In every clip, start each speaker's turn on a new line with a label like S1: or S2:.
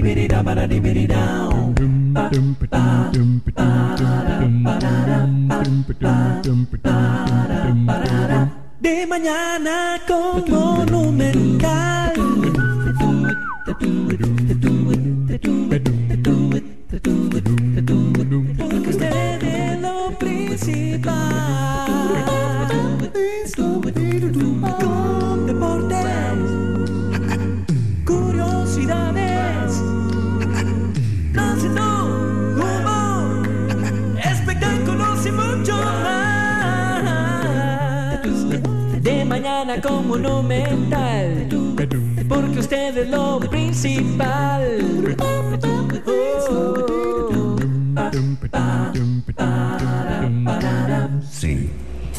S1: De mañana con Monumental. Porque usted es lo principal. Deportes, curiosidades, tránsito, humor, espectáculos y mucho más. De mañana con Monumental, porque usted es lo principal.
S2: Sí.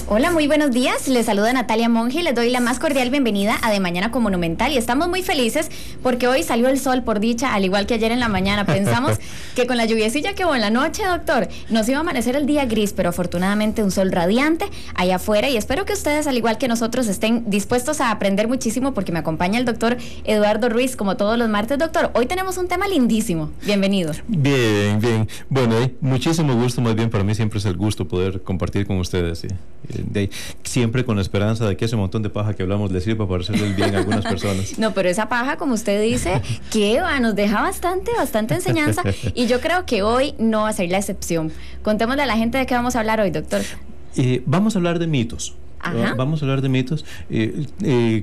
S3: Hola, muy buenos días. Les saluda Natalia Monge y les doy la más cordial bienvenida a De Mañana con Monumental. Y estamos muy felices porque hoy salió el sol, por dicha, al igual que ayer en la mañana. Pensamos que con la lluviecilla que hubo en la noche, doctor, nos iba a amanecer el día gris, pero afortunadamente un sol radiante allá afuera. Y espero que ustedes, al igual que nosotros, estén dispuestos a aprender muchísimo porque me acompaña el doctor Eduardo Ruiz, como todos los martes. Doctor, hoy tenemos un tema lindísimo. Bienvenido.
S4: Bien, bien. Bueno, muchísimo gusto, más bien para mí siempre es el gusto poder compartir con ustedes. ¿Sí? Siempre con la esperanza de que ese montón de paja que hablamos les sirva para hacerles bien a algunas personas.
S3: No, pero esa paja, como usted dice, que nos deja bastante enseñanza y yo creo que hoy no va a ser la excepción. Contémosle a la gente de qué vamos a hablar hoy, doctor.
S4: Vamos a hablar de mitos.
S3: Ajá.
S4: Vamos a hablar de mitos.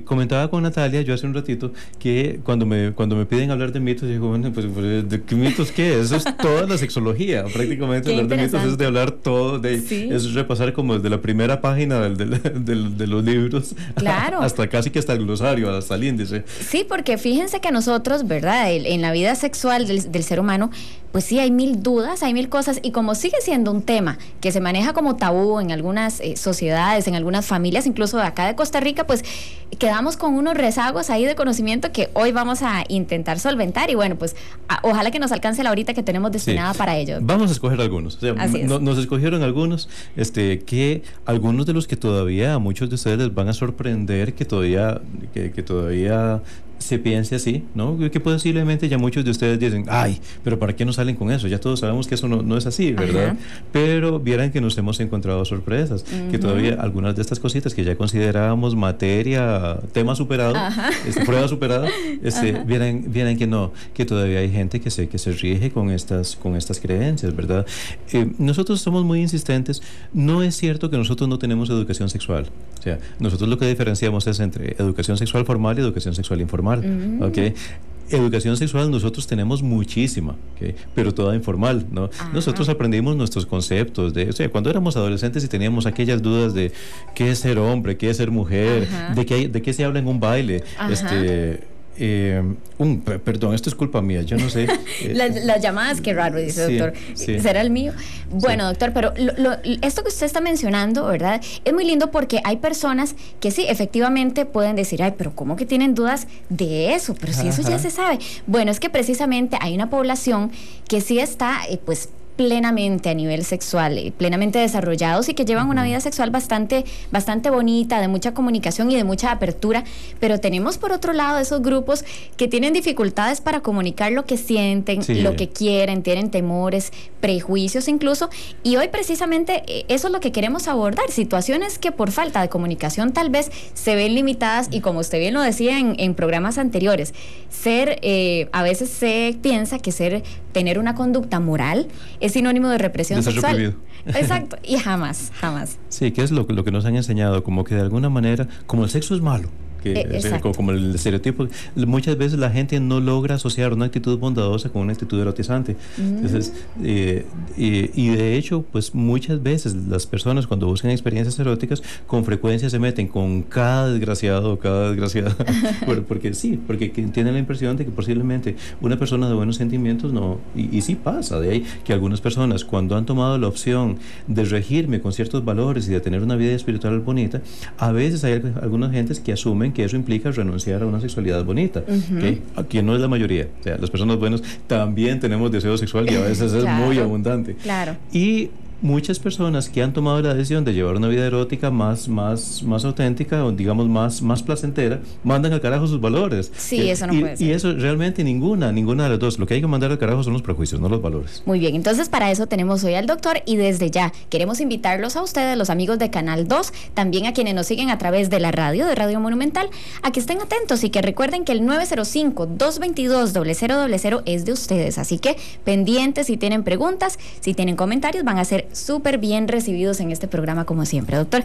S4: Comentaba con Natalia yo hace un ratito que cuando me piden hablar de mitos, digo, bueno, pues ¿de qué mitos qué? Eso es toda la sexología, prácticamente. Hablar de mitos es de hablar todo, sí. Es repasar como desde la primera página de los libros,
S3: claro,
S4: hasta casi que hasta el glosario, hasta el índice.
S3: Sí, porque fíjense que nosotros, ¿verdad? En la vida sexual del ser humano, pues sí, hay mil dudas, hay mil cosas, y como sigue siendo un tema que se maneja como tabú en algunas sociedades, en algunas familias, incluso de acá de Costa Rica, pues quedamos con unos rezagos ahí de conocimiento que hoy vamos a intentar solventar, y bueno, pues ojalá que nos alcance la horita que tenemos destinada para ello.
S4: Vamos a escoger algunos, o sea, nos escogieron algunos, que algunos de los que todavía a muchos de ustedes les van a sorprender que todavía se piense así, ¿no? Que posiblemente ya muchos de ustedes dicen, ay, pero ¿para qué no salen con eso? Ya todos sabemos que eso no es así, ¿verdad? Ajá. Pero vieran que nos hemos encontrado sorpresas, que todavía algunas de estas cositas que ya considerábamos materia, tema superado, prueba superada, vieran que no, que todavía hay gente que se rige con estas creencias, ¿verdad? Nosotros somos muy insistentes. No es cierto que nosotros no tenemos educación sexual. O sea, nosotros lo que diferenciamos es entre educación sexual formal y educación sexual informal. ¿Okay? Educación sexual nosotros tenemos muchísima, ¿okay? Pero toda informal, ¿no? Ajá. Nosotros aprendimos nuestros conceptos o sea, cuando éramos adolescentes y teníamos aquellas dudas de qué es ser hombre, qué es ser mujer, de qué se habla en un baile, perdón, esto es culpa mía, yo no sé.
S3: Las llamadas, qué raro, dice doctor. ¿Será el mío? Bueno, doctor, pero esto que usted está mencionando, ¿verdad? Es muy lindo porque hay personas que sí, efectivamente pueden decir, ay, pero ¿cómo que tienen dudas de eso? Pero si eso ya se sabe. Bueno, es que precisamente hay una población que sí está, pues, plenamente a nivel sexual, plenamente desarrollados y que llevan una vida sexual bastante bonita, de mucha comunicación y de mucha apertura, pero tenemos por otro lado esos grupos que tienen dificultades para comunicar lo que sienten, lo que quieren, tienen temores, prejuicios incluso, y hoy precisamente eso es lo que queremos abordar, situaciones que por falta de comunicación tal vez se ven limitadas y como usted bien lo decía en programas anteriores, a veces se piensa que tener una conducta moral es sinónimo de represión sexual. Reprimido. Exacto, y jamás.
S4: Sí, que es lo que nos han enseñado, como que de alguna manera, como el sexo es malo, como el estereotipo, muchas veces la gente no logra asociar una actitud bondadosa con una actitud erotizante. Entonces, y de hecho, pues muchas veces las personas cuando buscan experiencias eróticas, con frecuencia se meten con cada desgraciado, porque tienen la impresión de que posiblemente una persona de buenos sentimientos no, y sí pasa, de ahí que algunas personas cuando han tomado la opción de regirme con ciertos valores y de tener una vida espiritual bonita, a veces hay algunas gentes que asumen que eso implica renunciar a una sexualidad bonita, ¿okay? Aquí no es la mayoría, o sea, las personas buenas también tenemos deseo sexual y a veces es muy abundante.
S3: Claro.
S4: Y muchas personas que han tomado la decisión de llevar una vida erótica más auténtica, o digamos más placentera, mandan al carajo sus valores.
S3: Sí, eso no puede ser.
S4: Y eso realmente ninguna de las dos. Lo que hay que mandar al carajo son los prejuicios, no los valores.
S3: Muy bien, entonces para eso tenemos hoy al doctor, y desde ya queremos invitarlos a ustedes, los amigos de Canal 2, también a quienes nos siguen a través de la radio, de Radio Monumental, a que estén atentos y que recuerden que el 905-222-0000 es de ustedes. Así que pendientes, si tienen preguntas, si tienen comentarios, van a ser súper bien recibidos en este programa como siempre. Doctor,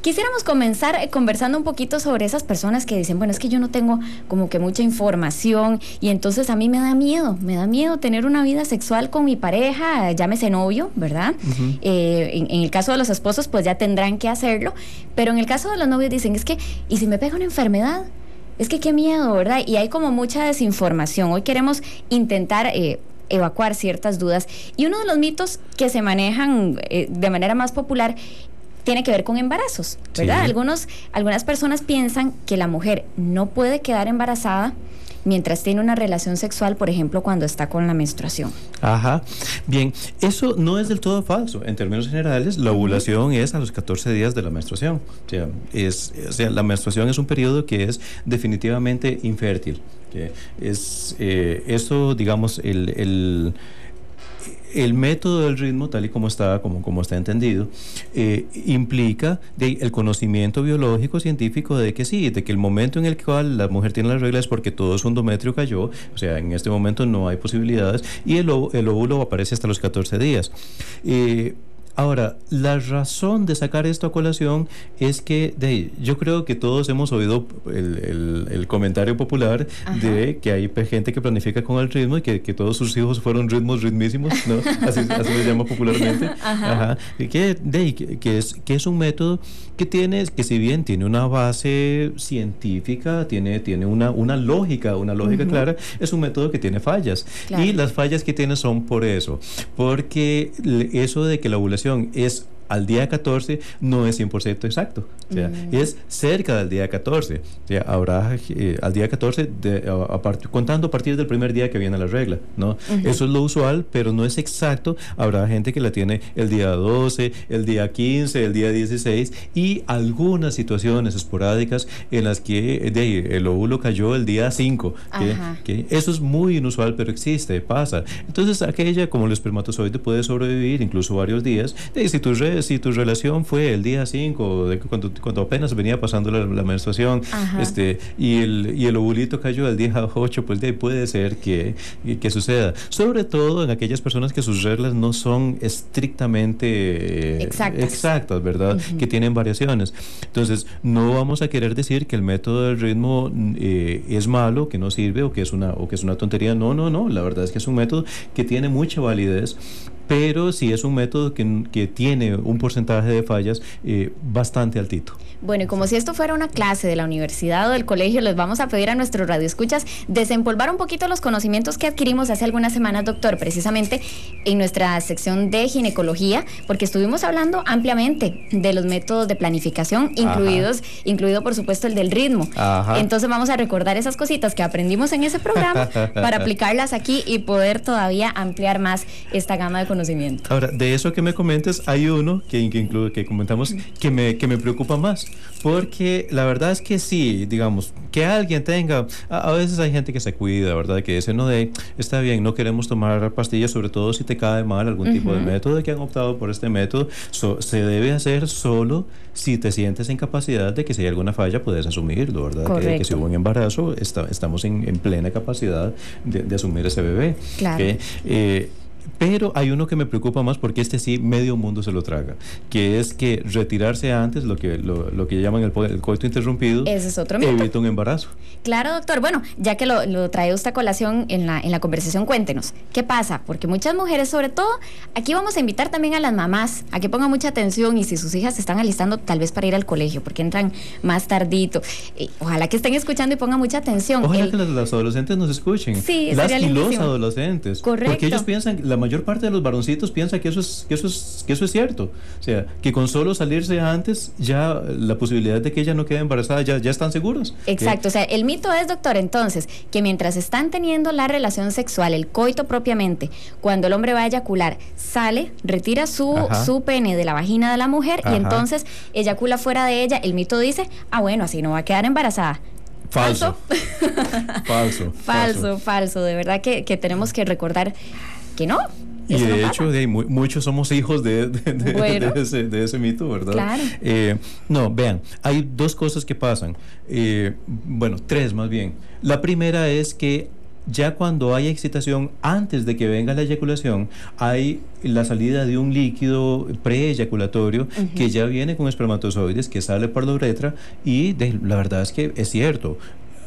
S3: quisiéramos comenzar conversando un poquito sobre esas personas que dicen, bueno, es que yo no tengo como que mucha información y entonces a mí me da miedo tener una vida sexual con mi pareja, llámese novio, ¿verdad? Uh-huh. En el caso de los esposos, pues ya tendrán que hacerlo, pero en el caso de los novios dicen, es que, ¿y si me pega una enfermedad? Es que qué miedo, ¿verdad? Y hay como mucha desinformación. Hoy queremos intentar evacuar ciertas dudas, y uno de los mitos que se manejan de manera más popular tiene que ver con embarazos, ¿verdad? Sí. Algunas personas piensan que la mujer no puede quedar embarazada mientras tiene una relación sexual, por ejemplo, cuando está con la menstruación.
S4: Ajá. Bien, eso no es del todo falso. En términos generales, la ovulación es a los 14 días de la menstruación. O sea, la menstruación es un periodo que es definitivamente infértil. Eso, digamos, el método del ritmo, tal y como está entendido, implica el conocimiento biológico científico de que sí, de que el momento en el cual la mujer tiene la regla es porque todo su endometrio cayó, o sea, en este momento no hay posibilidades, y el óvulo aparece hasta los 14 días. Ahora, la razón de sacar esto a colación es que yo creo que todos hemos oído el comentario popular. Ajá. De que hay gente que planifica con el ritmo y que todos sus hijos fueron ritmísimos, ¿no? Así se llama popularmente. Ajá. Ajá. Que es un método que si bien tiene una base científica, tiene una lógica uh-huh. clara, es un método que tiene fallas. Claro. Y las fallas que tiene son porque eso de que la ovulación es al día 14 no es 100% exacto, o sea, es cerca del día 14, o sea, habrá al día 14 contando a partir del primer día que viene la regla, ¿no? Uh-huh. Eso es lo usual, pero no es exacto. Habrá gente que la tiene el día 12, el día 15, el día 16, y algunas situaciones esporádicas en las que el óvulo cayó el día 5, que eso es muy inusual, pero existe, pasa. Entonces, aquella, como el espermatozoide, puede sobrevivir incluso varios días. Si tu relación fue el día 5, cuando apenas venía pasando la menstruación, y el ovulito cayó el día 8, pues puede ser que suceda. Sobre todo en aquellas personas que sus reglas no son estrictamente exactas, ¿verdad? Uh-huh. Que tienen variaciones. Entonces, no vamos a querer decir que el método del ritmo es malo, que no sirve, o que es una tontería. No. La verdad es que es un método que tiene mucha validez, pero sí es un método que tiene un porcentaje de fallas bastante altito.
S3: Bueno, y como si esto fuera una clase de la universidad o del colegio, les vamos a pedir a nuestros radioescuchas desempolvar un poquito los conocimientos que adquirimos hace algunas semanas, doctor, precisamente en nuestra sección de ginecología, porque estuvimos hablando ampliamente de los métodos de planificación, incluido por supuesto el del ritmo. Ajá. Entonces vamos a recordar esas cositas que aprendimos en ese programa para aplicarlas aquí y poder todavía ampliar más esta gama de conocimiento.
S4: Ahora, de eso que me comentas, hay uno que comentamos que me preocupa más, porque la verdad es que sí, digamos, que alguien tenga, a veces hay gente que se cuida, ¿verdad? Que dice, está bien, no queremos tomar pastillas, sobre todo si te cae mal algún tipo de método, que han optado por este método, se debe hacer solo si te sientes en capacidad de que si hay alguna falla puedes asumirlo, ¿verdad? Que si hubo un embarazo, estamos en plena capacidad de asumir ese bebé.
S3: Claro.
S4: Pero hay uno que me preocupa más, porque sí medio mundo se lo traga, que es que retirarse antes, lo que llaman el coito interrumpido,
S3: ese es otro mito,
S4: evita un embarazo.
S3: Claro, doctor. Bueno, ya que lo trae usted a colación en la conversación, cuéntenos, ¿qué pasa? Porque muchas mujeres, sobre todo, aquí vamos a invitar también a las mamás a que pongan mucha atención, y si sus hijas se están alistando tal vez para ir al colegio, porque entran más tardito, ojalá que estén escuchando y pongan mucha atención.
S4: Ojalá que las adolescentes nos escuchen.
S3: Sí,
S4: las y los adolescentes.
S3: Correcto.
S4: Porque ellos piensan, la mayor parte de los varoncitos piensa que eso es cierto. O sea, que con solo salirse antes, ya la posibilidad de que ella no quede embarazada, ya están seguros.
S3: Exacto, o sea, el mito es, doctor, entonces, que mientras están teniendo la relación sexual, el coito propiamente, cuando el hombre va a eyacular, sale, retira su pene de la vagina de la mujer y entonces eyacula fuera de ella. El mito dice, bueno, así no va a quedar embarazada.
S4: Falso.
S3: Falso. De verdad que tenemos que recordar que no.
S4: Y de hecho, muchos somos hijos de ese mito, ¿verdad?
S3: Claro.
S4: No, vean, hay dos cosas que pasan. Bueno, tres más bien. La primera es que ya cuando hay excitación, antes de que venga la eyaculación, hay la salida de un líquido preeyaculatorio que ya viene con espermatozoides, que sale por la uretra, y la verdad es que es cierto.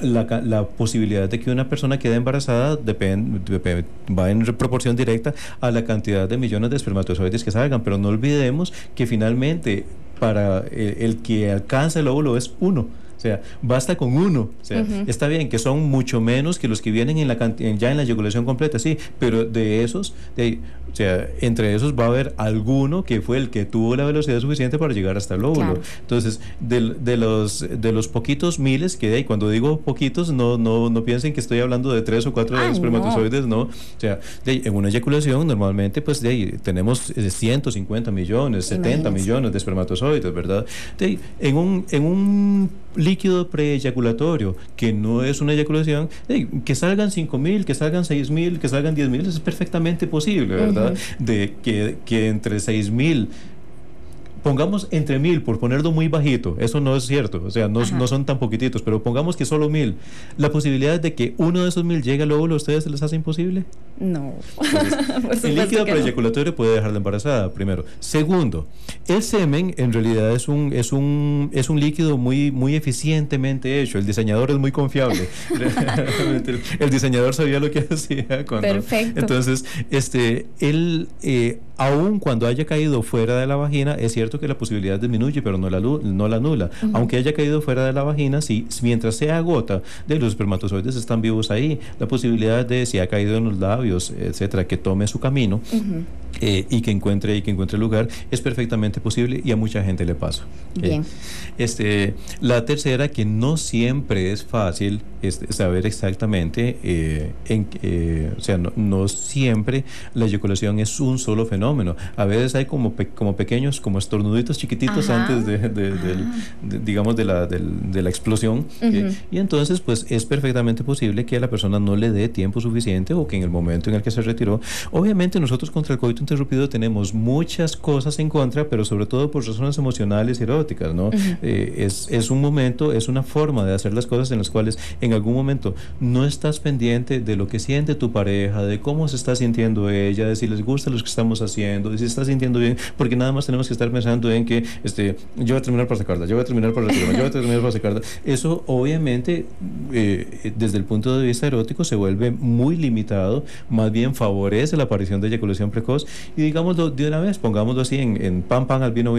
S4: La posibilidad de que una persona quede embarazada va en proporción directa a la cantidad de millones de espermatozoides que salgan, pero no olvidemos que finalmente para el que alcanza el óvulo es uno. O sea, basta con uno. O sea, está bien que son mucho menos que los que vienen ya en la eyaculación completa, sí, pero de esos, o sea, entre esos va a haber alguno que fue el que tuvo la velocidad suficiente para llegar hasta el óvulo. Claro. Entonces, de los poquitos miles que hay, cuando digo poquitos, no piensen que estoy hablando de 3 o 4 espermatozoides, no. O sea, en una eyaculación normalmente pues tenemos 150 millones, 70 millones de espermatozoides, ¿verdad? En un líquido preeyaculatorio que no es una eyaculación, que salgan 5,000, que salgan 6,000, que salgan 10,000, es perfectamente posible, ¿verdad? De que entre 6,000, pongamos entre 1,000, por ponerlo muy bajito, eso no es cierto, o sea, no son tan poquititos, pero pongamos que solo 1,000, la posibilidad de que uno de esos 1,000 llegue al óvulo, ¿a ustedes se les hace imposible?
S3: No.
S4: Entonces, el líquido preeyaculatorio puede dejarla embarazada, primero. Segundo, el semen en realidad es un líquido muy eficientemente hecho. El diseñador es muy confiable. El diseñador sabía lo que hacía cuando.
S3: Perfecto.
S4: Entonces, él aun cuando haya caído fuera de la vagina, es cierto que la posibilidad disminuye, pero no la anula. Aunque haya caído fuera de la vagina, si mientras se agota, los espermatozoides están vivos ahí, la posibilidad de, si ha caído en los labios, etcétera, que tome su camino y que encuentre lugar, es perfectamente posible y a mucha gente le pasa.
S3: Bien.
S4: La tercera, que no siempre es fácil saber exactamente, o sea, no siempre la eyaculación es un solo fenómeno. A veces hay como pequeños, como estornuditos chiquititos antes digamos de la explosión, y entonces pues es perfectamente posible que a la persona no le dé tiempo suficiente, o que en el momento en el que se retiró, obviamente nosotros contra el coito interrumpido tenemos muchas cosas en contra, pero sobre todo por razones emocionales y eróticas, ¿no? Es un momento, es una forma de hacer las cosas en las cuales en algún momento no estás pendiente de lo que siente tu pareja, de cómo se está sintiendo ella, de si les gusta lo que estamos haciendo, de si está sintiendo bien, porque nada más tenemos que estar pensando en que yo voy a terminar para sacarla, yo voy a terminar para retirarme, yo voy a terminar para sacarla. Eso obviamente desde el punto de vista erótico se vuelve muy limitado, más bien favorece la aparición de eyaculación precoz, y digámoslo de una vez, pongámoslo así en pan al vino,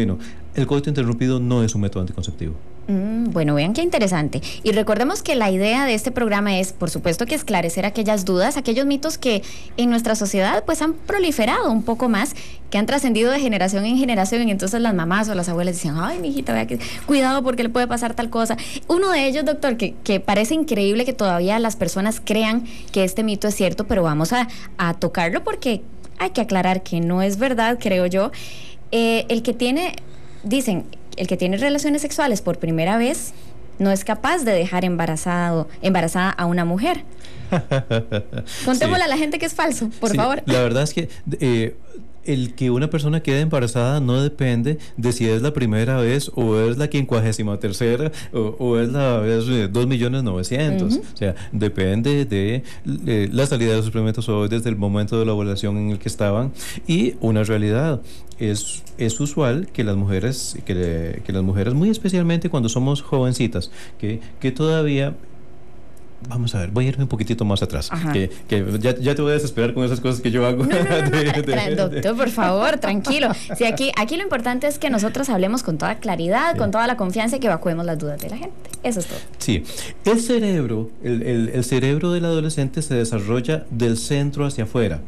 S4: el coito interrumpido no es un método anticonceptivo.
S3: Bueno, vean qué interesante. Y recordemos que la idea de este programa es, por supuesto, que esclarecer aquellas dudas, aquellos mitos que en nuestra sociedad pues han proliferado un poco más, que han trascendido de generación en generación, y entonces las mamás o las abuelas dicen, ay, mijita, vea que cuidado porque le puede pasar tal cosa. Uno de ellos, doctor, que parece increíble que todavía las personas crean que este mito es cierto, pero vamos a tocarlo porque hay que aclarar que no es verdad, creo yo. El que tiene relaciones sexuales por primera vez no es capaz de dejar embarazada a una mujer. Contémosle a la gente que es falso, por favor.
S4: La verdad es que el que una persona quede embarazada no depende de si es la primera vez o es la 53ª o es la vez 2.900.000. O sea, depende de la salida de los espermatozoides, del momento de la ovulación en el que estaban, y una realidad. Es usual que las mujeres, muy especialmente cuando somos jovencitas, que todavía vamos a ver, voy a irme un poquitito más atrás, que ya te voy a desesperar con esas cosas que yo hago.
S3: Doctor, por favor, tranquilo. Sí, aquí lo importante es que nosotros hablemos con toda claridad, con toda la confianza y que evacuemos las dudas de la gente. Eso es todo.
S4: Sí, el cerebro, el cerebro del adolescente se desarrolla del centro hacia afuera.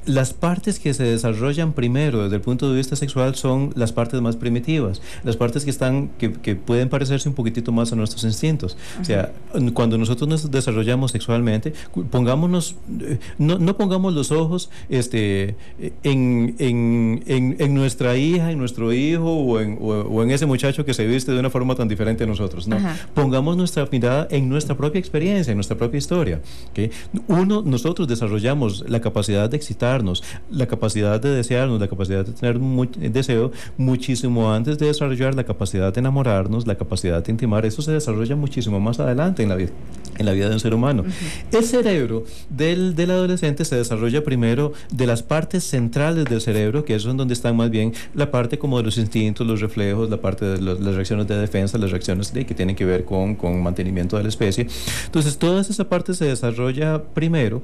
S4: Las partes que se desarrollan primero desde el punto de vista sexual son las partes más primitivas, las partes que pueden parecerse un poquitito más a nuestros instintos. O sea, cuando nosotros nos desarrollamos sexualmente, no pongamos los ojos en nuestra hija, en nuestro hijo o en ese muchacho que se viste de una forma tan diferente a nosotros. No, pongamos nuestra mirada en nuestra propia experiencia, en nuestra propia historia. ¿Okay? Nosotros desarrollamos la capacidad de excitarnos, la capacidad de desearnos, la capacidad de tener deseo muchísimo antes de desarrollar la capacidad de enamorarnos, la capacidad de intimar. Eso se desarrolla muchísimo más adelante en la vida de un ser humano. El cerebro del adolescente se desarrolla primero de las partes centrales del cerebro, que eso es donde están más bien la parte como de los instintos, los reflejos, la parte de las reacciones de defensa, las reacciones que tienen que ver con mantenimiento de la especie. Entonces, toda esa parte se desarrolla primero.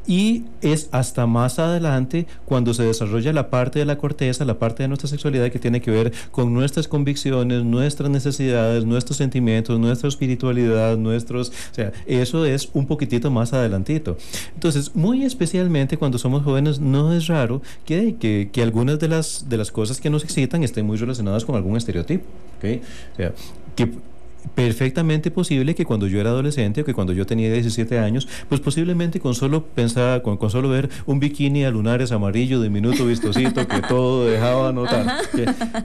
S4: Y es hasta más adelante cuando se desarrolla la parte de la corteza, la parte de nuestra sexualidad que tiene que ver con nuestras convicciones, nuestras necesidades, nuestros sentimientos, nuestra espiritualidad, o sea, eso es un poquitito más adelantito. Entonces, muy especialmente cuando somos jóvenes, no es raro que algunas de las cosas que nos excitan estén muy relacionadas con algún estereotipo, ¿okay? O sea, que perfectamente posible que cuando yo era adolescente o que cuando yo tenía 17 años, pues posiblemente con solo ver un bikini a lunares amarillo, diminuto, vistosito, que todo dejaba notar,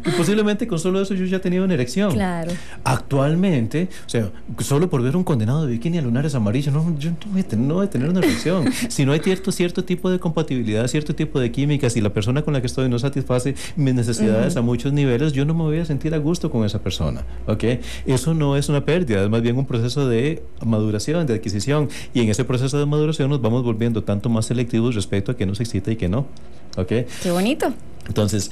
S4: y posiblemente con solo eso yo ya tenía una erección.
S3: Claro.
S4: Actualmente, o sea, solo por ver un condenado de bikini a lunares amarillos, yo no voy a tener una erección. Si no hay cierto tipo de compatibilidad, cierto tipo de química, si la persona con la que estoy no satisface mis necesidades a muchos niveles, yo no me voy a sentir a gusto con esa persona, ¿ok? Eso no es una pérdida, es más bien un proceso de maduración, de adquisición, y en ese proceso de maduración nos vamos volviendo tanto más selectivos respecto a qué nos excita y qué no. ¿Ok?
S3: Qué bonito.
S4: Entonces,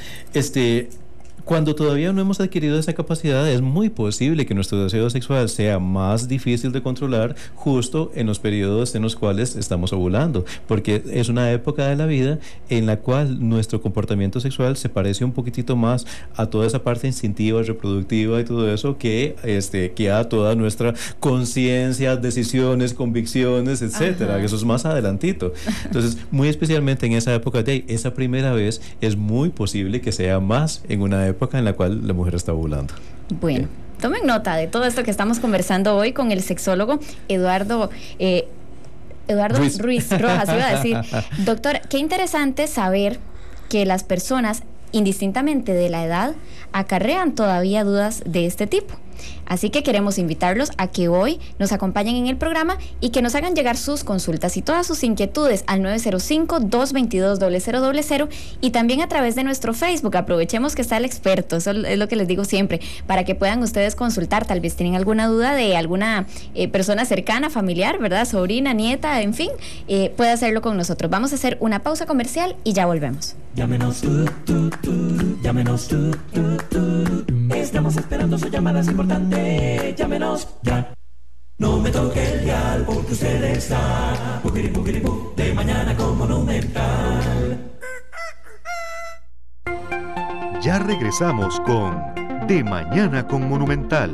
S4: cuando todavía no hemos adquirido esa capacidad, es muy posible que nuestro deseo sexual sea más difícil de controlar justo en los periodos en los cuales estamos ovulando, porque es una época de la vida en la cual nuestro comportamiento sexual se parece un poquitito más a toda esa parte instintiva, reproductiva y todo eso que a toda nuestra conciencia, decisiones, convicciones, etcétera. Eso es más adelantito. Entonces, muy especialmente en esa época de esa primera vez, es muy posible que sea más en una época en la cual la mujer está ovulando.
S3: Bueno, tomen nota de todo esto que estamos conversando hoy con el sexólogo Eduardo Ruiz Rojas, iba a decir. Doctor, qué interesante saber que las personas, indistintamente de la edad, acarrean todavía dudas de este tipo. Así que queremos invitarlos a que hoy nos acompañen en el programa y que nos hagan llegar sus consultas y todas sus inquietudes al 905-222-0000 y también a través de nuestro Facebook. Aprovechemos que está el experto, eso es lo que les digo siempre, para que puedan ustedes consultar. Tal vez tienen alguna duda de alguna persona cercana, familiar, ¿verdad? Sobrina, nieta, en fin, puede hacerlo con nosotros. Vamos a hacer una pausa comercial y ya volvemos.
S1: Llámenos llámenos estamos esperando sus llamadas importantes. Llámenos ya. No me toque el dial porque usted está de mañana con Monumental.
S2: Ya regresamos con De Mañana con Monumental.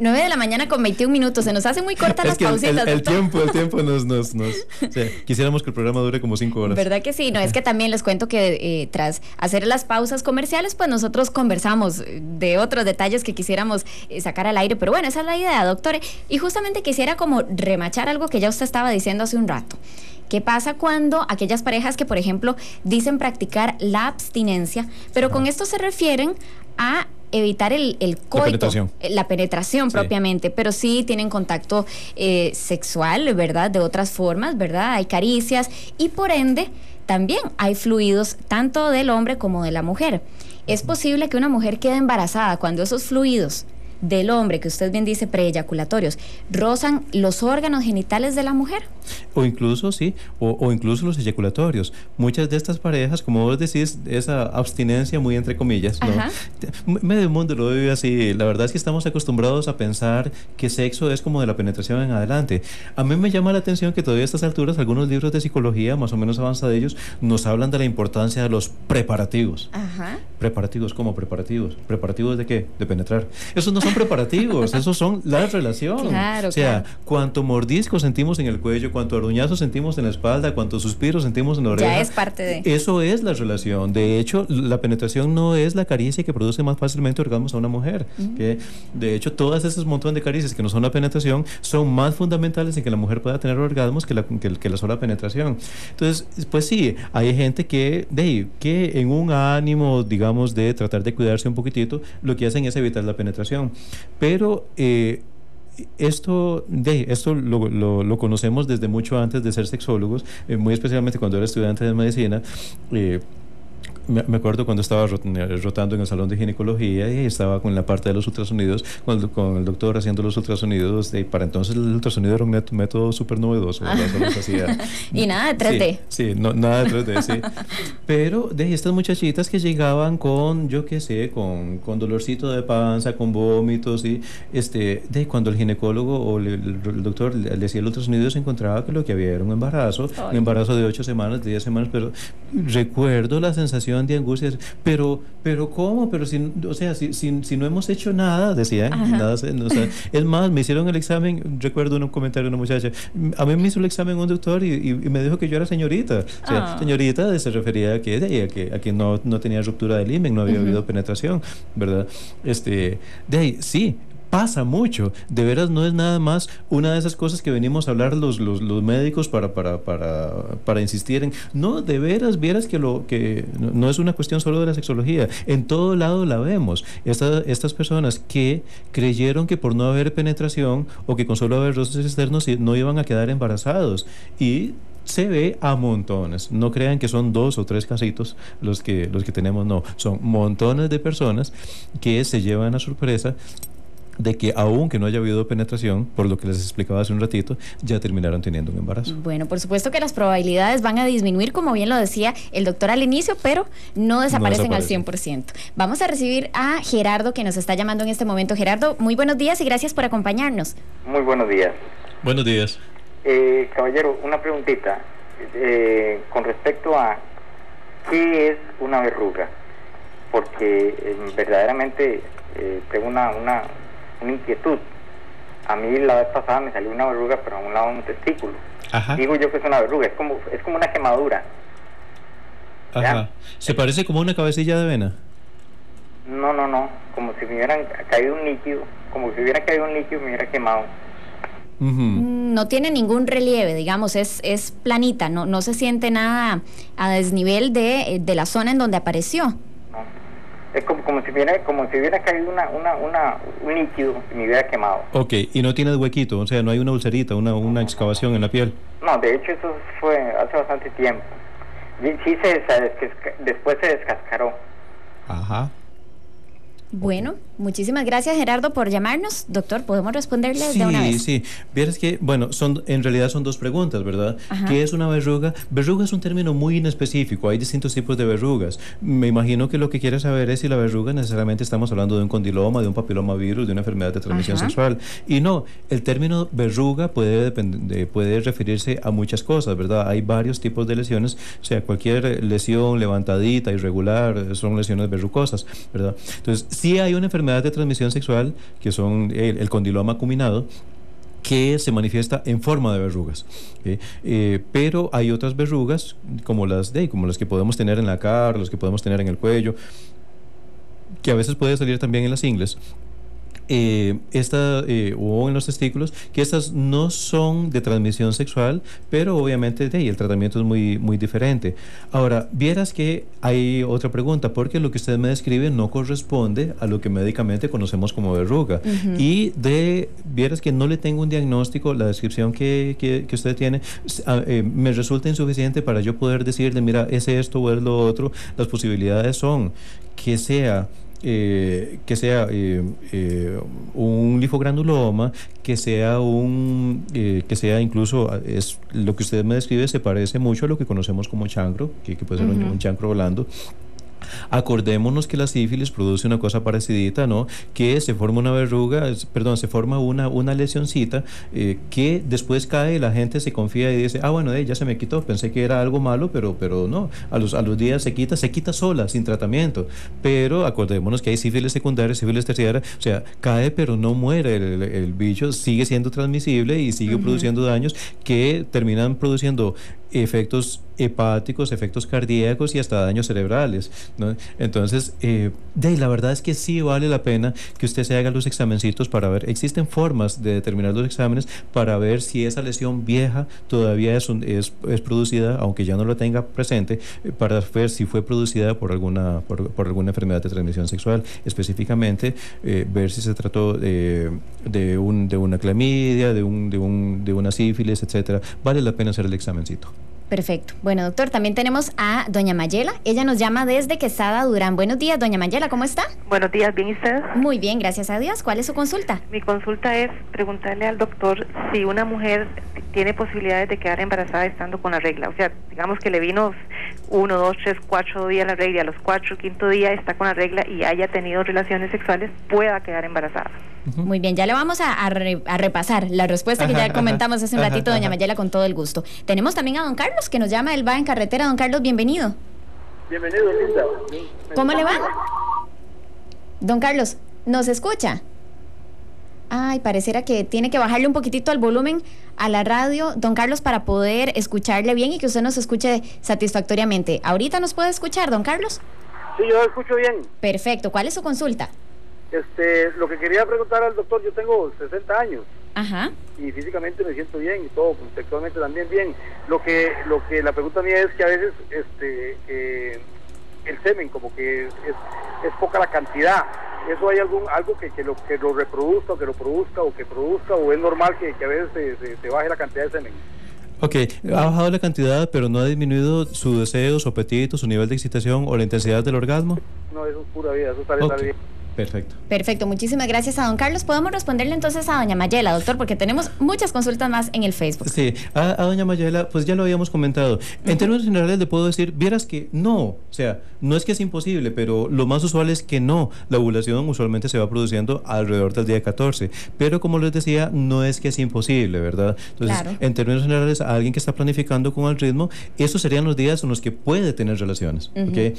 S3: 9 de la mañana con 21 minutos. Se nos hacen muy cortas las pausitas.
S4: El tiempo nos o sea, quisiéramos que el programa dure como 5 horas.
S3: ¿Verdad que sí? No, es que también les cuento que tras hacer las pausas comerciales, pues nosotros conversamos de otros detalles que quisiéramos sacar al aire. Pero bueno, esa es la idea, doctor. Y justamente quisiera como remachar algo que ya usted estaba diciendo hace un rato. ¿Qué pasa cuando aquellas parejas que, por ejemplo, dicen practicar la abstinencia, pero con esto se refieren a evitar el coito, la penetración propiamente, pero sí tienen contacto sexual, ¿verdad? De otras formas, ¿verdad? Hay caricias y por ende también hay fluidos tanto del hombre como de la mujer. Es posible que una mujer quede embarazada cuando esos fluidos del hombre, que usted bien dice preeyaculatorios, rozan los órganos genitales de la mujer?
S4: O incluso, sí, o incluso los eyaculatorios. Muchas de estas parejas, como vos decís, esa abstinencia muy entre comillas, ¿no? Medio mundo lo vive así. La verdad es que estamos acostumbrados a pensar que sexo es como de la penetración en adelante. A mí me llama la atención que todavía a estas alturas algunos libros de psicología, más o menos avanzados, nos hablan de la importancia de los preparativos.
S3: Ajá.
S4: ¿Preparativos? ¿Cómo preparativos? ¿Preparativos de qué? De penetrar. Esos no son preparativos, esos son la relación.
S3: Claro,
S4: o sea,
S3: claro.
S4: cuánto mordisco sentimos en el cuello, cuánto aruñazo sentimos en la espalda, cuántos suspiros sentimos en la oreja.
S3: Ya es parte de...
S4: Eso es la relación. De hecho, la penetración no es la caricia que produce más fácilmente orgasmos a una mujer. ¿Okay? De hecho, todas esas montón de caricias que no son la penetración son más fundamentales en que la mujer pueda tener orgasmos que la sola penetración. Entonces, pues sí, hay gente que en un ánimo, digamos, de tratar de cuidarse un poquitito, lo que hacen es evitar la penetración. Pero esto lo conocemos desde mucho antes de ser sexólogos, muy especialmente cuando era estudiante de medicina. Me acuerdo cuando estaba rotando en el salón de ginecología y estaba con la parte de los ultrasonidos, con el doctor haciendo los ultrasonidos. Para entonces el ultrasonido era un método súper novedoso. Solo se hacía,
S3: y nada de 3D.
S4: Sí, no, nada de 3D, sí. Pero de estas muchachitas que llegaban con, yo qué sé, con dolorcito de panza, con vómitos, y cuando el ginecólogo o el doctor le hacía el ultrasonido, se encontraba que lo que había era un embarazo de 8 semanas, de 10 semanas, pero recuerdo la sensación de angustia, pero ¿cómo? Pero si no hemos hecho nada, decían, nada, es más, me hicieron el examen, recuerdo un comentario de una muchacha, a mí me hizo el examen un doctor y me dijo que yo era señorita, señorita se refería a que no tenía ruptura del himen, no había habido penetración, ¿verdad? De ahí, sí, pasa mucho, de veras no es nada más una de esas cosas que venimos a hablar los médicos para insistir en, no, de veras, vieras que no es una cuestión solo de la sexología, en todo lado la vemos, estas personas que creyeron que por no haber penetración o que con solo haber roces externos no iban a quedar embarazados, y se ve a montones. No crean que son 2 o 3 casitos los que tenemos, no, son montones de personas que se llevan a sorpresa de que aunque no haya habido penetración, por lo que les explicaba hace un ratito, ya terminaron teniendo un embarazo.
S3: Bueno, por supuesto que las probabilidades van a disminuir, como bien lo decía el doctor al inicio, pero no desaparecen al 100%. Vamos a recibir a Gerardo, que nos está llamando en este momento. Gerardo, muy buenos días y gracias por acompañarnos.
S5: Muy buenos días.
S4: Buenos días.
S5: Caballero, una preguntita con respecto a ¿qué es una verruga? Porque verdaderamente tengo una inquietud. A mí la vez pasada me salió una verruga, pero a un lado de un testículo.
S4: Ajá.
S5: Digo yo que es una verruga, es como una quemadura.
S4: Ajá. ¿Ya? ¿Se parece como una cabecilla de vena?
S5: No, como si me hubieran caído un líquido, me hubiera quemado.
S3: No tiene ningún relieve, digamos, es planita, no se siente nada a desnivel de la zona en donde apareció.
S5: Es como si hubiera caído un líquido y me hubiera quemado.
S4: Ok, y no tiene huequito, o sea, no hay una ulcerita, una excavación en la piel.
S5: No, de hecho eso fue hace bastante tiempo. Sí, después se descascaró.
S4: Ajá.
S3: Bueno, muchísimas gracias, Gerardo, por llamarnos. Doctor, ¿podemos responderle de una vez?
S4: Sí, vieras que, bueno, en realidad son 2 preguntas, ¿verdad?
S3: Ajá.
S4: ¿Qué es una verruga? Verruga es un término muy inespecífico, hay distintos tipos de verrugas. Me imagino que lo que quiere saber es si la verruga necesariamente estamos hablando de un condiloma, de un papilomavirus, de una enfermedad de transmisión sexual. Y no, el término verruga puede referirse a muchas cosas, ¿verdad? Hay varios tipos de lesiones, o sea, cualquier lesión levantadita, irregular, son lesiones verrucosas, ¿verdad? Entonces, sí hay una enfermedad de transmisión sexual, que son el condiloma acuminado, que se manifiesta en forma de verrugas, pero hay otras verrugas como las que podemos tener en la cara, las que podemos tener en el cuello, que a veces puede salir también en las ingles, o en los testículos, que estas no son de transmisión sexual, pero obviamente el tratamiento es muy, muy diferente. Ahora, vieras que hay otra pregunta, porque lo que usted me describe no corresponde a lo que médicamente conocemos como verruga. Y vieras que no le tengo un diagnóstico, la descripción que usted tiene me resulta insuficiente para yo poder decirle, mira, es esto o es lo otro. Las posibilidades son que sea un linfogranuloma, que sea incluso, es lo que usted me describe, se parece mucho a lo que conocemos como chancro, que puede ser un chancro blando. Acordémonos que la sífilis produce una cosa parecidita, ¿no? Que se forma una verruga, se forma una lesioncita que después cae y la gente se confía y dice, bueno, ya se me quitó, pensé que era algo malo, pero no, a los días se quita sola, sin tratamiento. Pero acordémonos que hay sífilis secundaria, sífilis terciaria, o sea, cae pero no muere el bicho, sigue siendo transmisible y sigue produciendo daños que terminan produciendo efectos hepáticos, efectos cardíacos y hasta daños cerebrales, ¿no? Entonces, la verdad es que sí vale la pena que usted se haga los examencitos para ver. Existen formas de determinar los exámenes para ver si esa lesión vieja todavía es producida, aunque ya no lo tenga presente, para ver si fue producida por alguna enfermedad de transmisión sexual, específicamente ver si se trató de una clamidia, de una sífilis, etcétera. Vale la pena hacer el examencito.
S3: Perfecto. Bueno, doctor, también tenemos a doña Mayela. Ella nos llama desde Quesada, Durán. Buenos días, doña Mayela, ¿cómo está?
S6: Buenos días, ¿bien y usted?
S3: Muy bien, gracias a Dios. ¿Cuál es su consulta?
S6: Mi consulta es preguntarle al doctor si una mujer tiene posibilidades de quedar embarazada estando con la regla. O sea, digamos que le vino 1, 2, 3, 4 días la regla y a los 4, 5 días está con la regla y haya tenido relaciones sexuales, pueda quedar embarazada.
S3: Muy bien, ya le vamos a repasar la respuesta que ya comentamos hace un ratito, doña Mayela, con todo el gusto. Tenemos también a don Carlos, que nos llama, él va en carretera. Don Carlos, bienvenido.
S7: Bienvenido, Linda.
S3: ¿Cómo le va? Don Carlos, ¿nos escucha? Ay, pareciera que tiene que bajarle un poquitito al volumen a la radio, don Carlos, para poder escucharle bien y que usted nos escuche satisfactoriamente. ¿Ahorita nos puede escuchar, don Carlos?
S7: Sí, yo lo escucho bien.
S3: Perfecto. ¿Cuál es su consulta?
S7: Lo que quería preguntar al doctor, yo tengo 60 años.
S3: Ajá.
S7: Y físicamente me siento bien y todo, sexualmente también bien. Lo que la pregunta mía es que a veces el semen como que es poca la cantidad. ¿Eso hay algo que lo reproduzca o que lo produzca o que produzca, o es normal que a veces se baje la cantidad de semen?
S4: Ok, ha bajado la cantidad, pero no ha disminuido su deseo, su apetito, su nivel de excitación o la intensidad del orgasmo.
S7: No, eso es pura vida, eso sale bien.
S3: Perfecto, muchísimas gracias a don Carlos. Podemos responderle entonces a doña Mayela, doctor, porque tenemos muchas consultas más en el Facebook.
S4: Sí, a doña Mayela, pues ya lo habíamos comentado. En términos generales le puedo decir, vieras que no, o sea, no es que es imposible, pero lo más usual es que no. La ovulación usualmente se va produciendo alrededor del día 14, pero como les decía, no es que es imposible, ¿verdad? Entonces, claro, en términos generales, a alguien que está planificando con el ritmo, esos serían los días en los que puede tener relaciones, ¿ok?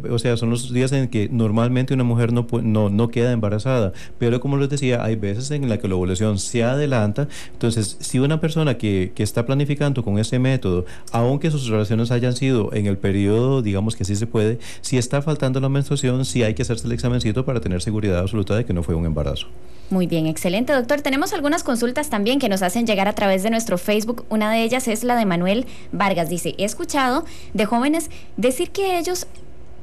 S4: O sea, son los días en que normalmente una mujer no queda embarazada, pero como les decía, hay veces en la que la ovulación se adelanta. Entonces, si una persona que está planificando con ese método, aunque sus relaciones hayan sido en el periodo, digamos que sí se puede, si está faltando la menstruación, sí hay que hacerse el examencito para tener seguridad absoluta de que no fue un embarazo.
S3: Muy bien, excelente, doctor. Tenemos algunas consultas también que nos hacen llegar a través de nuestro Facebook. Una de ellas es la de Manuel Vargas. Dice, he escuchado de jóvenes decir que aquellos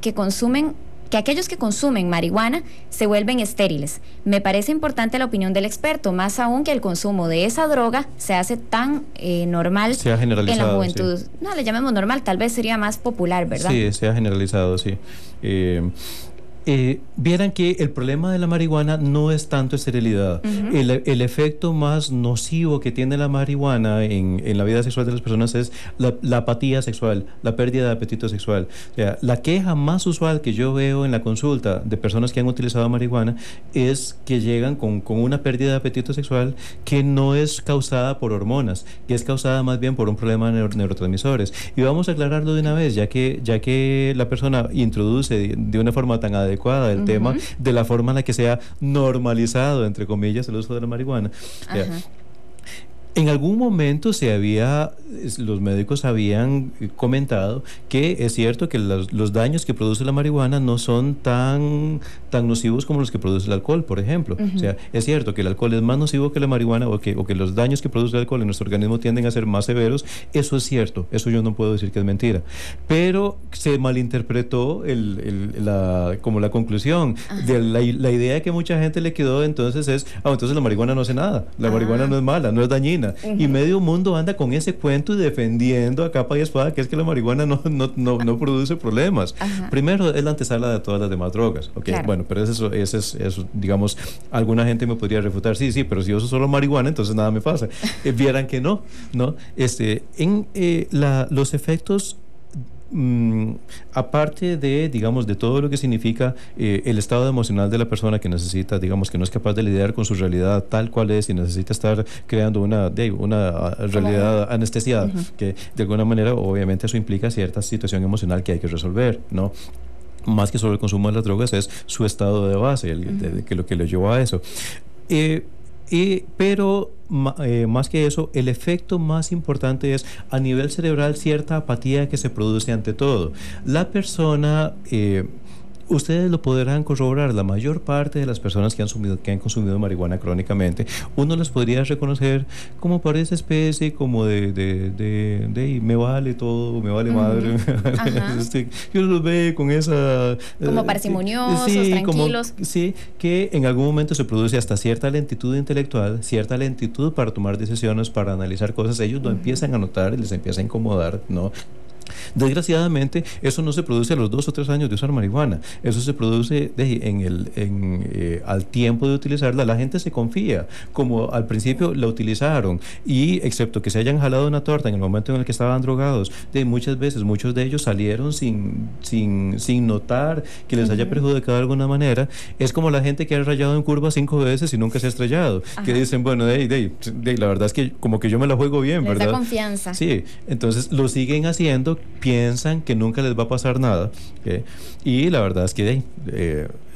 S3: que consumen marihuana se vuelven estériles. Me parece importante la opinión del experto, más aún que el consumo de esa droga se hace tan normal en la juventud. Sí. No le llamemos normal, tal vez sería más popular, ¿verdad?
S4: Sí, se ha generalizado, sí. Vieran que el problema de la marihuana no es tanto esterilidad. El efecto más nocivo que tiene la marihuana en la vida sexual de las personas es la apatía sexual, la pérdida de apetito sexual. O sea, la queja más usual que yo veo en la consulta de personas que han utilizado marihuana es que llegan con una pérdida de apetito sexual que no es causada por hormonas, que es causada más bien por un problema de neurotransmisores. Y vamos a aclararlo de una vez, ya que la persona introduce de una forma tan adecuada el tema de la forma en la que se ha normalizado, entre comillas, el uso de la marihuana. En algún momento los médicos habían comentado que es cierto que los daños que produce la marihuana no son tan nocivos como los que produce el alcohol, por ejemplo. O sea, es cierto que el alcohol es más nocivo que la marihuana, o que los daños que produce el alcohol en nuestro organismo tienden a ser más severos. Eso es cierto, eso yo no puedo decir que es mentira. Pero se malinterpretó como la conclusión de la idea que mucha gente le quedó entonces es, entonces la marihuana no hace nada, la marihuana no es mala, no es dañina. medicina. Y medio mundo anda con ese cuento y defendiendo a capa y espada que es que la marihuana no produce problemas. Primero, es la antesala de todas las demás drogas. Okay. Claro. Bueno, pero eso, digamos, alguna gente me podría refutar, sí, pero si yo uso solo marihuana, entonces nada me pasa. Vieran que no. Los efectos, aparte de, digamos, de todo lo que significa el estado emocional de la persona que necesita, digamos, que no es capaz de lidiar con su realidad tal cual es y necesita estar creando una realidad anestesiada, que de alguna manera obviamente eso implica cierta situación emocional que hay que resolver, ¿no? Más que solo el consumo de las drogas es su estado de base, que lo que le llevó a eso. Pero más que eso, el efecto más importante es a nivel cerebral cierta apatía que se produce ante todo. La persona, ustedes lo podrán corroborar, la mayor parte de las personas que han consumido marihuana crónicamente, uno las podría reconocer como para esa especie como de me vale todo, me vale madre. Yo los veo con esa...
S3: como parsimoniosos, tranquilos.
S4: Que en algún momento se produce hasta cierta lentitud intelectual, cierta lentitud para tomar decisiones, para analizar cosas. Ellos lo empiezan a notar y les empieza a incomodar, ¿no? Desgraciadamente, eso no se produce a los 2 o 3 años de usar marihuana. Eso se produce al tiempo de utilizarla. La gente se confía, como al principio la utilizaron, y excepto que se hayan jalado una torta en el momento en el que estaban drogados, muchas veces muchos de ellos salieron sin notar que les haya perjudicado de alguna manera. Es como la gente que ha rayado en curva 5 veces y nunca se ha estrellado, que dicen, bueno, la verdad es que como que yo me la juego bien, ¿verdad?
S3: Les da confianza.
S4: Sí, entonces lo siguen haciendo, piensan que nunca les va a pasar nada, y la verdad es que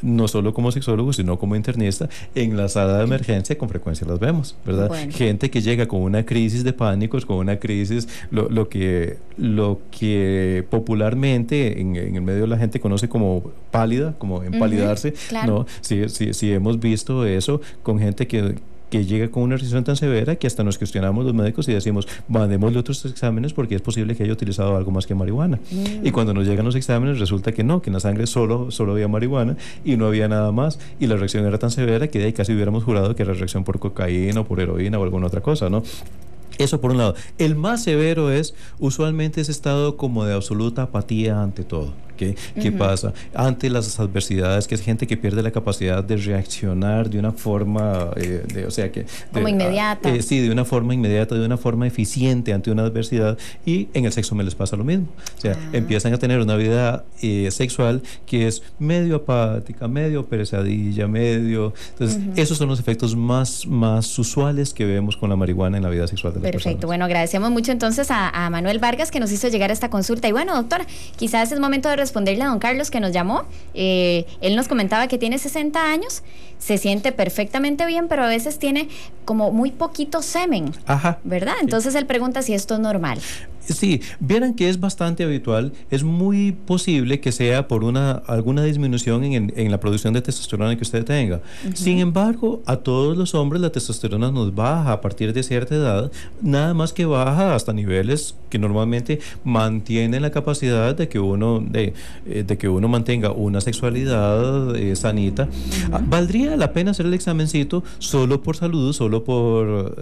S4: no solo como sexólogo, sino como internista, en la sala de emergencia con frecuencia las vemos, ¿verdad? Bueno. Gente que llega con una crisis de pánicos, con una crisis, lo que popularmente en el medio la gente conoce como pálida, como empalidarse, claro. ¿No? Sí, hemos visto eso con gente que llega con una recesión tan severa que hasta nos cuestionamos los médicos y decimos, mandémosle otros exámenes porque es posible que haya utilizado algo más que marihuana. Y cuando nos llegan los exámenes resulta que no, que en la sangre solo había marihuana y no había nada más, y la reacción era tan severa que de ahí casi hubiéramos jurado que era reacción por cocaína o por heroína o alguna otra cosa, ¿no? Eso por un lado. El más severo es usualmente ese estado como de absoluta apatía ante todo. ¿Qué pasa? Ante las adversidades, que es gente que pierde la capacidad de reaccionar de una forma,
S3: como inmediata.
S4: De una forma inmediata, de una forma eficiente ante una adversidad, y en el sexo me les pasa lo mismo. O sea, empiezan a tener una vida sexual que es medio apática, medio peresadilla, Entonces, esos son los efectos más usuales que vemos con la marihuana en la vida sexual de las personas.
S3: Perfecto. Bueno, agradecemos mucho entonces a Manuel Vargas, que nos hizo llegar a esta consulta. Y bueno, doctora, quizás es momento de responderle a don Carlos, que nos llamó. Él nos comentaba que tiene 60 años, se siente perfectamente bien, pero a veces tiene como muy poquito semen, ¿verdad? Entonces él pregunta si esto es normal.
S4: Sí, vieran que es bastante habitual, es muy posible que sea por alguna disminución en la producción de testosterona que usted tenga. Sin embargo, a todos los hombres la testosterona nos baja a partir de cierta edad, nada más que baja hasta niveles que normalmente mantienen la capacidad de que uno mantenga una sexualidad sanita. Valdría la pena hacer el examencito solo por salud, solo por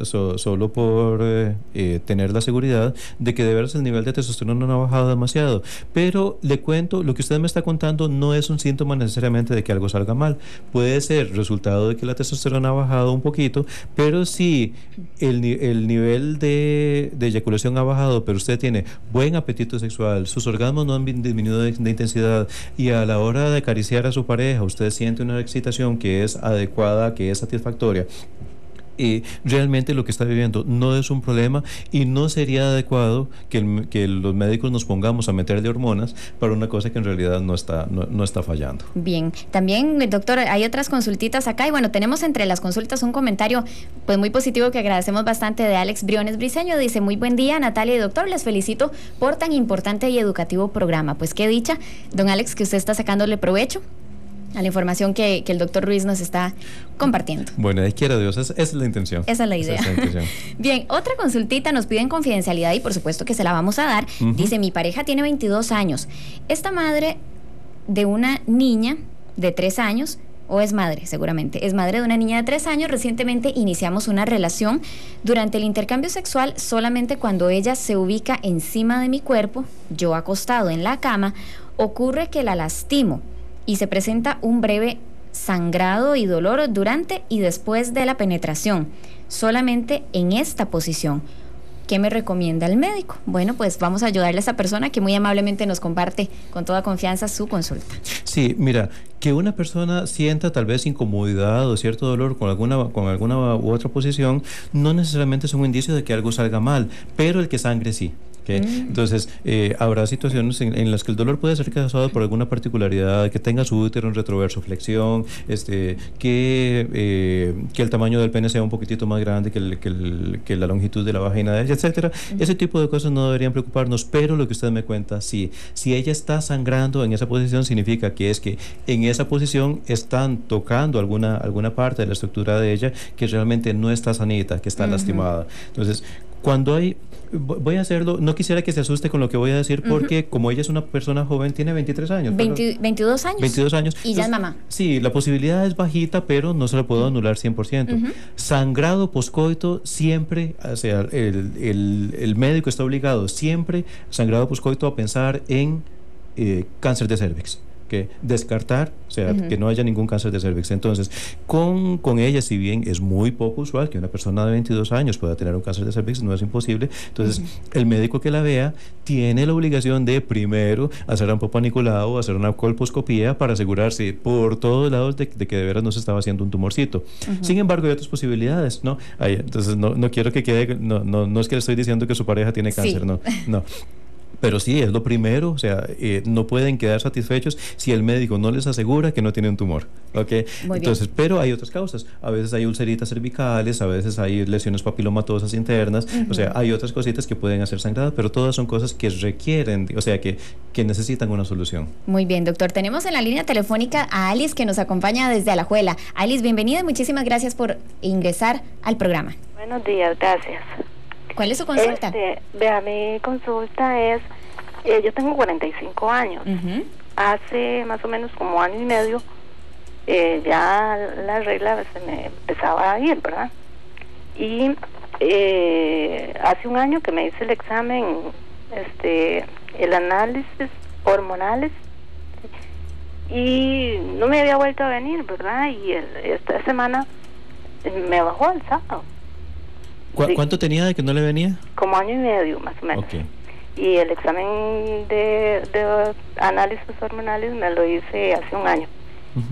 S4: tener la seguridad de que de veras el nivel de testosterona no ha bajado demasiado. Pero le cuento, lo que usted me está contando no es un síntoma necesariamente de que algo salga mal. Puede ser resultado de que la testosterona ha bajado un poquito, pero si el nivel de eyaculación ha bajado, pero usted tiene buen apetito sexual, sus orgasmos no han disminuido de intensidad, y a la hora de acariciar a su pareja usted siente una excitación que es adecuada, que es satisfactoria, y realmente lo que está viviendo no es un problema, y no sería adecuado que los médicos nos pongamos a meterle hormonas para una cosa que en realidad no está fallando.
S3: Bien, también, doctor, hay otras consultitas acá, y bueno, tenemos entre las consultas un comentario pues muy positivo que agradecemos bastante, de Alex Briones Briceño. Dice: muy buen día, Natalia y doctor, les felicito por tan importante y educativo programa. Pues qué dicha, don Alex, que usted está sacándole provecho a la información que el doctor Ruiz nos está compartiendo.
S4: Bueno, quiera Dios, esa es la intención.
S3: Esa es la idea. Bien, otra consultita, nos piden confidencialidad y por supuesto que se la vamos a dar. Dice: mi pareja tiene 22 años. Esta madre de una niña de 3 años o es madre, seguramente, es madre de una niña de 3 años. Recientemente iniciamos una relación. Durante el intercambio sexual, solamente cuando ella se ubica encima de mi cuerpo, yo acostado en la cama, ocurre que la lastimo y se presenta un breve sangrado y dolor durante y después de la penetración, solamente en esta posición. ¿Qué me recomienda el médico? Bueno, pues vamos a ayudarle a esta persona que muy amablemente nos comparte con toda confianza su consulta.
S4: Sí, mira, que una persona sienta tal vez incomodidad o cierto dolor con alguna u otra posición, no necesariamente es un indicio de que algo salga mal, pero el que sangre sí. Entonces, habrá situaciones en las que el dolor puede ser causado por alguna particularidad, que tenga su útero en retroverso flexión, que el tamaño del pene sea un poquitito más grande que la longitud de la vagina de ella, etcétera. Ese tipo de cosas no deberían preocuparnos, pero lo que usted me cuenta, sí, si ella está sangrando en esa posición, significa que es que en esa posición están tocando alguna parte de la estructura de ella que realmente no está sanita, que está lastimada. Entonces, cuando hay... Voy a hacerlo, no quisiera que se asuste con lo que voy a decir porque como ella es una persona joven, tiene 23 años.
S3: 22 años.
S4: 22 años.
S3: Y ya es mamá.
S4: Sí, la posibilidad es bajita, pero no se la puedo anular 100%. Sangrado poscoito siempre, o sea, el médico está obligado siempre, sangrado poscoito, a pensar en cáncer de cervix. Que descartar, o sea, que no haya ningún cáncer de cervix. Entonces, con ella, si bien es muy poco usual que una persona de 22 años pueda tener un cáncer de cervix, no es imposible. Entonces, el médico que la vea tiene la obligación de primero hacer un papanicolado, hacer una colposcopía para asegurarse por todos lados de que de veras no se estaba haciendo un tumorcito. Sin embargo, hay otras posibilidades, ¿no? Entonces, no quiero que quede, no es que le estoy diciendo que su pareja tiene cáncer, no. Pero sí, es lo primero, o sea, no pueden quedar satisfechos si el médico no les asegura que no tiene un tumor, ¿ok? Entonces, pero hay otras causas, a veces hay ulceritas cervicales, a veces hay lesiones papilomatosas internas, o sea, hay otras cositas que pueden hacer sangrado, pero todas son cosas que requieren, o sea, que necesitan una solución.
S3: Muy bien, doctor. Tenemos en la línea telefónica a Alice, que nos acompaña desde Alajuela. Alice, bienvenida y muchísimas gracias por ingresar al programa.
S8: Buenos días, gracias.
S3: ¿Cuál es su consulta?
S8: Vea, mi consulta es, yo tengo 45 años. Hace más o menos como año y medio, ya la regla se me empezaba a ir, ¿verdad? Y hace un año que me hice el examen, el análisis hormonales, y no me había vuelto a venir, ¿verdad? Y esta semana me bajó el sábado.
S4: ¿Cuánto tenía de que no le venía?
S8: Como año y medio, más o menos.
S4: Okay.
S8: Y el examen de análisis hormonales me lo hice hace un año.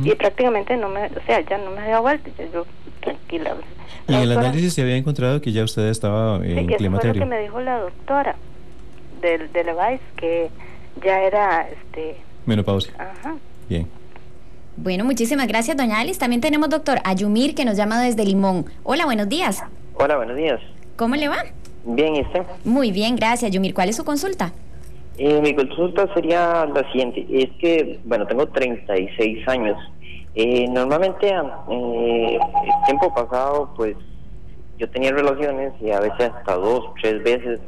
S8: Y prácticamente ya no me había vuelto, yo tranquila.
S4: ¿Y en el análisis se había encontrado que ya usted estaba en climaterio?
S8: Eso fue lo que me dijo la doctora de Levice, que ya era
S4: menopausia.
S8: Ajá.
S4: Bien.
S3: Bueno, muchísimas gracias, doña Alice. También tenemos doctor Ayumir, que nos llama desde Limón. Hola, buenos días.
S9: Hola, buenos días.
S3: ¿Cómo le va?
S9: Bien, ¿y usted?
S3: Muy bien, gracias, Yumir. ¿Cuál es su consulta?
S9: Mi consulta sería la siguiente. Es que, bueno, tengo 36 años. Normalmente, el tiempo pasado, pues, yo tenía relaciones y a veces hasta 2, 3 veces,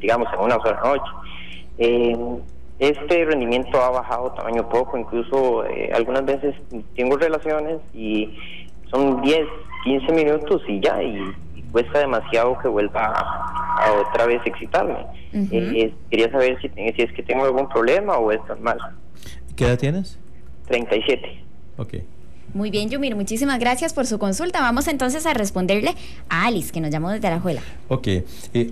S9: digamos, en una sola noche. Este rendimiento ha bajado tamaño poco, incluso algunas veces tengo relaciones y son 10, 15 minutos y ya, y cuesta demasiado que vuelva a otra vez excitarme. Quería saber si es que tengo algún problema o es normal.
S4: ¿Qué edad tienes?
S9: 37.
S4: Ok.
S3: Muy bien, Yumir, muchísimas gracias por su consulta. Vamos entonces a responderle a Alice, que nos llamó desde Alajuela.
S4: Ok.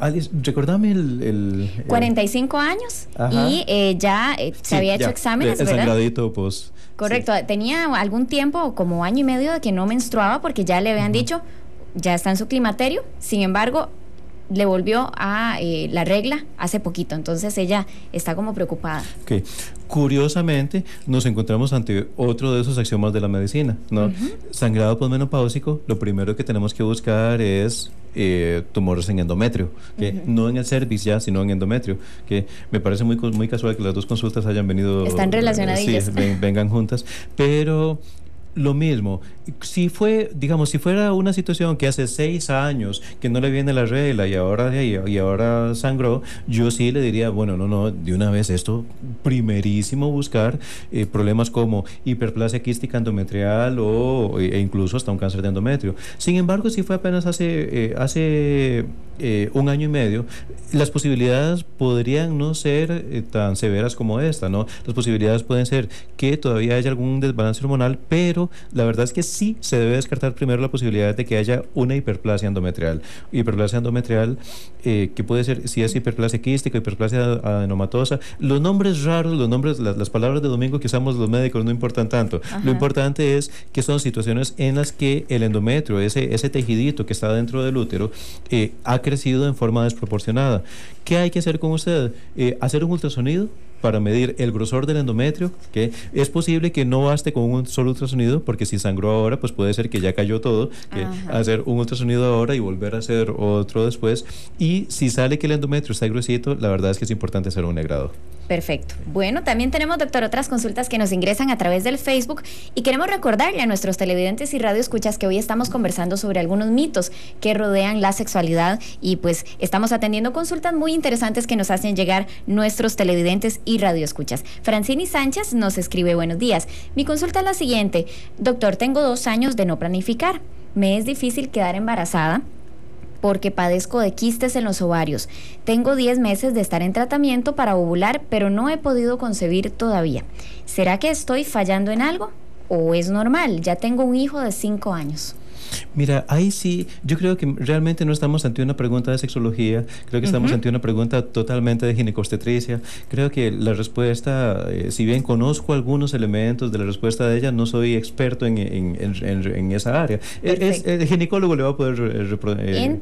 S4: Alice, recordame el
S3: 45 años. Ajá. Y ya se había hecho exámenes,
S4: el
S3: ¿verdad?
S4: Sangradito, pues.
S3: Correcto. Sí. Tenía algún tiempo, como año y medio, de que no menstruaba porque ya le habían dicho, ya está en su climaterio. Sin embargo, le volvió a la regla hace poquito, entonces ella está como preocupada.
S4: Okay. Curiosamente, nos encontramos ante otro de esos axiomas de la medicina, ¿no? Sangrado posmenopáusico, lo primero que tenemos que buscar es tumores en endometrio, que no en el cervix ya, sino en endometrio, que me parece muy casual que las dos consultas hayan venido...
S3: Están relacionadillas.
S4: Sí, vengan juntas, pero... lo mismo, si fuera una situación que hace 6 años que no le viene la regla y ahora sangró, yo sí le diría, bueno, no, de una vez esto, primerísimo buscar problemas como hiperplasia quística endometrial e incluso hasta un cáncer de endometrio. Sin embargo, si fue apenas hace 1 año y medio, las posibilidades podrían no ser tan severas como esta, ¿no? Las posibilidades pueden ser que todavía haya algún desbalance hormonal, pero la verdad es que sí se debe descartar primero la posibilidad de que haya una hiperplasia endometrial. Hiperplasia endometrial, que puede ser, si es hiperplasia quística, hiperplasia adenomatosa. Los nombres raros, las palabras de domingo que usamos los médicos no importan tanto. Ajá. Lo importante es que son situaciones en las que el endometrio, ese tejidito que está dentro del útero, ha crecido en forma desproporcionada. ¿Qué hay que hacer con usted? Hacer un ultrasonido para medir el grosor del endometrio, que es posible que no baste con un solo ultrasonido, porque si sangró ahora, pues puede ser que ya cayó todo, que hacer un ultrasonido ahora y volver a hacer otro después, y si sale que el endometrio está gruesito, la verdad es que es importante hacer un negrado.
S3: Perfecto. Bueno, también tenemos, doctor, otras consultas que nos ingresan a través del Facebook y queremos recordarle a nuestros televidentes y radioescuchas que hoy estamos conversando sobre algunos mitos que rodean la sexualidad y pues estamos atendiendo consultas muy interesantes que nos hacen llegar nuestros televidentes y radioescuchas. Francini Sánchez nos escribe: buenos días. Mi consulta es la siguiente. Doctor, tengo 2 años de no planificar. Me es difícil quedar embarazada porque padezco de quistes en los ovarios. Tengo 10 meses de estar en tratamiento para ovular, pero no he podido concebir todavía. ¿Será que estoy fallando en algo o es normal? Ya tengo un hijo de 5 años.
S4: Mira, ahí sí, yo creo que realmente no estamos ante una pregunta de sexología, creo que estamos ante una pregunta totalmente de ginecobstetricia. Creo que la respuesta, si bien conozco algunos elementos de la respuesta de ella, no soy experto en esa área. El ginecólogo le va a poder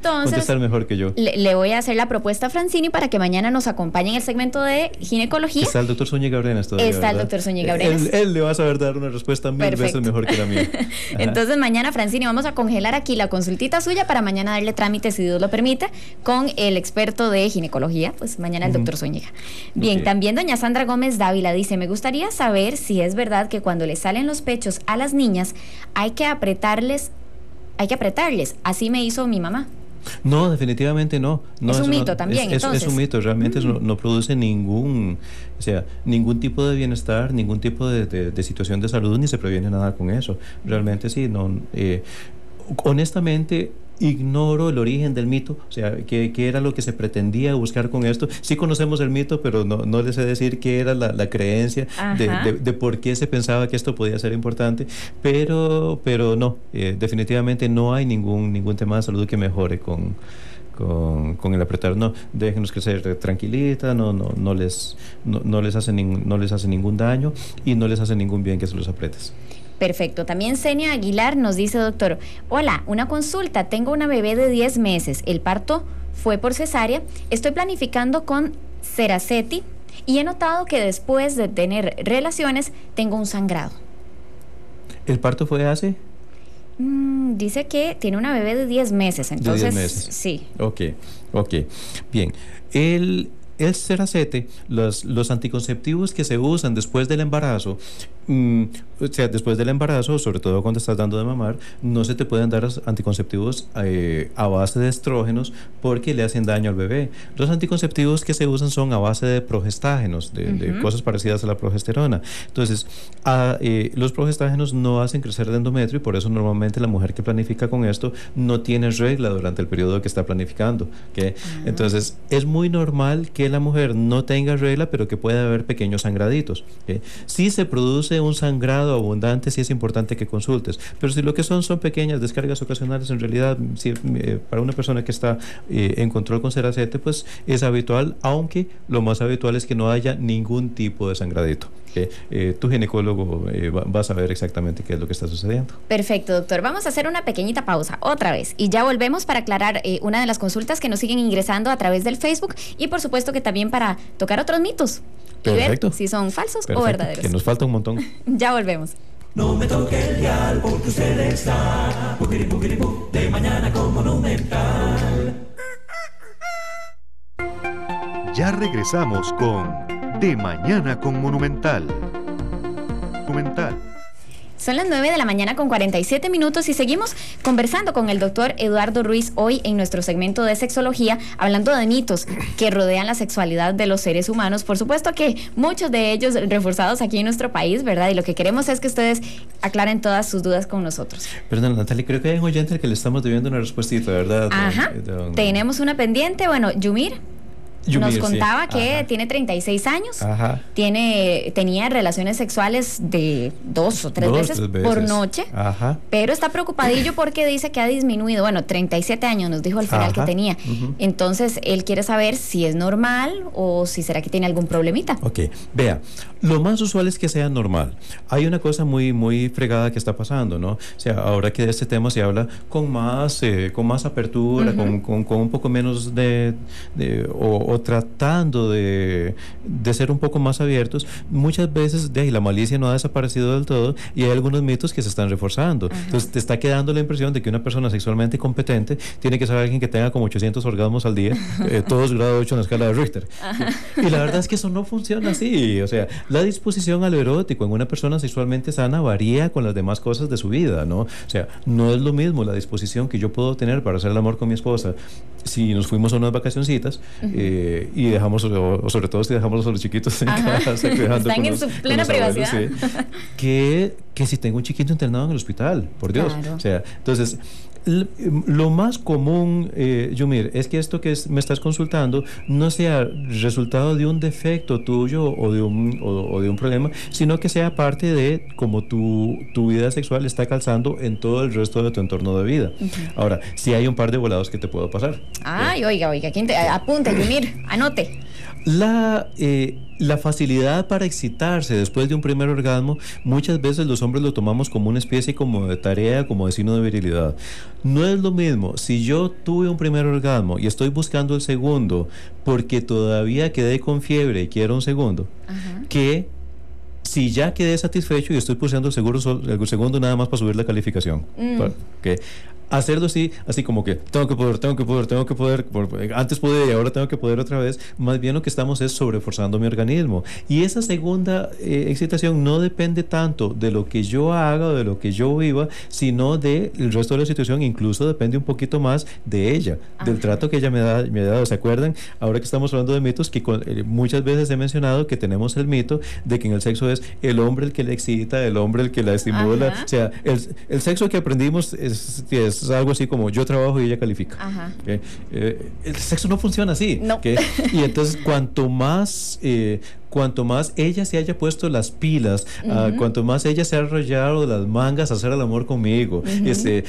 S4: contestar mejor que yo.
S3: Le voy a hacer la propuesta a Francini para que mañana nos acompañe en el segmento de ginecología.
S4: Está el doctor Zúñiga Brenes todavía,
S3: Está el doctor Zúñiga Brenes.
S4: Él le va a saber dar una respuesta 1000 veces mejor que la mía.
S3: Entonces mañana, Francini, vamos a congelar aquí la consultita suya para mañana darle trámite, si Dios lo permite, con el experto de ginecología, pues mañana el doctor Zúñiga. Bien, también doña Sandra Gómez Dávila dice: me gustaría saber si es verdad que cuando le salen los pechos a las niñas hay que apretarles, así me hizo mi mamá.
S4: No, definitivamente no.
S3: Es un mito también, entonces.
S4: Es un mito, realmente no produce ningún tipo de bienestar, ningún tipo de situación de salud, ni se previene nada con eso. Realmente sí, honestamente ignoro el origen del mito, o sea, qué era lo que se pretendía buscar con esto. Sí conocemos el mito, pero no les sé decir qué era la creencia de por qué se pensaba que esto podía ser importante, pero no, definitivamente no hay ningún tema de salud que mejore con el apretar. No, déjenos crecer tranquilita, no les hace ningún daño y no les hace ningún bien que se los apretes.
S3: Perfecto. También Senia Aguilar nos dice: doctor, hola, una consulta, tengo una bebé de 10 meses, el parto fue por cesárea, estoy planificando con Seraceti y he notado que después de tener relaciones tengo un sangrado.
S4: ¿El parto fue hace?
S3: Dice que tiene una bebé de 10 meses, entonces...
S4: ¿De 10 meses?
S3: Sí.
S4: Ok. Bien. El Seraceti, los anticonceptivos que se usan después del embarazo, sobre todo cuando estás dando de mamar, no se te pueden dar anticonceptivos a base de estrógenos porque le hacen daño al bebé. Los anticonceptivos que se usan son a base de progestágenos, de cosas parecidas a la progesterona. Entonces, los progestágenos no hacen crecer el endometrio y por eso normalmente la mujer que planifica con esto no tiene regla durante el periodo que está planificando. ¿Okay? Entonces, es muy normal que la mujer no tenga regla, pero que pueda haber pequeños sangraditos. ¿Okay? Si se produce un sangrado abundante, sí es importante que consultes, pero si lo que son pequeñas descargas ocasionales, en realidad para una persona que está en control con Seraceti, pues es habitual, aunque lo más habitual es que no haya ningún tipo de sangradito. Tu ginecólogo va a saber exactamente qué es lo que está sucediendo.
S3: Perfecto, doctor. Vamos a hacer una pequeñita pausa otra vez y ya volvemos para aclarar una de las consultas que nos siguen ingresando a través del Facebook y por supuesto que también para tocar otros mitos.
S4: Perfecto.
S3: Y ver si son falsos
S4: Perfecto.
S3: O verdaderos.
S4: Que nos falta un montón.
S3: Ya volvemos.
S1: No me toque el dial porque usted está de mañana con Monumental.
S2: Ya regresamos con De Mañana con Monumental.
S3: Son las 9 de la mañana con 47 minutos y seguimos conversando con el doctor Eduardo Ruiz hoy en nuestro segmento de sexología, hablando de mitos que rodean la sexualidad de los seres humanos. Por supuesto que muchos de ellos reforzados aquí en nuestro país, ¿verdad? Y lo que queremos es que ustedes aclaren todas sus dudas con nosotros.
S4: Perdón, Natalia, creo que hay un oyente al que le estamos debiendo una respuestita, ¿verdad?
S3: Ajá. Tenemos una pendiente. Bueno, Yumir nos contaba que tiene 36 años, tenía relaciones sexuales de 2 o 3 veces por noche, pero está preocupadillo porque dice que ha disminuido. Bueno, 37 años nos dijo al final que tenía. Entonces, él quiere saber si es normal o si será que tiene algún problemita.
S4: Ok, vea, lo más usual es que sea normal. Hay una cosa muy fregada que está pasando, ¿no? O sea, ahora que de este tema se habla con más apertura, con un poco menos o tratando de ser un poco más abiertos, muchas veces de ahí la malicia no ha desaparecido del todo y hay algunos mitos que se están reforzando. Entonces te está quedando la impresión de que una persona sexualmente competente tiene que ser alguien que tenga como 800 orgasmos al día, todos grado 8 en la escala de Richter. Y la verdad es que eso no funciona así. O sea, la disposición a lo erótico en una persona sexualmente sana varía con las demás cosas de su vida, ¿no? O sea, no es lo mismo la disposición que yo puedo tener para hacer el amor con mi esposa si nos fuimos a unas vacacioncitas y dejamos, o sobre todo si dejamos a los chiquitos en casa,
S3: están en su plena privacidad,
S4: que si tengo un chiquito internado en el hospital, por Dios. Claro. O sea, entonces lo más común, Yumir, es que esto que me estás consultando no sea resultado de un defecto tuyo o de un problema, sino que sea parte de cómo tu vida sexual está calzando en todo el resto de tu entorno de vida. Ahora, sí hay un par de volados que te puedo pasar.
S3: Ay, oiga, apunte, Yumir, anote.
S4: La facilidad para excitarse después de un primer orgasmo, muchas veces los hombres lo tomamos como una especie como de tarea, como de signo de virilidad. No es lo mismo si yo tuve un primer orgasmo y estoy buscando el segundo porque todavía quedé con fiebre y quiero un segundo, que si ya quedé satisfecho y estoy pulsando el segundo nada más para subir la calificación. ¿Okay? Hacerlo así como que tengo que poder, antes podía y ahora tengo que poder otra vez, más bien lo que estamos es sobreforzando mi organismo. Y esa segunda excitación no depende tanto de lo que yo haga o de lo que yo viva, sino del resto de la situación, incluso depende un poquito más de ella, del trato que ella me ha dado. ¿Se acuerdan? Ahora que estamos hablando de mitos, que muchas veces he mencionado que tenemos el mito de que en el sexo es el hombre el que le excita, el hombre el que la estimula. O sea, el sexo que aprendimos es algo así como yo trabajo y ella califica. ¿Okay? El sexo no funciona así. No. ¿Okay? Y entonces cuanto más ella se haya puesto las pilas, cuanto más ella se ha arrollado las mangas a hacer el amor conmigo,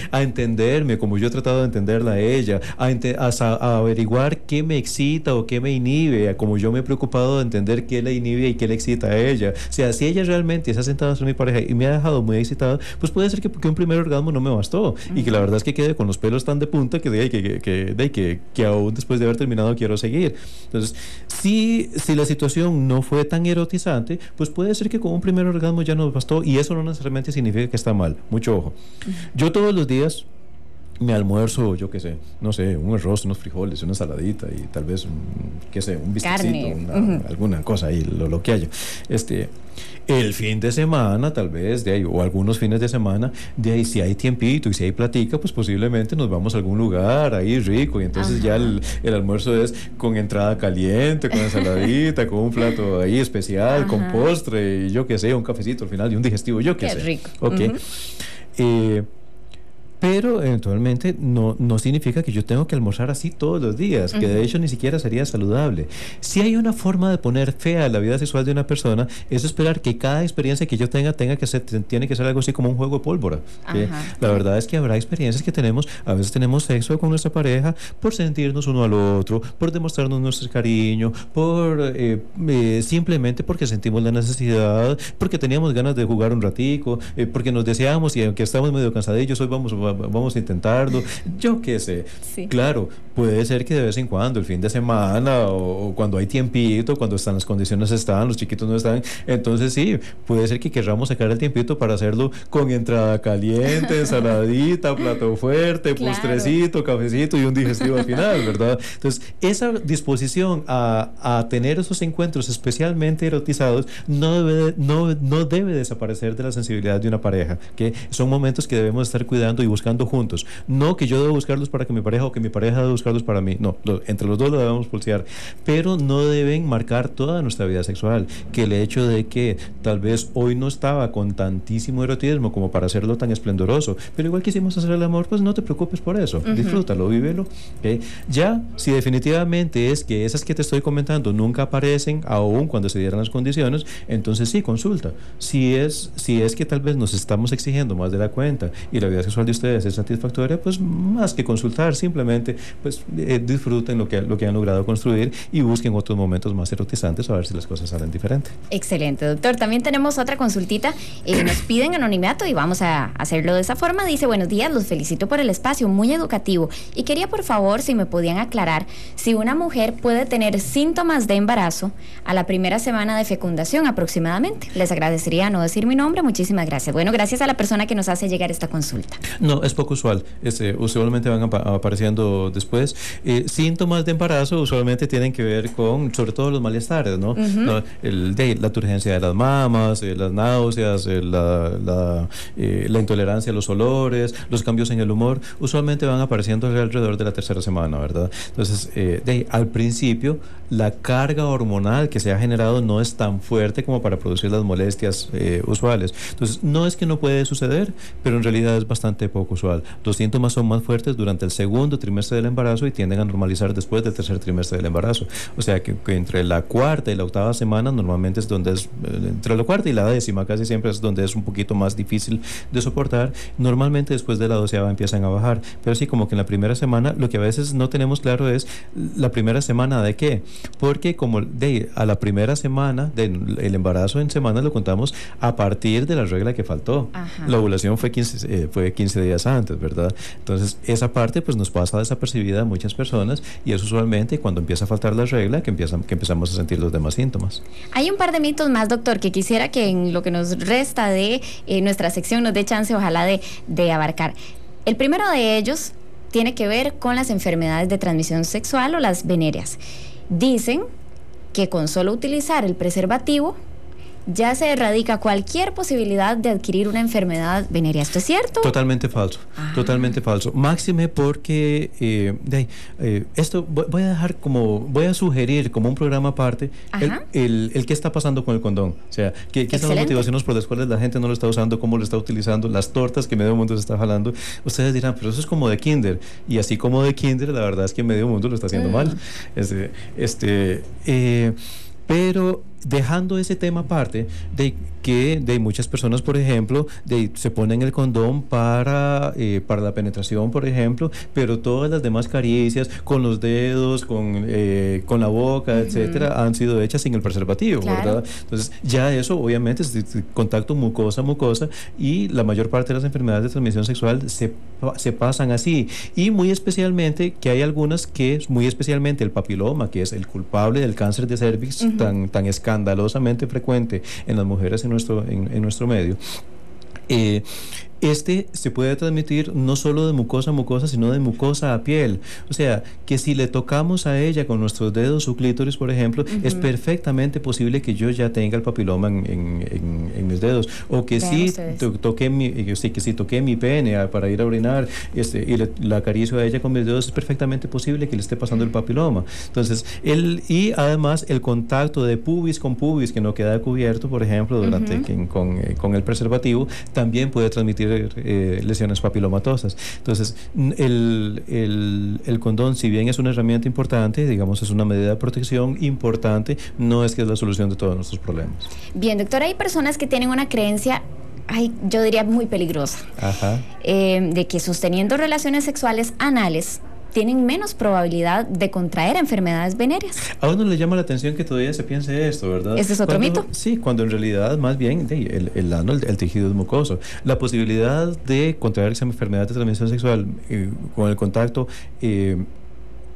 S4: a entenderme como yo he tratado de entenderla a ella, a averiguar qué me excita o qué me inhibe, como yo me he preocupado de entender qué le inhibe y qué le excita a ella. O sea, si ella realmente se ha sentado a ser mi pareja y me ha dejado muy excitado, pues puede ser que un primer orgasmo no me bastó y que la verdad es que quede con los pelos tan de punta que aún después de haber terminado quiero seguir. Entonces, si la situación no fue tan erotizante, pues puede ser que con un primer orgasmo ya nos bastó, y eso no necesariamente significa que está mal. Mucho ojo. Yo todos los días me almuerzo, yo qué sé, no sé, un arroz, unos frijoles, una saladita y tal vez un bistecito, alguna cosa ahí, lo que haya. El fin de semana, tal vez, de ahí, o algunos fines de semana, de ahí, si hay tiempito y si hay platica, pues posiblemente nos vamos a algún lugar ahí rico, y entonces ya el almuerzo es con entrada caliente, con ensaladita, con un plato ahí especial, con postre, y yo qué sé, un cafecito al final y un digestivo, yo qué sé.
S3: Rico.
S4: Ok. Pero eventualmente no significa que yo tengo que almorzar así todos los días, que de hecho ni siquiera sería saludable. Si hay una forma de poner fe a la vida sexual de una persona, es esperar que cada experiencia que yo tenga tiene que ser algo así como un juego de pólvora. La verdad es que habrá experiencias que a veces tenemos sexo con nuestra pareja por sentirnos uno al otro, por demostrarnos nuestro cariño, simplemente porque sentimos la necesidad, porque teníamos ganas de jugar un ratico, porque nos deseamos y aunque estamos medio cansadillos, hoy vamos a vamos a intentarlo, yo qué sé. Sí. Claro, puede ser que de vez en cuando, el fin de semana o cuando hay tiempito, cuando están las condiciones los chiquitos no están, entonces sí, puede ser que querramos sacar el tiempito para hacerlo con entrada caliente, ensaladita, plato fuerte, claro, postrecito, cafecito y un digestivo al final, ¿verdad? Entonces, esa disposición a tener esos encuentros especialmente erotizados no debe desaparecer de la sensibilidad de una pareja, que son momentos que debemos estar cuidando y buscando juntos. No que yo debo buscarlos para que mi pareja o que mi pareja debe buscarlos para mí, no, entre los dos lo debemos pulsear, pero no deben marcar toda nuestra vida sexual, que el hecho de que tal vez hoy no estaba con tantísimo erotismo como para hacerlo tan esplendoroso, pero igual quisimos hacer el amor, pues no te preocupes por eso, disfrútalo, vívelo, ¿okay? Ya, si definitivamente es que esas que te estoy comentando nunca aparecen, aún cuando se dieran las condiciones, entonces sí, consulta. Si es que tal vez nos estamos exigiendo más de la cuenta y la vida sexual de ustedes es satisfactoria, pues más que consultar, simplemente pues disfruten lo que han logrado construir y busquen otros momentos más erotizantes a ver si las cosas salen diferentes.
S3: Excelente, doctor. También tenemos otra consultita. Nos piden anonimato y vamos a hacerlo de esa forma. Dice: buenos días, los felicito por el espacio, muy educativo. Y quería, por favor, si me podían aclarar si una mujer puede tener síntomas de embarazo a la primera semana de fecundación aproximadamente. Les agradecería no decir mi nombre. Muchísimas gracias. Bueno, gracias a la persona que nos hace llegar esta consulta.
S4: No, es poco usual. Usualmente van apareciendo después. Síntomas de embarazo usualmente tienen que ver con, sobre todo, los malestares, ¿no? La turgencia de las mamas, las náuseas, la intolerancia a los olores, los cambios en el humor, usualmente van apareciendo alrededor de la tercera semana, ¿verdad? Entonces, al principio, la carga hormonal que se ha generado no es tan fuerte como para producir las molestias usuales. Entonces, no es que no puede suceder, pero en realidad es bastante poco usual. Los síntomas son más fuertes durante el segundo trimestre del embarazo y tienden a normalizar después del tercer trimestre del embarazo. O sea que entre la cuarta y la octava semana normalmente es donde es, entre la cuarta y la décima casi siempre es donde es un poquito más difícil de soportar. Normalmente después de la 12ª empiezan a bajar, pero sí, como que en la primera semana, lo que a veces no tenemos claro es la primera semana de qué, porque como a la primera semana el embarazo en semanas lo contamos a partir de la regla que faltó. Ajá. La ovulación fue 15 días antes, ¿verdad? Entonces esa parte pues nos pasa desapercibida a muchas personas y es usualmente cuando empieza a faltar la regla que empezamos a sentir los demás síntomas.
S3: Hay un par de mitos más, doctor, que quisiera que en lo que nos resta de nuestra sección nos dé chance, ojalá, de abarcar. El primero de ellos tiene que ver con las enfermedades de transmisión sexual o las venéreas. Dicen que con solo utilizar el preservativo ya se erradica cualquier posibilidad de adquirir una enfermedad venérea. ¿Esto es cierto?
S4: Totalmente falso, totalmente falso. Máxime porque esto voy a sugerir como un programa aparte el qué está pasando con el condón. O sea, qué son las motivaciones por las cuales la gente no lo está usando, cómo lo está utilizando, las tortas que medio mundo se está jalando. Ustedes dirán, pero eso es como de kinder. Y así como de kinder, la verdad es que medio mundo lo está haciendo mal. Pero dejando ese tema aparte, de muchas personas, por ejemplo, se ponen el condón para la penetración, por ejemplo, pero todas las demás caricias con los dedos, con la boca, etcétera, han sido hechas sin el preservativo, claro, ¿verdad? Entonces, ya eso obviamente es contacto mucosa, y la mayor parte de las enfermedades de transmisión sexual se pasan así. Y muy especialmente, que hay algunas que, muy especialmente el papiloma, que es el culpable del cáncer de cervix, tan escandalosamente frecuente en las mujeres en nuestro medio. Se puede transmitir no solo de mucosa a mucosa, sino de mucosa a piel. O sea, que si le tocamos a ella con nuestros dedos su clítoris, por ejemplo, es perfectamente posible que yo ya tenga el papiloma en mis dedos. O que si toqué mi pene para ir a orinar y la acaricio a ella con mis dedos, es perfectamente posible que le esté pasando el papiloma. Entonces, y además el contacto de pubis con pubis que no queda cubierto, por ejemplo, con el preservativo, también puede transmitir lesiones papilomatosas. Entonces, el condón, si bien es una herramienta importante, digamos, es una medida de protección importante, no es que es la solución de todos nuestros problemas.
S3: Bien, doctor, hay personas que tienen una creencia, yo diría muy peligrosa, de que sosteniendo relaciones sexuales anales tienen menos probabilidad de contraer enfermedades venéreas.
S4: A uno le llama la atención que todavía se piense esto, ¿verdad?
S3: ¿Ese es otro mito?
S4: Sí, cuando en realidad más bien el ano, el tejido es mucoso. La posibilidad de contraer esa enfermedad de transmisión sexual con el contacto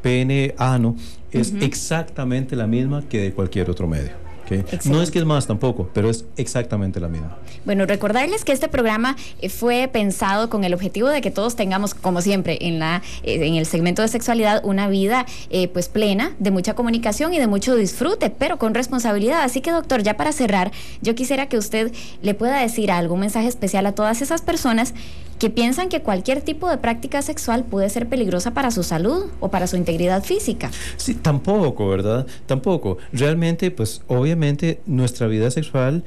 S4: pene-ano es exactamente la misma que de cualquier otro medio. Okay. No es que es más tampoco, pero es exactamente la misma.
S3: Bueno, recordarles que este programa fue pensado con el objetivo de que todos tengamos, como siempre, en el segmento de sexualidad, una vida pues plena, de mucha comunicación y de mucho disfrute, pero con responsabilidad. Así que, doctor, ya para cerrar, yo quisiera que usted le pueda decir algo, un mensaje especial a todas esas personas que piensan que cualquier tipo de práctica sexual puede ser peligrosa para su salud o para su integridad física.
S4: Sí, tampoco, ¿verdad? Tampoco. Realmente, pues, obviamente, nuestra vida sexual,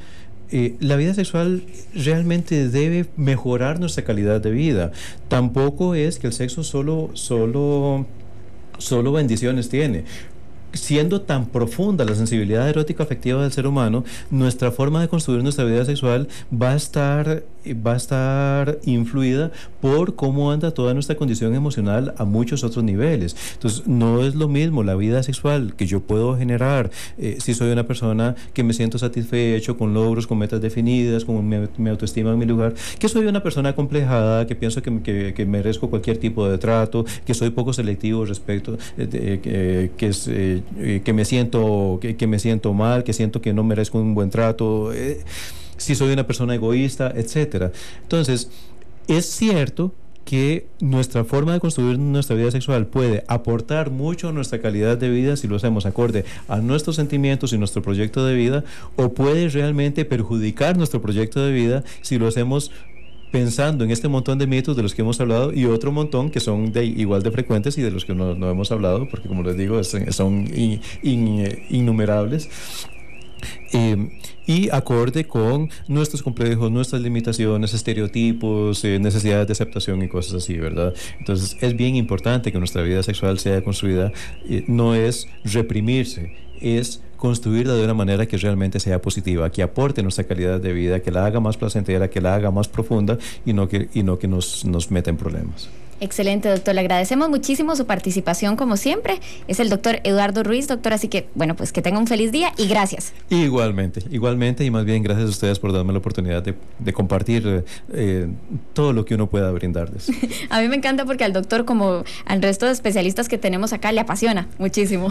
S4: la vida sexual realmente debe mejorar nuestra calidad de vida. Tampoco es que el sexo solo bendiciones tiene. Siendo tan profunda la sensibilidad erótica afectiva del ser humano, nuestra forma de construir nuestra vida sexual va a estar influida por cómo anda toda nuestra condición emocional a muchos otros niveles. Entonces, no es lo mismo la vida sexual que yo puedo generar si soy una persona que me siento satisfecho, con logros, con metas definidas, con mi autoestima en mi lugar, que soy una persona acomplejada, que pienso que merezco cualquier tipo de trato, que soy poco selectivo respecto, que me siento mal, que siento que no merezco un buen trato, si soy una persona egoísta, etcétera. Entonces, es cierto que nuestra forma de construir nuestra vida sexual puede aportar mucho a nuestra calidad de vida si lo hacemos acorde a nuestros sentimientos y nuestro proyecto de vida, o puede realmente perjudicar nuestro proyecto de vida si lo hacemos pensando en este montón de mitos de los que hemos hablado y otro montón que son igual de frecuentes y de los que no hemos hablado, porque como les digo, son innumerables. Y acorde con nuestros complejos, nuestras limitaciones, estereotipos, necesidades de aceptación y cosas así, ¿verdad? Entonces es bien importante que nuestra vida sexual sea construida, no es reprimirse, es construirla de una manera que realmente sea positiva, que aporte nuestra calidad de vida, que la haga más placentera, que la haga más profunda y no que nos meta en problemas.
S3: Excelente, doctor. Le agradecemos muchísimo su participación, como siempre. Es el doctor Eduardo Ruiz, doctor, así que, bueno, pues que tenga un feliz día y gracias.
S4: Igualmente, y más bien gracias a ustedes por darme la oportunidad de compartir todo lo que uno pueda brindarles.
S3: A mí me encanta porque al doctor, como al resto de especialistas que tenemos acá, le apasiona muchísimo.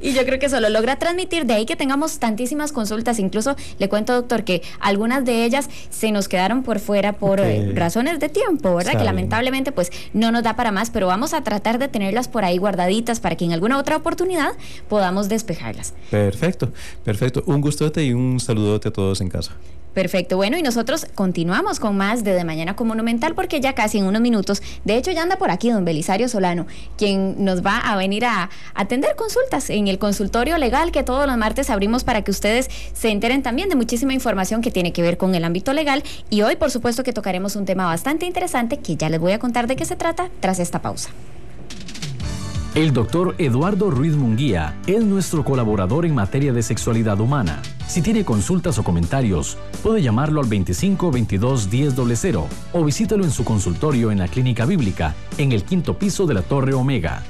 S3: Y yo creo que eso lo logra transmitir, de ahí que tengamos tantísimas consultas. Incluso le cuento, doctor, que algunas de ellas se nos quedaron por fuera por razones de tiempo, ¿verdad? Que lamentablemente pues no nos da para más, pero vamos a tratar de tenerlas por ahí guardaditas para que en alguna otra oportunidad podamos despejarlas.
S4: Perfecto. Un gustote y un saludote a todos en casa.
S3: Perfecto, bueno, y nosotros continuamos con más de Mañana con Monumental, porque ya casi en unos minutos, de hecho ya anda por aquí don Belisario Solano, quien nos va a venir a atender consultas en el consultorio legal que todos los martes abrimos para que ustedes se enteren también de muchísima información que tiene que ver con el ámbito legal. Y hoy, por supuesto, que tocaremos un tema bastante interesante que ya les voy a contar de qué se trata tras esta pausa.
S10: El doctor Eduardo Ruiz Munguía es nuestro colaborador en materia de sexualidad humana. Si tiene consultas o comentarios, puede llamarlo al 25 22 1000 o visítelo en su consultorio en la Clínica Bíblica, en el 5º piso de la Torre Omega.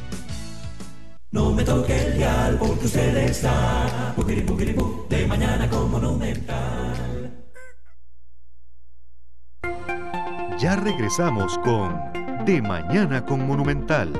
S1: No me toque el dial porque usted está de Mañana con Monumental.
S2: Ya regresamos con De Mañana con Monumental.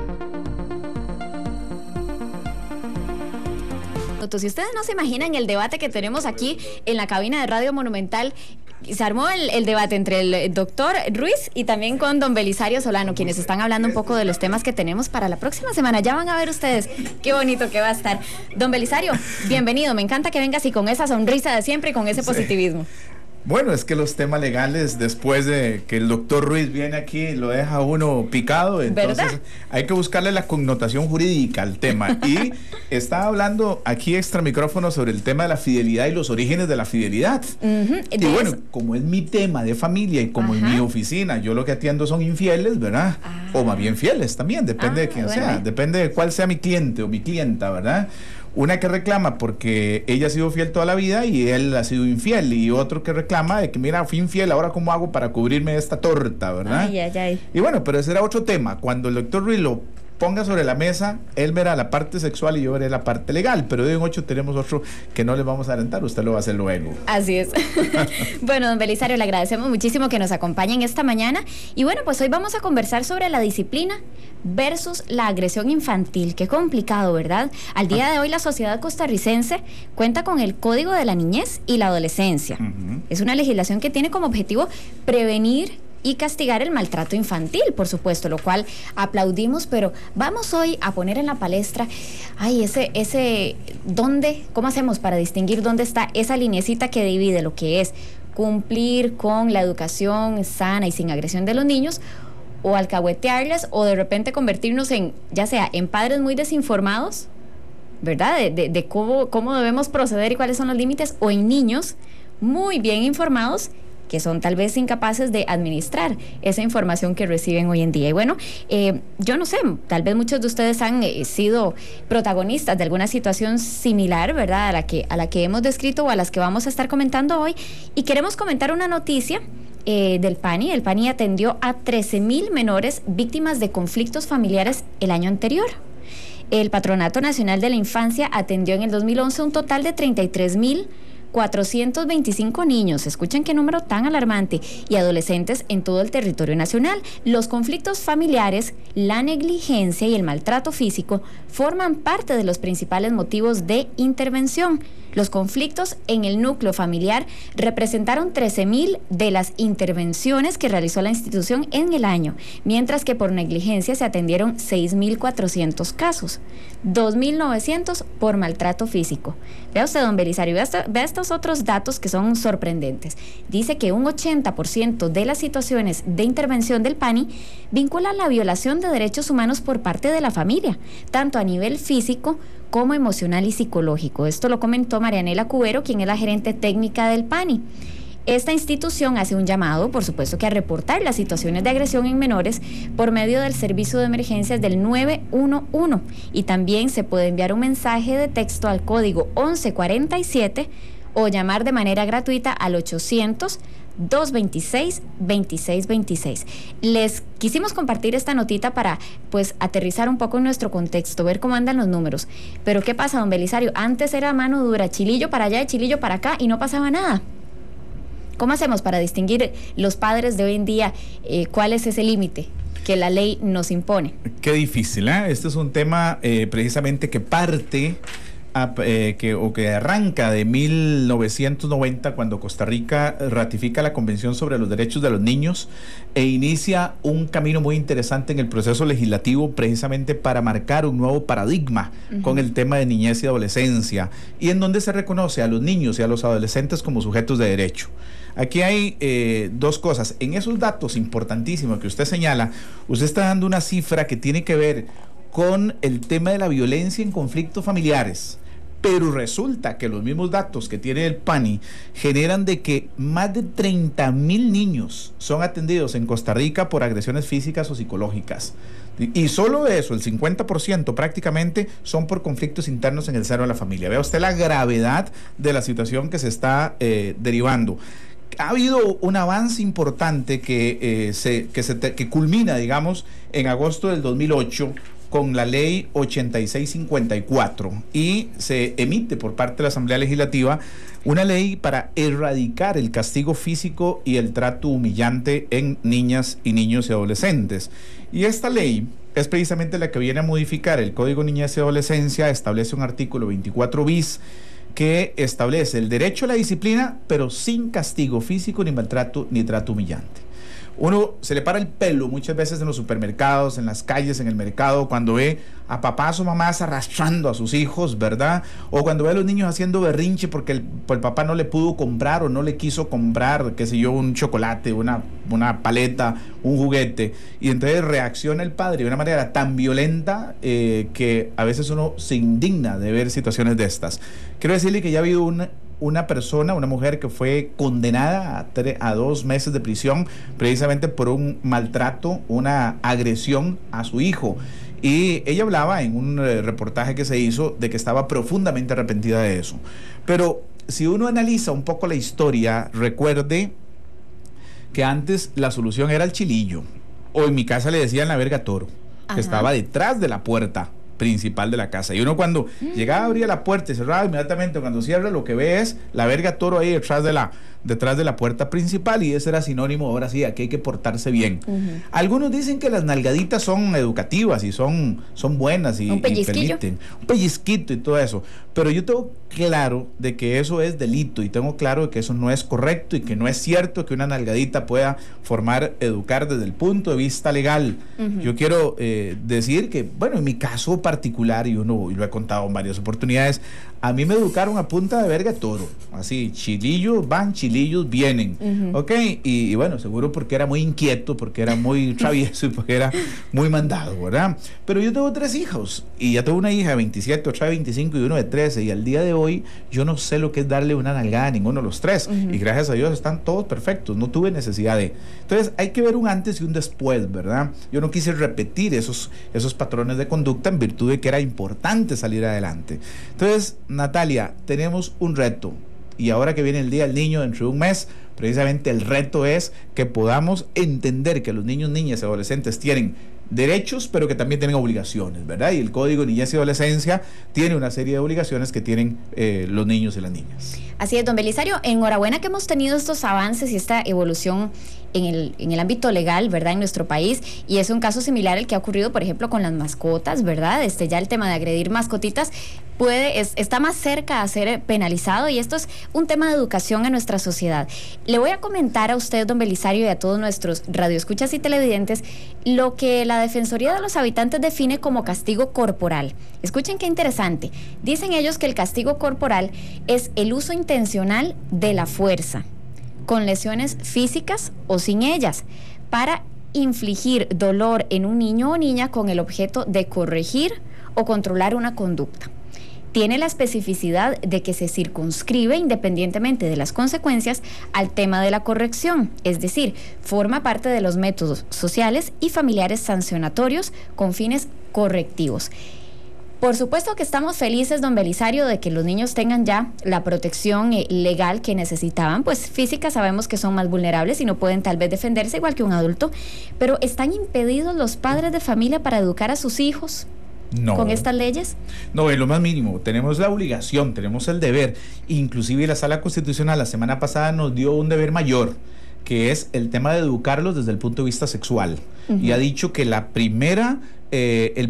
S3: Si ustedes no se imaginan el debate que tenemos aquí en la cabina de Radio Monumental, se armó el debate entre el doctor Ruiz y también con don Belisario Solano, quienes están hablando un poco de los temas que tenemos para la próxima semana. Ya van a ver ustedes qué bonito que va a estar. Don Belisario, bienvenido, me encanta que vengas y con esa sonrisa de siempre y con ese positivismo.
S11: Bueno, es que los temas legales, después de que el doctor Ruiz viene aquí, lo deja uno picado, entonces ¿verdad? Hay que buscarle la connotación jurídica al tema. Y estaba hablando aquí extra micrófono sobre el tema de la fidelidad y los orígenes de la fidelidad. Y bueno, como es mi tema de familia y como en mi oficina, yo lo que atiendo son infieles, ¿verdad? O más bien fieles también, depende de quién sea, depende de cuál sea mi cliente o mi clienta, ¿verdad? Una que reclama porque ella ha sido fiel toda la vida y él ha sido infiel, y otro que reclama de que mira, fui infiel, ahora cómo hago para cubrirme de esta torta, ¿verdad?
S3: Ay.
S11: Y bueno, pero ese era otro tema. Cuando el doctor Ruiz lo ponga sobre la mesa, él verá la parte sexual y yo veré la parte legal, pero de en 8 tenemos otro que no les vamos a adelantar, usted lo va a hacer luego.
S3: Así es. Bueno, don Belisario, le agradecemos muchísimo que nos acompañen esta mañana, y bueno, pues hoy vamos a conversar sobre la disciplina versus la agresión infantil. Qué complicado, ¿verdad? Al día de hoy la sociedad costarricense cuenta con el Código de la Niñez y la Adolescencia. Es una legislación que tiene como objetivo prevenir y castigar el maltrato infantil, por supuesto, lo cual aplaudimos, pero vamos hoy a poner en la palestra, ¿cómo hacemos para distinguir dónde está esa lineecita que divide lo que es cumplir con la educación sana y sin agresión de los niños, o alcahuetearles, o de repente convertirnos en, ya sea en padres muy desinformados, ¿verdad? De cómo debemos proceder y cuáles son los límites, o en niños muy bien informados que son tal vez incapaces de administrar esa información que reciben hoy en día. Y bueno, yo no sé, tal vez muchos de ustedes han sido protagonistas de alguna situación similar, ¿verdad?, a la que hemos descrito o a las que vamos a estar comentando hoy. Y queremos comentar una noticia del PANI. El PANI atendió a 13,000 menores víctimas de conflictos familiares el año anterior. El Patronato Nacional de la Infancia atendió en el 2011 un total de 33,425 niños, escuchen qué número tan alarmante, y adolescentes en todo el territorio nacional. Los conflictos familiares, la negligencia y el maltrato físico forman parte de los principales motivos de intervención. Los conflictos en el núcleo familiar representaron 13,000 de las intervenciones que realizó la institución en el año, mientras que por negligencia se atendieron 6,400 casos, 2,900 por maltrato físico. Vea usted, don Belisario, vea estos otros datos que son sorprendentes. Dice que un 80% de las situaciones de intervención del PANI vinculan la violación de derechos humanos por parte de la familia, tanto a nivel físico como emocional y psicológico. Esto lo comentó Marianela Cubero, quien es la gerente técnica del PANI. Esta institución hace un llamado, por supuesto, que a reportar las situaciones de agresión en menores por medio del servicio de emergencias del 911, y también se puede enviar un mensaje de texto al código 1147 o llamar de manera gratuita al 800-226-2626. Les quisimos compartir esta notita para, pues, aterrizar un poco en nuestro contexto, ver cómo andan los números. Pero ¿qué pasa, don Belisario? Antes era mano dura, chilillo para allá y chilillo para acá, y no pasaba nada. ¿Cómo hacemos para distinguir los padres de hoy en día cuál es ese límite que la ley nos impone?
S11: Qué difícil, ¿eh? Este es un tema precisamente que parte que arranca de 1990, cuando Costa Rica ratifica la Convención sobre los Derechos de los Niños e inicia un camino muy interesante en el proceso legislativo, precisamente para marcar un nuevo paradigma con el tema de niñez y adolescencia, y en donde se reconoce a los niños y a los adolescentes como sujetos de derecho. Aquí hay dos cosas. En esos datos importantísimos que usted señala, usted está dando una cifra que tiene que ver con el tema de la violencia en conflictos familiares. Pero resulta que los mismos datos que tiene el PANI generan de que más de 30,000 niños son atendidos en Costa Rica por agresiones físicas o psicológicas. Y solo de eso, el 50% prácticamente son por conflictos internos en el seno de la familia. Vea usted la gravedad de la situación que se está derivando. Ha habido un avance importante que culmina, digamos, en agosto del 2008, con la ley 8654, y se emite por parte de la Asamblea Legislativa una ley para erradicar el castigo físico y el trato humillante en niñas y niños y adolescentes. Y esta ley es precisamente la que viene a modificar el Código Niñez y Adolescencia. Establece un artículo 24 bis que establece el derecho a la disciplina, pero sin castigo físico, ni maltrato, ni trato humillante. Uno se le para el pelo muchas veces en los supermercados, en las calles, en el mercado, cuando ve a papás o mamás arrastrando a sus hijos, ¿verdad? O cuando ve a los niños haciendo berrinche porque el papá no le pudo comprar o no le quiso comprar, qué sé yo, un chocolate, una paleta, un juguete. Y entonces reacciona el padre de una manera tan violenta que a veces uno se indigna de ver situaciones de estas. Quiero decirle que ya ha habido una persona, una mujer que fue condenada a 2 meses de prisión precisamente por un maltrato, una agresión a su hijo. Y ella hablaba en un reportaje que se hizo de que estaba profundamente arrepentida de eso. Pero si uno analiza un poco la historia, recuerde que antes la solución era el chilillo, o en mi casa le decían la verga toro. que estaba detrás de la puerta principal de la casa. Y uno cuando llegaba, abría la puerta y cerraba inmediatamente, cuando cierra, lo que ve es la verga toro ahí detrás de la puerta principal, y ese era sinónimo, ahora sí, aquí hay que portarse bien. Algunos dicen que las nalgaditas son educativas y son buenas y permiten un pellizquito y todo eso, pero yo tengo claro de que eso es delito, y tengo claro de que eso no es correcto y que no es cierto que una nalgadita pueda educar desde el punto de vista legal. Yo quiero decir que, bueno, en mi caso particular, y lo he contado en varias oportunidades, a mí me educaron a punta de verga toro, así, chilillos van, chilillos vienen, ¿ok? Y bueno, seguro porque era muy inquieto, porque era muy travieso y porque era muy mandado, ¿verdad? Pero yo tengo 3 hijos, y ya tengo una hija de 27, otra de 25 y uno de 13, y al día de hoy yo no sé lo que es darle una nalgada a ninguno de los 3, y gracias a Dios están todos perfectos, no tuve necesidad de... Entonces hay que ver un antes y un después, ¿verdad? Yo no quise repetir esos patrones de conducta en virtud de que era importante salir adelante. Entonces, Natalia, tenemos un reto, y ahora que viene el Día del Niño dentro de un mes, precisamente el reto es que podamos entender que los niños, niñas y adolescentes tienen derechos, pero que también tienen obligaciones, ¿verdad? Y el Código de Niñez y Adolescencia tiene una serie de obligaciones que tienen los niños y las niñas.
S3: Así es, don Belisario, enhorabuena que hemos tenido estos avances y esta evolución en el ámbito legal, ¿verdad?, en nuestro país, y es un caso similar al que ha ocurrido, por ejemplo, con las mascotas, ¿verdad? Ya el tema de agredir mascotitas está más cerca a ser penalizado, y esto es un tema de educación en nuestra sociedad. Le voy a comentar a usted, don Belisario, y a todos nuestros radioescuchas y televidentes lo que la Defensoría de los Habitantes define como castigo corporal. Escuchen qué interesante. Dicen ellos que el castigo corporal es el uso intencional de la fuerza, con lesiones físicas o sin ellas, para infligir dolor en un niño o niña con el objeto de corregir o controlar una conducta. Tiene la especificidad de que se circunscribe independientemente de las consecuencias al tema de la corrección, es decir, forma parte de los métodos sociales y familiares sancionatorios con fines correctivos. Por supuesto que estamos felices, don Belisario, de que los niños tengan ya la protección legal que necesitaban, pues física sabemos que son más vulnerables y no pueden tal vez defenderse igual que un adulto, pero ¿están impedidos los padres de familia para educar a sus hijos? No. ¿Con estas leyes?
S11: No, en lo más mínimo. Tenemos la obligación, tenemos el deber. Inclusive la Sala Constitucional la semana pasada nos dio un deber mayor, que es el tema de educarlos desde el punto de vista sexual. Y ha dicho que el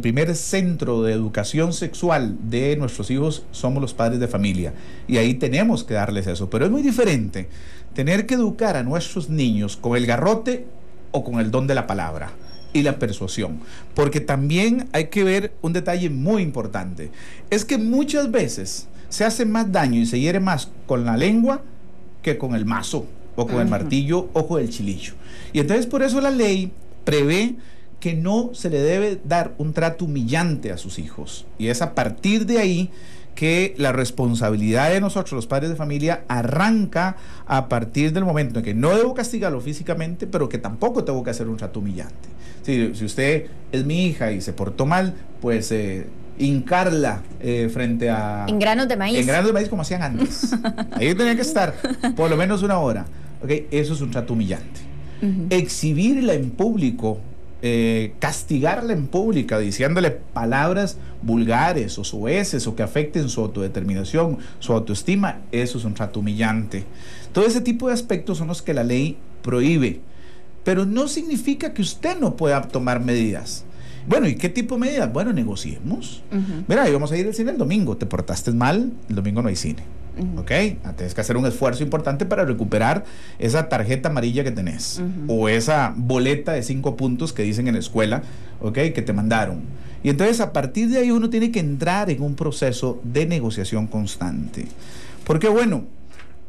S11: primer centro de educación sexual de nuestros hijos somos los padres de familia. Y ahí tenemos que darles eso. Pero es muy diferente tener que educar a nuestros niños con el garrote o con el don de la palabra y la persuasión, porque también hay que ver un detalle muy importante, es que muchas veces se hace más daño y se hiere más con la lengua que con el mazo o con el martillo o con el chilillo, y entonces por eso la ley prevé que no se le debe dar un trato humillante a sus hijos, y es a partir de ahí que la responsabilidad de nosotros, los padres de familia, arranca a partir del momento en que no debo castigarlo físicamente, pero que tampoco tengo que hacer un trato humillante. Si usted es mi hija y se portó mal, pues hincarla frente a...
S3: En granos de maíz.
S11: En granos de maíz, como hacían antes. Ahí tenía que estar por lo menos 1 hora. ¿Okay? Eso es un trato humillante. Exhibirla en público, castigarla en pública diciéndole palabras vulgares o soeces o que afecten su autodeterminación, su autoestima, eso es un trato humillante. Todo ese tipo de aspectos son los que la ley prohíbe, pero no significa que usted no pueda tomar medidas. Bueno, ¿y qué tipo de medidas? Bueno, negociemos. Mira, íbamos a ir al cine el domingo, te portaste mal, el domingo no hay cine. ¿Ok? Tienes que hacer un esfuerzo importante para recuperar esa tarjeta amarilla que tenés o esa boleta de 5 puntos que dicen en la escuela, ¿ok?, que te mandaron. Y entonces a partir de ahí uno tiene que entrar en un proceso de negociación constante. ¿Por qué? Bueno,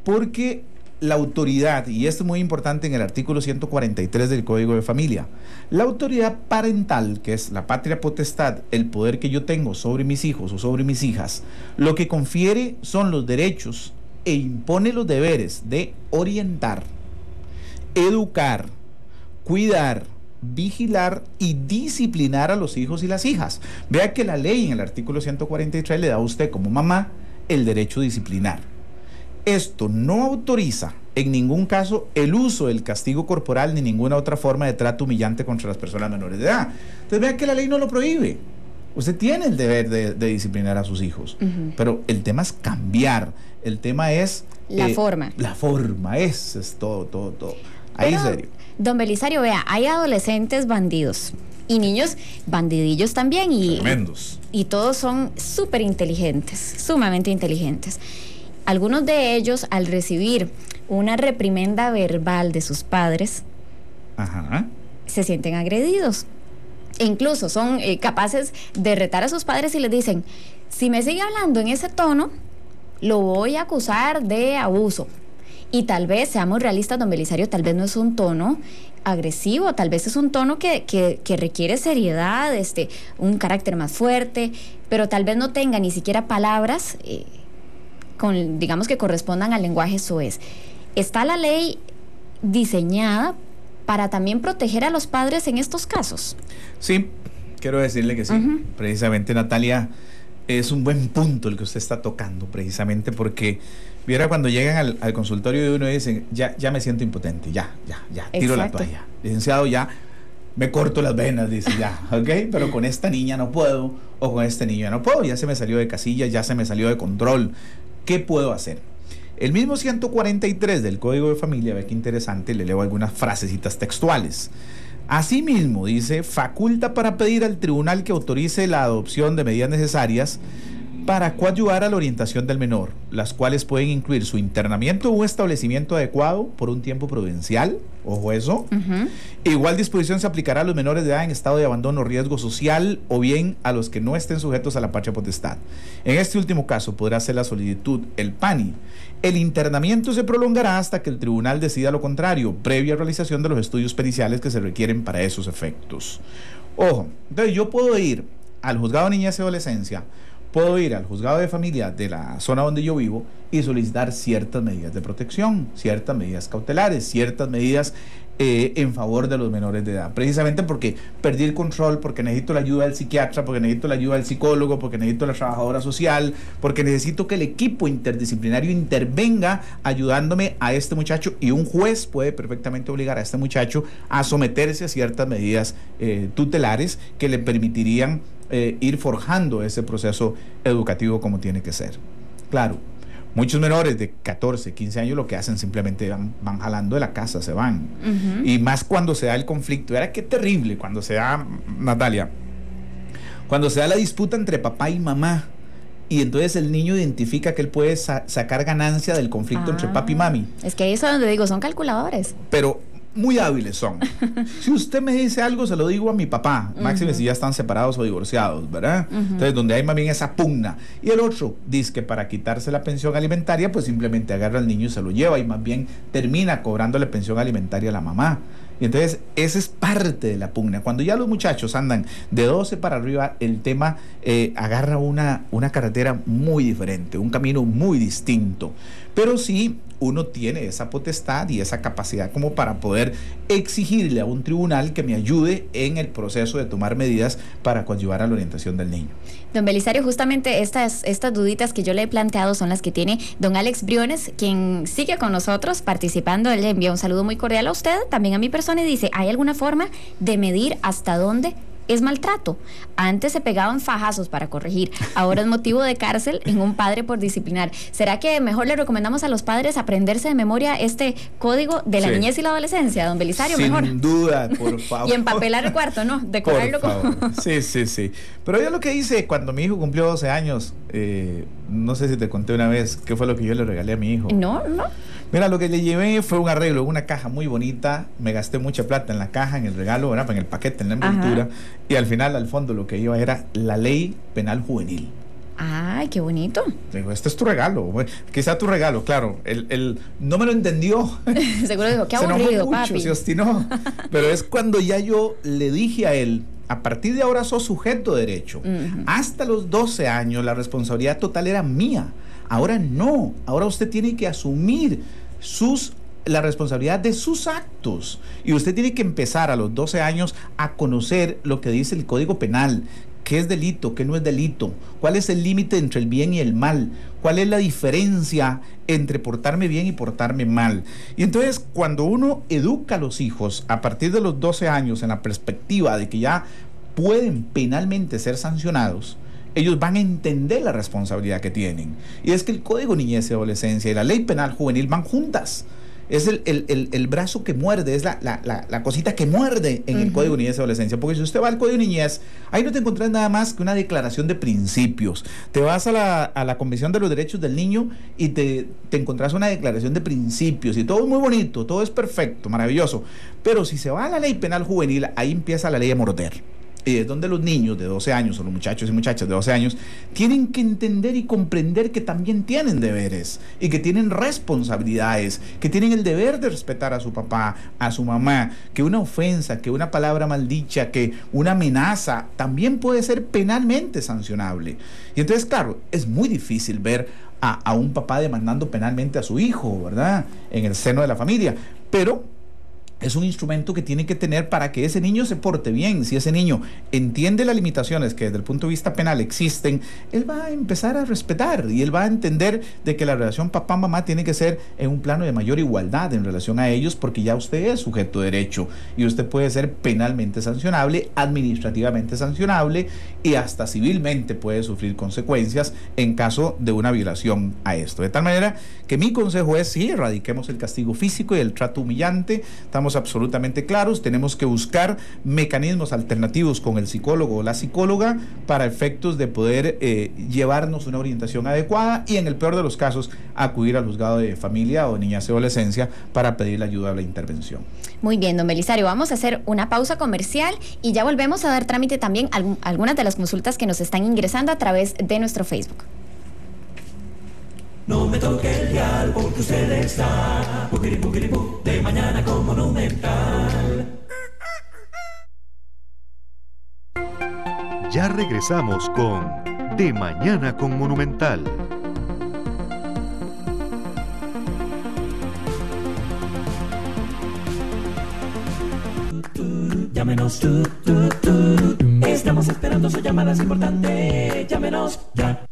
S11: porque la autoridad, y esto es muy importante en el artículo 143 del Código de Familia, la autoridad parental, que es la patria potestad, el poder que yo tengo sobre mis hijos o sobre mis hijas, lo que confiere son los derechos e impone los deberes de orientar, educar, cuidar, vigilar y disciplinar a los hijos y las hijas. Vea que la ley en el artículo 143 le da a usted como mamá el derecho a disciplinar. Esto no autoriza en ningún caso el uso del castigo corporal ni ninguna otra forma de trato humillante contra las personas menores de edad. Entonces vean que la ley no lo prohíbe. Usted tiene el deber de disciplinar a sus hijos, pero el tema es cambiar, el tema es...
S3: La forma.
S11: La forma, es todo. Ahí
S3: pero,
S11: serio.
S3: Don Belisario, vea, hay adolescentes bandidos y niños bandidillos también.
S11: Tremendos.
S3: Y todos son súper inteligentes, sumamente inteligentes. Algunos de ellos, al recibir una reprimenda verbal de sus padres, se sienten agredidos. E incluso son capaces de retar a sus padres y les dicen, si me sigue hablando en ese tono, lo voy a acusar de abuso. Y tal vez, seamos realistas, don Belisario, tal vez no es un tono agresivo, tal vez es un tono que requiere seriedad, un carácter más fuerte, pero tal vez no tenga ni siquiera palabras digamos que correspondan al lenguaje soez. ¿Está la ley diseñada para también proteger a los padres en estos casos?
S11: Sí, quiero decirle que sí. Precisamente, Natalia, es un buen punto el que usted está tocando, precisamente porque viera cuando llegan al consultorio de uno y dicen, ya me siento impotente, ya, tiro la toalla. Licenciado, ya me corto las venas, dice, ya, ¿ok? Pero con esta niña no puedo, o con este niño no puedo, ya se me salió de casilla, ya se me salió de control. ¿Qué puedo hacer? El mismo 143 del Código de Familia, ve qué interesante, le leo algunas frasecitas textuales. Asimismo, dice, faculta para pedir al tribunal que autorice la adopción de medidas necesarias para coadyuvar a la orientación del menor, las cuales pueden incluir su internamiento en un establecimiento adecuado por un tiempo prudencial, ojo eso. Igual disposición se aplicará a los menores de edad en estado de abandono o riesgo social, o bien a los que no estén sujetos a la patria potestad. En este último caso podrá hacer la solicitud el PANI. El internamiento se prolongará hasta que el tribunal decida lo contrario, previa realización de los estudios periciales que se requieren para esos efectos. Ojo, entonces yo puedo ir al juzgado de niñez y adolescencia, puedo ir al juzgado de familia de la zona donde yo vivo y solicitar ciertas medidas de protección, ciertas medidas cautelares, ciertas medidas en favor de los menores de edad, precisamente porque perdí el control, porque necesito la ayuda del psiquiatra, porque necesito la ayuda del psicólogo, porque necesito la trabajadora social, porque necesito que el equipo interdisciplinario intervenga ayudándome a este muchacho, y un juez puede perfectamente obligar a este muchacho a someterse a ciertas medidas tutelares que le permitirían ir forjando ese proceso educativo como tiene que ser. Claro, muchos menores de 14, 15 años lo que hacen simplemente van jalando de la casa, se van. Y más cuando se da el conflicto. Era qué terrible cuando se da, Natalia, cuando se da la disputa entre papá y mamá, y entonces el niño identifica que él puede sacar ganancia del conflicto entre papi y mami.
S3: Es que ahí es donde digo, son calculadores.
S11: Pero muy hábiles son. Si usted me dice algo, se lo digo a mi papá, máxime si ya están separados o divorciados, ¿verdad? Entonces, donde hay más bien esa pugna. Y el otro dice que para quitarse la pensión alimentaria, pues simplemente agarra al niño y se lo lleva, y más bien termina cobrándole pensión alimentaria a la mamá. Y entonces, esa es parte de la pugna. Cuando ya los muchachos andan de 12 para arriba, el tema agarra una carretera muy diferente, un camino muy distinto. Pero sí, uno tiene esa potestad y esa capacidad como para poder exigirle a un tribunal que me ayude en el proceso de tomar medidas para coadyuvar a la orientación del niño.
S3: Don Belisario, justamente estas duditas que yo le he planteado son las que tiene don Alex Briones, quien sigue con nosotros participando. Él le envía un saludo muy cordial a usted, también a mi persona, y dice, ¿hay alguna forma de medir hasta dónde es maltrato? Antes se pegaban fajazos para corregir, ahora es motivo de cárcel en un padre por disciplinar. ¿Será que mejor le recomendamos a los padres aprenderse de memoria este código de la niñez y la adolescencia, don Belisario? Mejor.
S11: Sin duda, por favor.
S3: Y empapelar el cuarto, ¿no? Decorarlo con...
S11: Sí. Pero yo lo que hice cuando mi hijo cumplió 12 años, no sé si te conté una vez qué fue lo que yo le regalé a mi hijo.
S3: No.
S11: Mira, lo que le llevé fue un arreglo, una caja muy bonita. Me gasté mucha plata en la caja, en el regalo, ¿verdad? En el paquete, en la envoltura. Y al final, al fondo, lo que iba era la ley penal juvenil.
S3: ¡Ay, qué bonito!
S11: Digo, este es tu regalo. Quizá tu regalo, claro. Él no me lo entendió.
S3: Seguro dijo, qué aburrido, papi.
S11: Se obstinó. Pero es cuando ya yo le dije a él, a partir de ahora sos sujeto de derecho. Hasta los 12 años la responsabilidad total era mía. Ahora no. Ahora usted tiene que asumir la responsabilidad de sus actos, y usted tiene que empezar a los 12 años a conocer lo que dice el Código Penal, qué es delito, qué no es delito, cuál es el límite entre el bien y el mal, cuál es la diferencia entre portarme bien y portarme mal. Y entonces, cuando uno educa a los hijos a partir de los 12 años en la perspectiva de que ya pueden penalmente ser sancionados, ellos van a entender la responsabilidad que tienen. Y es que el Código Niñez y Adolescencia y la Ley Penal Juvenil van juntas. Es el brazo que muerde, es la cosita que muerde en el Código Niñez y Adolescencia. Porque si usted va al Código Niñez, ahí no te encontrás nada más que una declaración de principios. Te vas a la Convención de los Derechos del Niño y te encontrás una declaración de principios. Y todo es muy bonito, todo es perfecto, maravilloso. Pero si se va a la Ley Penal Juvenil, ahí empieza la ley a morder. Y es donde los niños de 12 años, o los muchachos y muchachas de 12 años, tienen que entender y comprender que también tienen deberes y que tienen responsabilidades, que tienen el deber de respetar a su papá, a su mamá, que una ofensa, que una palabra maldicha, que una amenaza también puede ser penalmente sancionable. Y entonces, claro, es muy difícil ver a un papá demandando penalmente a su hijo, ¿verdad?, en el seno de la familia, pero es un instrumento que tiene que tener para que ese niño se porte bien. Si ese niño entiende las limitaciones que desde el punto de vista penal existen, él va a empezar a respetar y él va a entender de que la relación papá-mamá tiene que ser en un plano de mayor igualdad en relación a ellos, porque ya usted es sujeto de derecho y usted puede ser penalmente sancionable, administrativamente sancionable y hasta civilmente puede sufrir consecuencias en caso de una violación a esto. De tal manera que mi consejo es, sí, erradiquemos el castigo físico y el trato humillante. Estamos absolutamente claros, tenemos que buscar mecanismos alternativos con el psicólogo o la psicóloga para efectos de poder llevarnos una orientación adecuada y en el peor de los casos acudir al juzgado de familia o niñez y adolescencia para pedir la ayuda a la intervención.
S3: Muy bien, don Belisario, vamos a hacer una pausa comercial y ya volvemos a dar trámite también a algunas de las consultas que nos están ingresando a través de nuestro Facebook.
S1: No me toque el dial porque usted está de mañana con Monumental.
S2: Ya regresamos con De Mañana con Monumental.
S1: Llámenos, estamos esperando su llamada, es importante. Llámenos ya.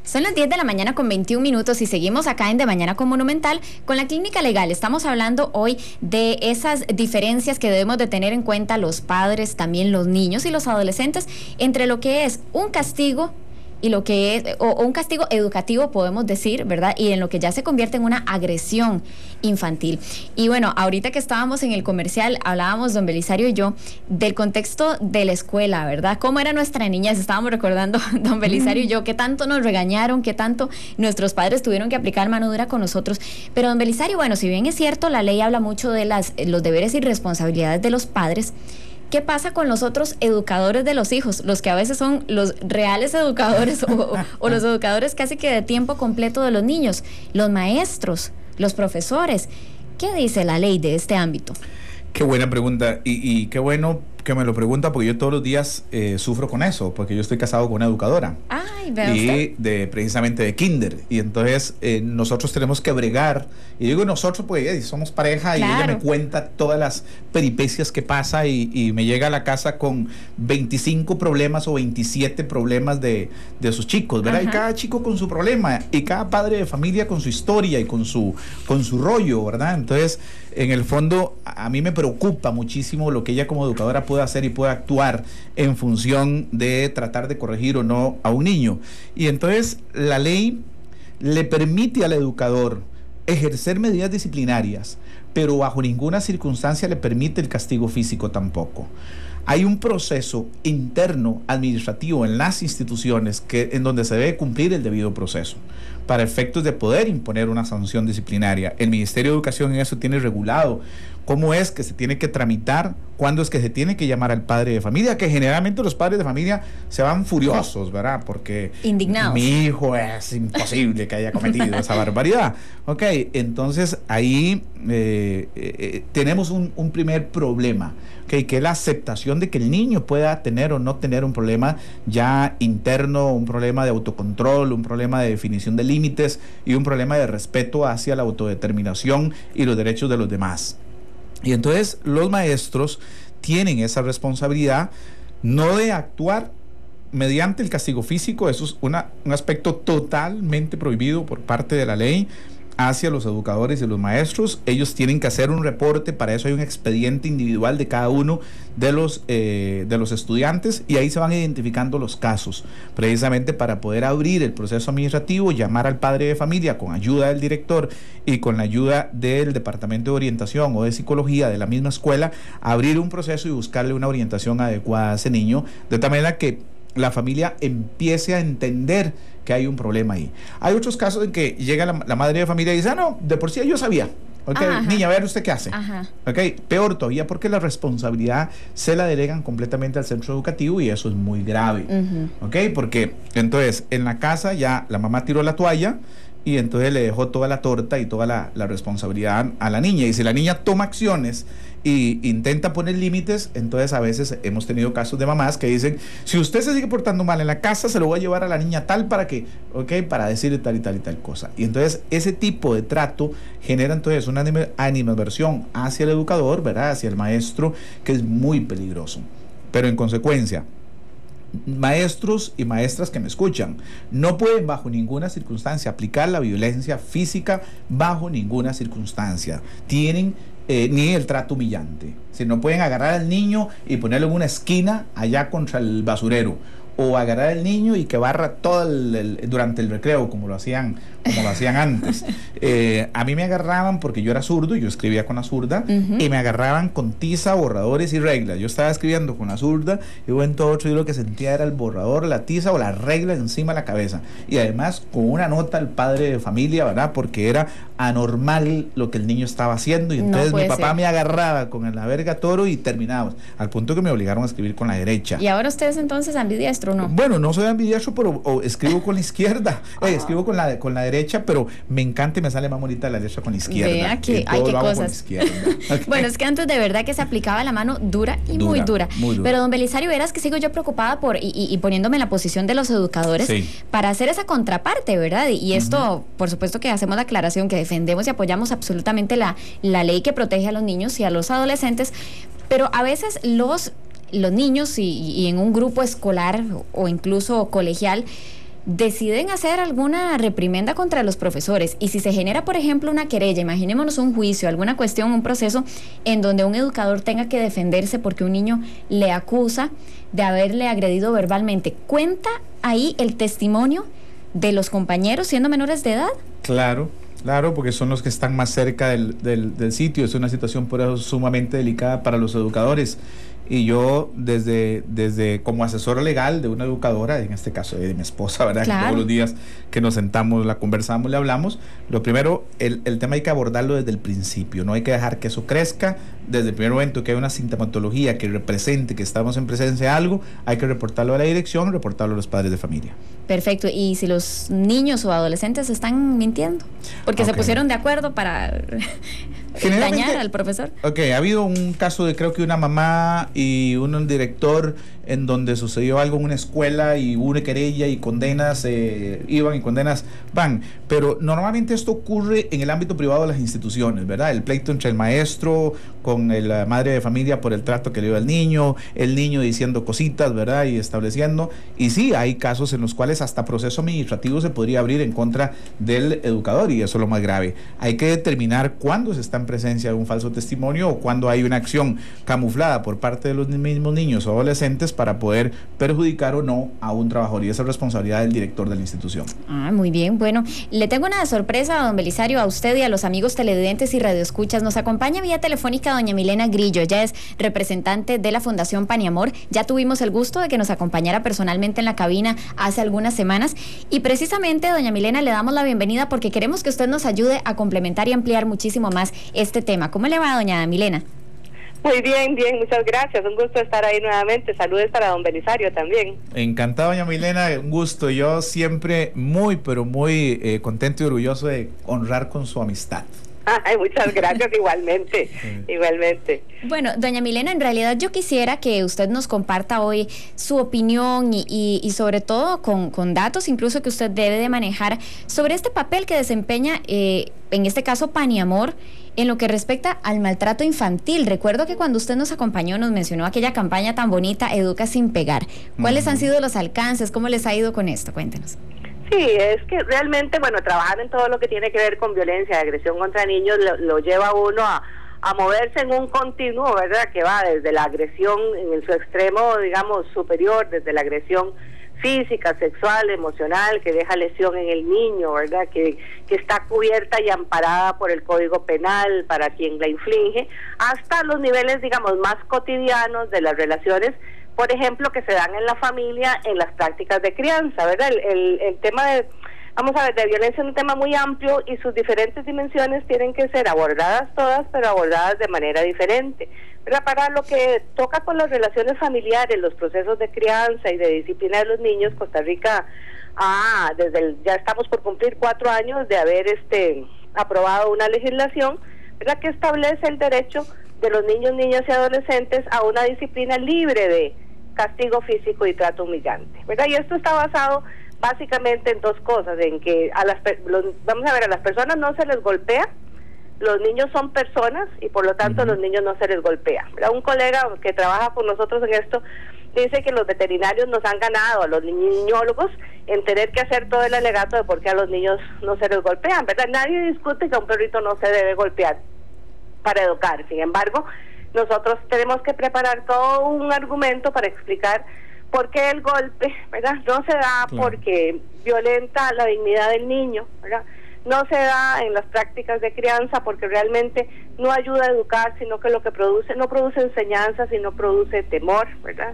S3: Son las 10 de la mañana con 21 minutos y seguimos acá en De Mañana con Monumental con la Clínica Legal. Estamos hablando hoy de esas diferencias que debemos de tener en cuenta los padres, también los niños y los adolescentes, entre lo que es un castigo y lo que es, o un castigo educativo, podemos decir, ¿verdad? Y en lo que ya se convierte en una agresión infantil. Y bueno, ahorita que estábamos en el comercial, hablábamos, don Belisario y yo, del contexto de la escuela, ¿verdad? ¿Cómo era nuestra niñez? Estábamos recordando, don Belisario y yo, qué tanto nos regañaron, qué tanto nuestros padres tuvieron que aplicar mano dura con nosotros. Pero, don Belisario, bueno, si bien es cierto, la ley habla mucho de los deberes y responsabilidades de los padres, ¿qué pasa con los otros educadores de los hijos? Los que a veces son los reales educadores o los educadores casi que de tiempo completo de los niños, los maestros, los profesores. ¿Qué dice la ley de este ámbito?
S11: Qué buena pregunta y qué bueno que me lo pregunta, porque yo todos los días sufro con eso, porque yo estoy casado con una educadora.
S3: Ay, ¿ve usted?
S11: Precisamente de kinder, y entonces nosotros tenemos que bregar, y digo nosotros porque somos pareja, claro. Y ella me cuenta todas las peripecias que pasa y me llega a la casa con 25 problemas o 27 problemas de sus chicos, ¿verdad? Ajá. Y cada chico con su problema, y cada padre de familia con su historia y con su rollo, ¿verdad? Entonces, en el fondo, a mí me preocupa muchísimo lo que ella como educadora puede hacer y puede actuar en función de tratar de corregir o no a un niño. Y entonces la ley le permite al educador ejercer medidas disciplinarias, pero bajo ninguna circunstancia le permite el castigo físico tampoco. Hay un proceso interno administrativo en las instituciones en donde se debe cumplir el debido proceso para efectos de poder imponer una sanción disciplinaria. El Ministerio de Educación en eso tiene regulado cómo es que se tiene que tramitar, cuándo es que se tiene que llamar al padre de familia, que generalmente los padres de familia se van furiosos, ¿verdad? Porque
S3: indignados.
S11: Mi hijo es imposible que haya cometido esa barbaridad. Ok, entonces ahí tenemos un primer problema, okay, que es la aceptación de que el niño pueda tener o no tener un problema ya interno, un problema de autocontrol, un problema de definición de límites y un problema de respeto hacia la autodeterminación y los derechos de los demás. Y entonces los maestros tienen esa responsabilidad no de actuar mediante el castigo físico. Eso es un aspecto totalmente prohibido por parte de la ley hacia los educadores y los maestros. Ellos tienen que hacer un reporte, para eso hay un expediente individual de cada uno de los estudiantes, y ahí se van identificando los casos, precisamente para poder abrir el proceso administrativo, llamar al padre de familia con ayuda del director y con la ayuda del departamento de orientación o de psicología de la misma escuela, abrir un proceso y buscarle una orientación adecuada a ese niño, de tal manera que la familia empiece a entender que hay un problema ahí. Hay otros casos en que llega la madre de familia y dice, no, de por sí yo sabía. Ok, niña, a ver usted qué hace. Ok, peor todavía, porque la responsabilidad se la delegan completamente al centro educativo, y eso es muy grave. Ok, porque entonces en la casa ya la mamá tiró la toalla y entonces le dejó toda la torta y toda la responsabilidad a la niña. Y si la niña toma acciones y intenta poner límites, entonces a veces hemos tenido casos de mamás que dicen, si usted se sigue portando mal en la casa, se lo voy a llevar a la niña tal para que, para decirle tal y tal y tal cosa. Y entonces ese tipo de trato genera entonces una animadversión hacia el educador, ¿verdad?, hacia el maestro, que es muy peligroso. Pero en consecuencia, maestros y maestras que me escuchan, no pueden bajo ninguna circunstancia aplicar la violencia física, bajo ninguna circunstancia. Tienen ni el trato humillante. Si no pueden agarrar al niño y ponerlo en una esquina allá contra el basurero, o agarrar al niño y que barra todo durante el recreo, como lo hacían antes. A mí me agarraban porque yo era zurdo y yo escribía con la zurda, y me agarraban con tiza, borradores y reglas. Yo estaba escribiendo con la zurda y en todo otro, y lo que sentía era el borrador, la tiza o la regla encima de la cabeza, y además con una nota al padre de familia, ¿verdad?, porque era anormal lo que el niño estaba haciendo, y entonces mi papá me agarraba con la verga toro y terminábamos, al punto que me obligaron a escribir con la derecha.
S3: ¿Y ahora usted es entonces ambidiestro, no?
S11: Bueno, no soy ambidiestro, pero escribo con la izquierda, escribo con la derecha, pero me encanta y me sale más bonita la derecha con la izquierda.
S3: Vea que hay que cosas. Okay. Bueno, es que antes de verdad que se aplicaba la mano dura y muy dura. Pero don Belisario, verás que sigo yo preocupada y poniéndome en la posición de los educadores para hacer esa contraparte, ¿verdad? Y esto, por supuesto que hacemos la aclaración que defendemos y apoyamos absolutamente la ley que protege a los niños y a los adolescentes, pero a veces los niños y en un grupo escolar o incluso colegial deciden hacer alguna reprimenda contra los profesores, y si se genera, por ejemplo, una querella, imaginémonos un juicio, alguna cuestión, un proceso en donde un educador tenga que defenderse porque un niño le acusa de haberle agredido verbalmente, ¿cuenta ahí el testimonio de los compañeros siendo menores de edad?
S11: Claro, porque son los que están más cerca del sitio. Es una situación por eso sumamente delicada para los educadores. Y yo, desde como asesor legal de una educadora, en este caso de mi esposa, ¿verdad? Claro. Que todos los días que nos sentamos, la conversamos, le hablamos. Lo primero, el tema hay que abordarlo desde el principio. No hay que dejar que eso crezca. Desde el primer momento que hay una sintomatología que represente que estamos en presencia de algo, hay que reportarlo a la dirección, reportarlo a los padres de familia.
S3: Perfecto. ¿Y si los niños o adolescentes están mintiendo? Porque se pusieron de acuerdo para dañar al profesor.
S11: Ha habido un caso de, creo que una mamá y un director, en donde sucedió algo en una escuela y hubo una querella y condenas iban y condenas van. Pero normalmente esto ocurre en el ámbito privado de las instituciones, ¿verdad? El pleito entre el maestro con la madre de familia por el trato que le dio al niño, el niño diciendo cositas, ¿verdad? Y estableciendo. Y sí, hay casos en los cuales hasta proceso administrativo se podría abrir en contra del educador, y eso es lo más grave. Hay que determinar cuándo se está en presencia de un falso testimonio o cuándo hay una acción camuflada por parte de los mismos niños o adolescentes para poder perjudicar o no a un trabajador, y esa es responsabilidad del director de la institución.
S3: Muy bien. Bueno, le tengo una sorpresa, don Belisario, a usted y a los amigos televidentes y radioescuchas. Nos acompaña vía telefónica doña Milena Grillo. Ella es representante de la Fundación Paniamor. Ya tuvimos el gusto de que nos acompañara personalmente en la cabina hace algunas semanas, y precisamente, doña Milena, le damos la bienvenida porque queremos que usted nos ayude a complementar y ampliar muchísimo más este tema. ¿Cómo le va, doña Milena?
S12: Muy bien, muchas gracias, un gusto estar ahí nuevamente. Saludos para don Belisario también.
S11: Encantado, doña Milena, un gusto. Yo siempre muy contento y orgulloso de honrar con su amistad.
S12: Ay, muchas gracias, igualmente.
S3: Bueno, doña Milena, en realidad yo quisiera que usted nos comparta hoy su opinión y sobre todo con datos incluso que usted debe de manejar sobre este papel que desempeña, en este caso, Paniamor, en lo que respecta al maltrato infantil. Recuerdo que cuando usted nos acompañó nos mencionó aquella campaña tan bonita, Educa sin pegar. ¿Cuáles han sido los alcances? ¿Cómo les ha ido con esto? Cuéntenos.
S12: Sí, es que realmente, bueno, trabajar en todo lo que tiene que ver con violencia, agresión contra niños, lo lleva a uno a moverse en un continuo, ¿verdad? Que va desde la agresión en su extremo, digamos, superior, desde la agresión física, sexual, emocional, que deja lesión en el niño, ¿verdad? Que está cubierta y amparada por el Código Penal para quien la inflige, hasta los niveles, digamos, más cotidianos de las relaciones, por ejemplo, que se dan en la familia, en las prácticas de crianza, ¿verdad? El tema de, vamos a ver, de violencia es un tema muy amplio y sus diferentes dimensiones tienen que ser abordadas todas, pero abordadas de manera diferente. ¿Verdad? Para lo que toca con las relaciones familiares, los procesos de crianza y de disciplina de los niños, Costa Rica, ya estamos por cumplir 4 años de haber aprobado una legislación, ¿verdad?, que establece el derecho de los niños, niñas y adolescentes a una disciplina libre de castigo físico y trato humillante, ¿verdad? Y esto está basado básicamente en 2 cosas, en que a las personas no se les golpea. Los niños son personas y por lo tanto los niños no se les golpea. ¿Verdad? Un colega que trabaja con nosotros en esto dice que los veterinarios nos han ganado a los niñólogos en tener que hacer todo el alegato de por qué a los niños no se les golpean, ¿verdad? Nadie discute que a un perrito no se debe golpear para educar. Sin embargo, nosotros tenemos que preparar todo un argumento para explicar por qué el golpe, ¿verdad?, no se da porque violenta la dignidad del niño, ¿verdad? No se da en las prácticas de crianza porque realmente no ayuda a educar, sino que lo que produce, no produce enseñanza, sino produce temor, ¿verdad?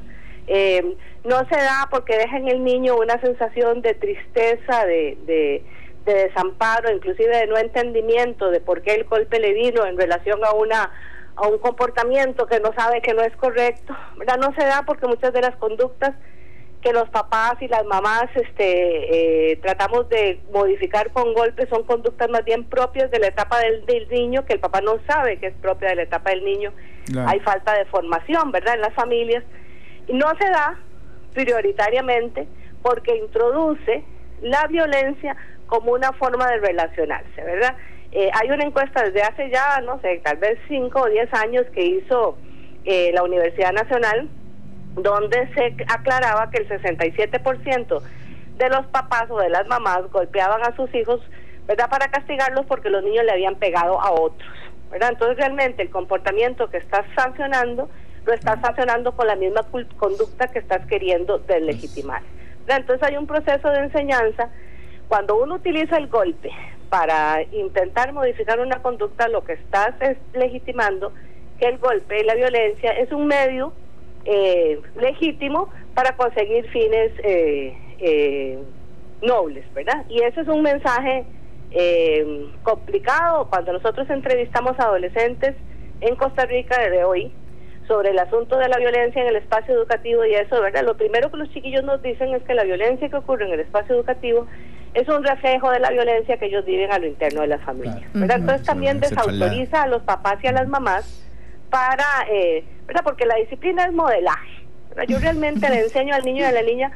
S12: No se da porque deja en el niño una sensación de tristeza, de desamparo, inclusive de no entendimiento de por qué el golpe le vino en relación a un comportamiento que no sabe que no es correcto, ¿verdad? No se da porque muchas de las conductas que los papás y las mamás tratamos de modificar con golpes son conductas más bien propias de la etapa del niño, que el papá no sabe que es propia de la etapa del niño. Claro. Hay falta de formación, ¿verdad?, en las familias. Y no se da prioritariamente porque introduce la violencia como una forma de relacionarse, ¿verdad? Hay una encuesta desde hace ya, no sé, tal vez 5 o 10 años que hizo la Universidad Nacional, donde se aclaraba que el 67% de los papás o de las mamás golpeaban a sus hijos, ¿verdad?, para castigarlos porque los niños le habían pegado a otros, ¿verdad? Entonces realmente el comportamiento que estás sancionando, lo estás sancionando con la misma conducta que estás queriendo deslegitimar, ¿verdad? Entonces hay un proceso de enseñanza. Cuando uno utiliza el golpe para intentar modificar una conducta, lo que estás es legitimando que el golpe y la violencia es un medio legítimo para conseguir fines nobles, ¿verdad? Y ese es un mensaje complicado. Cuando nosotros entrevistamos a adolescentes en Costa Rica de hoy sobre el asunto de la violencia en el espacio educativo y eso, ¿verdad?, lo primero que los chiquillos nos dicen es que la violencia que ocurre en el espacio educativo es un reflejo de la violencia que ellos viven a lo interno de las familias, ¿verdad? Entonces también desautoriza a los papás y a las mamás para, ¿verdad?, porque la disciplina es modelaje, ¿verdad? Yo realmente le enseño al niño y a la niña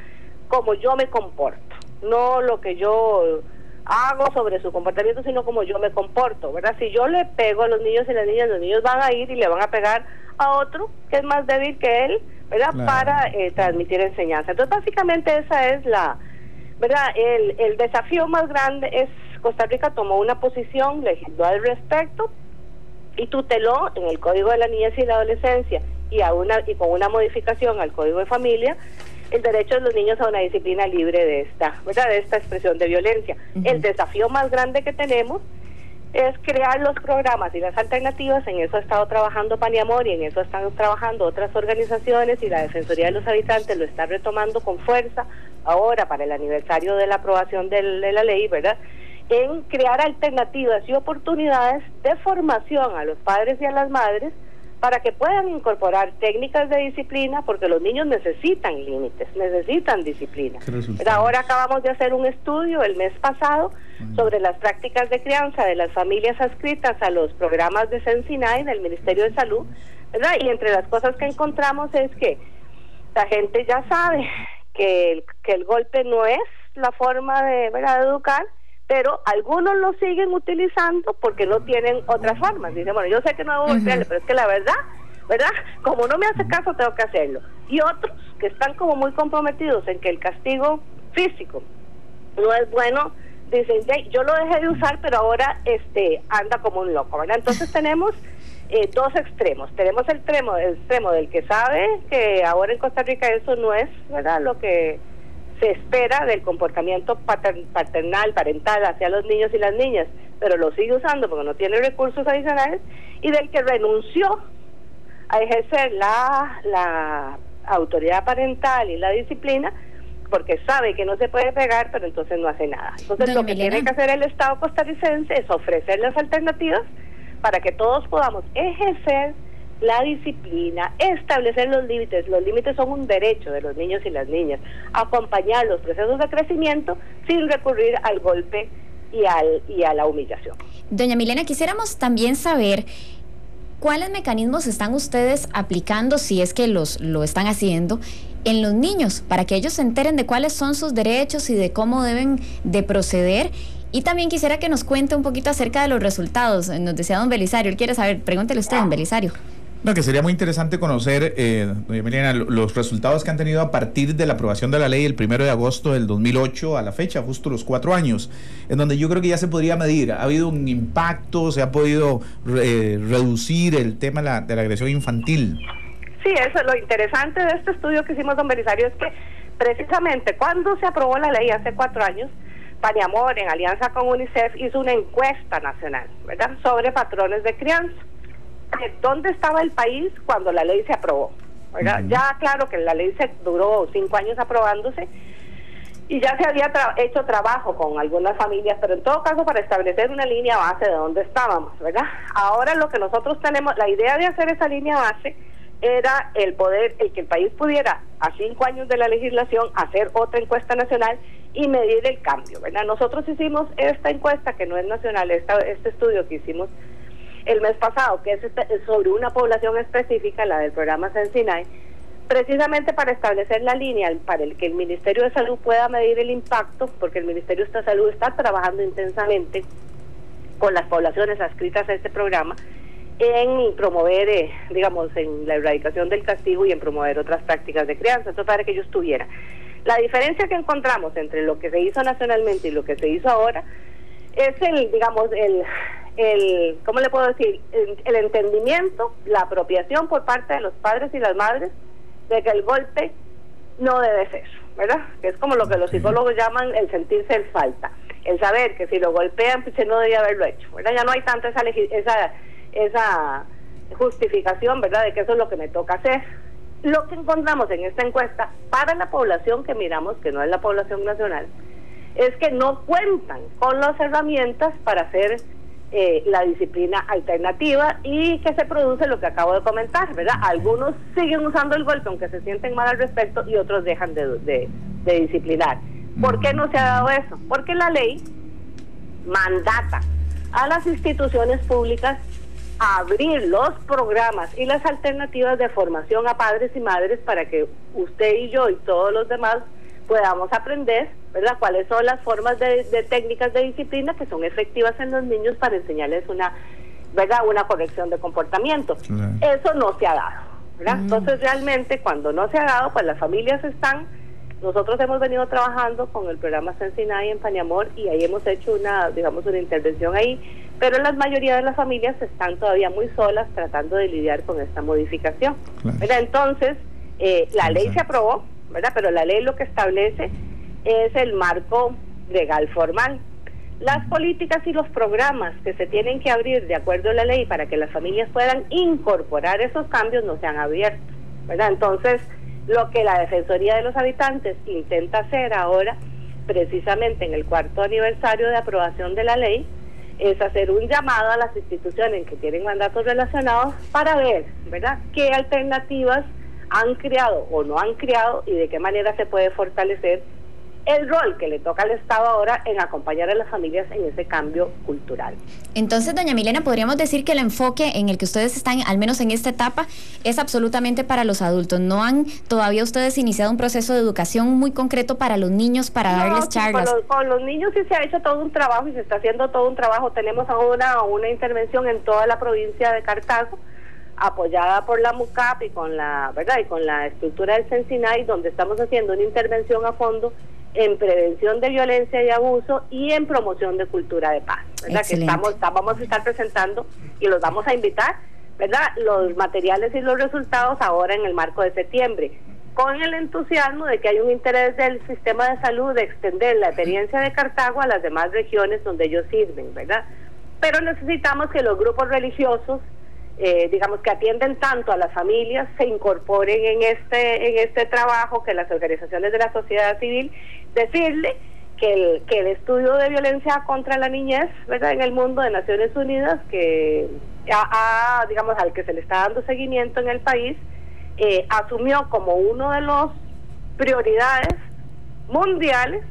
S12: cómo yo me comporto, no lo que yo hago sobre su comportamiento, sino cómo yo me comporto, ¿verdad? Si yo le pego a los niños y las niñas, los niños van a ir y le van a pegar a otro que es más débil que él, ¿verdad?, claro, para transmitir enseñanza. Entonces básicamente esa es la, ¿verdad?, el desafío más grande es, Costa Rica tomó una posición, legisló al respecto y tuteló en el Código de la Niñez y la Adolescencia y con una modificación al Código de Familia el derecho de los niños a una disciplina libre de esta, ¿verdad?, de esta expresión de violencia. El desafío más grande que tenemos es crear los programas y las alternativas. En eso ha estado trabajando Paniamor y en eso están trabajando otras organizaciones, y la Defensoría de los Habitantes lo está retomando con fuerza ahora para el aniversario de la aprobación de la ley, ¿verdad?, en crear alternativas y oportunidades de formación a los padres y a las madres para que puedan incorporar técnicas de disciplina, porque los niños necesitan límites, necesitan disciplina. Ahora acabamos de hacer un estudio el mes pasado sobre las prácticas de crianza de las familias adscritas a los programas de Sensinay del Ministerio de Salud, ¿verdad? Y entre las cosas que encontramos es que la gente ya sabe que el golpe no es la forma de, ¿verdad?, de educar, pero algunos lo siguen utilizando porque no tienen otras formas. Dicen, bueno, yo sé que no debo golpearle, pero es que la verdad, como no me hace caso, tengo que hacerlo. Y otros que están como muy comprometidos en que el castigo físico no es bueno, dicen, yo lo dejé de usar, pero ahora anda como un loco, ¿verdad? Entonces tenemos dos extremos. Tenemos el extremo del que sabe que ahora en Costa Rica eso no es, ¿verdad?, lo que se espera del comportamiento parental hacia los niños y las niñas, pero lo sigue usando porque no tiene recursos adicionales, y del que renunció a ejercer la autoridad parental y la disciplina porque sabe que no se puede pegar, pero entonces no hace nada. Entonces lo que tiene que hacer el Estado costarricense es ofrecer las alternativas para que todos podamos ejercer la disciplina, establecer los límites. Los límites son un derecho de los niños y las niñas, acompañar los procesos de crecimiento sin recurrir al golpe y a la humillación.
S3: Doña Milena, quisiéramos también saber cuáles mecanismos están ustedes aplicando, si es que lo están haciendo, en los niños, para que ellos se enteren de cuáles son sus derechos y de cómo deben de proceder. Y también quisiera que nos cuente un poquito acerca de los resultados. Nos decía don Belisario, él quiere saber, pregúntele usted, don Belisario.
S11: No, que sería muy interesante conocer, doña Milena, los resultados que han tenido a partir de la aprobación de la ley el 1 de agosto del 2008 a la fecha, justo los 4 años, en donde yo creo que ya se podría medir. ¿Ha habido un impacto? ¿Se ha podido reducir el tema de la agresión infantil?
S12: Sí, eso es lo interesante de este estudio que hicimos, don Belisario, es que precisamente cuando se aprobó la ley hace 4 años, Paniamor, en alianza con UNICEF, hizo una encuesta nacional, ¿verdad?, sobre patrones de crianza. ¿Dónde estaba el país cuando la ley se aprobó? ¿Verdad? Ya claro que la ley se duró 5 años aprobándose y ya se había hecho trabajo con algunas familias, pero en todo caso para establecer una línea base de dónde estábamos, ¿verdad? Ahora lo que nosotros tenemos, la idea de hacer esa línea base era el que el país pudiera, a 5 años de la legislación, hacer otra encuesta nacional y medir el cambio, ¿verdad? Nosotros hicimos esta encuesta, que no es nacional, este estudio que hicimos el mes pasado, que es sobre una población específica, la del programa Sensinay, precisamente para establecer la línea para el que el Ministerio de Salud pueda medir el impacto, porque el Ministerio de Salud está trabajando intensamente con las poblaciones adscritas a este programa en promover, digamos, en la erradicación del castigo y en promover otras prácticas de crianza. Entonces, para que ellos tuvieran. La diferencia que encontramos entre lo que se hizo nacionalmente y lo que se hizo ahora es ¿cómo le puedo decir? El entendimiento, la apropiación por parte de los padres y las madres de que el golpe no debe ser, ¿verdad? Que es como lo que los psicólogos llaman el sentirse en falta, el saber que si lo golpean, pues no debía haberlo hecho, ¿verdad? Ya no hay tanta esa justificación, ¿verdad?, de que eso es lo que me toca hacer. Lo que encontramos en esta encuesta para la población que miramos, que no es la población nacional, es que no cuentan con las herramientas para hacer la disciplina alternativa y que se produce lo que acabo de comentar, ¿verdad? Algunos siguen usando el golpe aunque se sienten mal al respecto y otros dejan de disciplinar. ¿Por qué no se ha dado eso? Porque la ley mandata a las instituciones públicas a abrir los programas y las alternativas de formación a padres y madres para que usted y yo y todos los demás podamos aprender, ¿verdad?, cuáles son las formas de técnicas de disciplina que son efectivas en los niños para enseñarles una corrección de comportamiento. Eso no se ha dado, ¿verdad? Entonces realmente cuando no se ha dado, pues las familias nosotros hemos venido trabajando con el programa Sensinay en Paniamor y ahí hemos hecho una intervención ahí, pero la mayoría de las familias están todavía muy solas tratando de lidiar con esta modificación, ¿verdad? Entonces la ley se aprobó, ¿verdad?, pero la ley lo que establece es el marco legal formal. Las políticas y los programas que se tienen que abrir de acuerdo a la ley para que las familias puedan incorporar esos cambios no se han abierto, ¿verdad? Entonces, lo que la Defensoría de los Habitantes intenta hacer ahora, precisamente en el 4º aniversario de aprobación de la ley, es hacer un llamado a las instituciones que tienen mandatos relacionados para ver, ¿verdad?, qué alternativas han creado o no han creado y de qué manera se puede fortalecer el rol que le toca al Estado ahora en acompañar a las familias en ese cambio cultural.
S3: Entonces, doña Milena, podríamos decir que el enfoque en el que ustedes están, al menos en esta etapa, es absolutamente para los adultos. ¿No han todavía ustedes iniciado un proceso de educación muy concreto para los niños, para darles charlas?
S12: Con los niños sí se ha hecho todo un trabajo y se está haciendo todo un trabajo. Tenemos ahora una intervención en toda la provincia de Cartago, apoyada por la MUCAP y con la estructura del CENSINAI, donde estamos haciendo una intervención a fondo en prevención de violencia y abuso y en promoción de cultura de paz, ¿verdad? Excelente. Que vamos a estar presentando y los vamos a invitar, ¿verdad? Los materiales y los resultados ahora en el marco de septiembre, con el entusiasmo de que hay un interés del sistema de salud de extender la experiencia de Cartago a las demás regiones donde ellos sirven, ¿verdad? Pero necesitamos que los grupos religiosos, digamos, que atienden tanto a las familias, se incorporen en este trabajo, que las organizaciones de la sociedad civil, decirle que el estudio de violencia contra la niñez, ¿verdad?, en el mundo de Naciones Unidas, que digamos, al que se le está dando seguimiento en el país, asumió como uno de los prioridades mundiales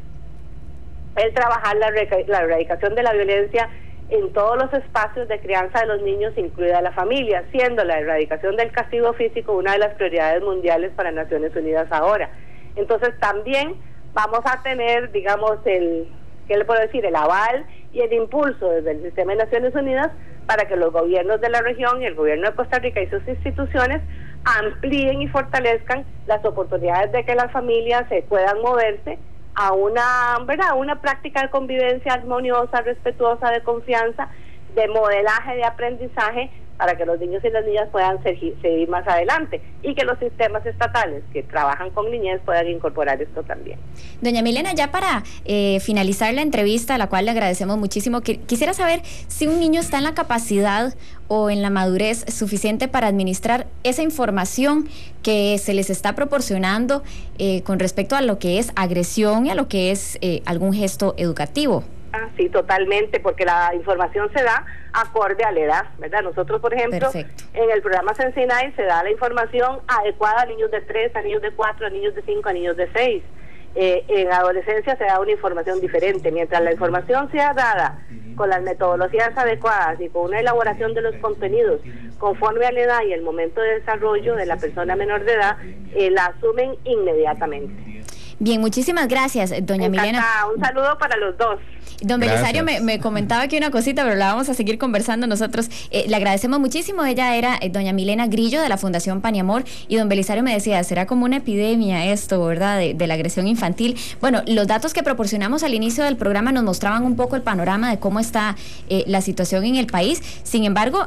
S12: el trabajar la erradicación de la violencia en todos los espacios de crianza de los niños, incluida la familia, siendo la erradicación del castigo físico una de las prioridades mundiales para Naciones Unidas ahora. Entonces también vamos a tener, digamos, el aval y el impulso desde el sistema de Naciones Unidas para que los gobiernos de la región y el gobierno de Costa Rica y sus instituciones amplíen y fortalezcan las oportunidades de que las familias se puedan moverse a una práctica de convivencia armoniosa, respetuosa, de confianza, de modelaje, de aprendizaje, para que los niños y las niñas puedan seguir más adelante y que los sistemas estatales que trabajan con niñez puedan incorporar esto también.
S3: Doña Milena, ya para finalizar la entrevista, a la cual le agradecemos muchísimo, quisiera saber si un niño está en la capacidad o en la madurez suficiente para administrar esa información que se les está proporcionando con respecto a lo que es agresión y a lo que es algún gesto educativo.
S12: Sí, totalmente, porque la información se da acorde a la edad, ¿verdad? Nosotros, por ejemplo, Perfecto. En el programa CENSINAI se da la información adecuada a niños de 3, a niños de 4, a niños de 5, a niños de 6. En adolescencia se da una información diferente. Mientras la información sea dada con las metodologías adecuadas y con una elaboración de los contenidos conforme a la edad y el momento de desarrollo de la persona menor de edad, la asumen inmediatamente.
S3: Bien, muchísimas gracias, doña Milena.
S12: Un saludo para los dos.
S3: Don Belisario me comentaba aquí una cosita, pero la vamos a seguir conversando nosotros. Le agradecemos muchísimo. Ella era doña Milena Grillo, de la Fundación Pan y Amor, y don Belisario me decía, será como una epidemia esto, ¿verdad?, de la agresión infantil. Bueno, los datos que proporcionamos al inicio del programa nos mostraban un poco el panorama de cómo está la situación en el país. Sin embargo,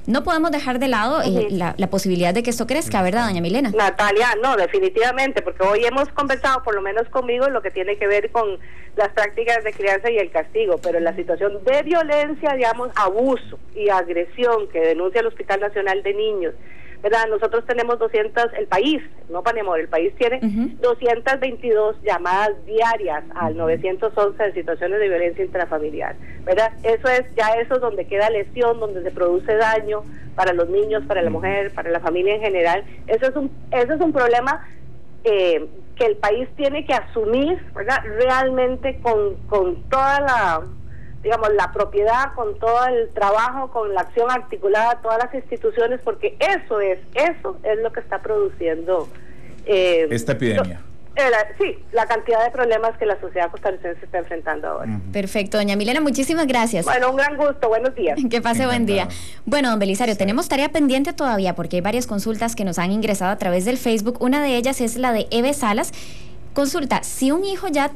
S3: no podemos dejar de lado la posibilidad de que esto crezca, ¿verdad, doña Milena?
S12: Natalia, no, definitivamente, porque hoy hemos conversado, por lo menos conmigo, lo que tiene que ver con las prácticas de crianza y el castigo, pero en la situación de violencia, digamos, abuso y agresión que denuncia el Hospital Nacional de Niños, ¿verdad? Nosotros tenemos 200, el país, no Pan y Amor, el país tiene 222 llamadas diarias al 911 de situaciones de violencia intrafamiliar, ¿verdad? Eso es donde queda lesión, donde se produce daño para los niños, para la mujer, para la familia en general. Eso es un problema que el país tiene que asumir, ¿verdad?, realmente con toda la propiedad, con todo el trabajo, con la acción articulada de todas las instituciones, porque eso es lo que está produciendo
S11: esta epidemia.
S12: La cantidad de problemas que la sociedad costarricense está enfrentando ahora.
S3: Perfecto, doña Milena, muchísimas gracias.
S12: Bueno, un gran gusto, buenos días.
S3: Que pase buen día. Bueno, don Belisario, tenemos tarea pendiente todavía porque hay varias consultas que nos han ingresado a través del Facebook. Una de ellas es la de Eve Salas. Consulta, si un hijo ya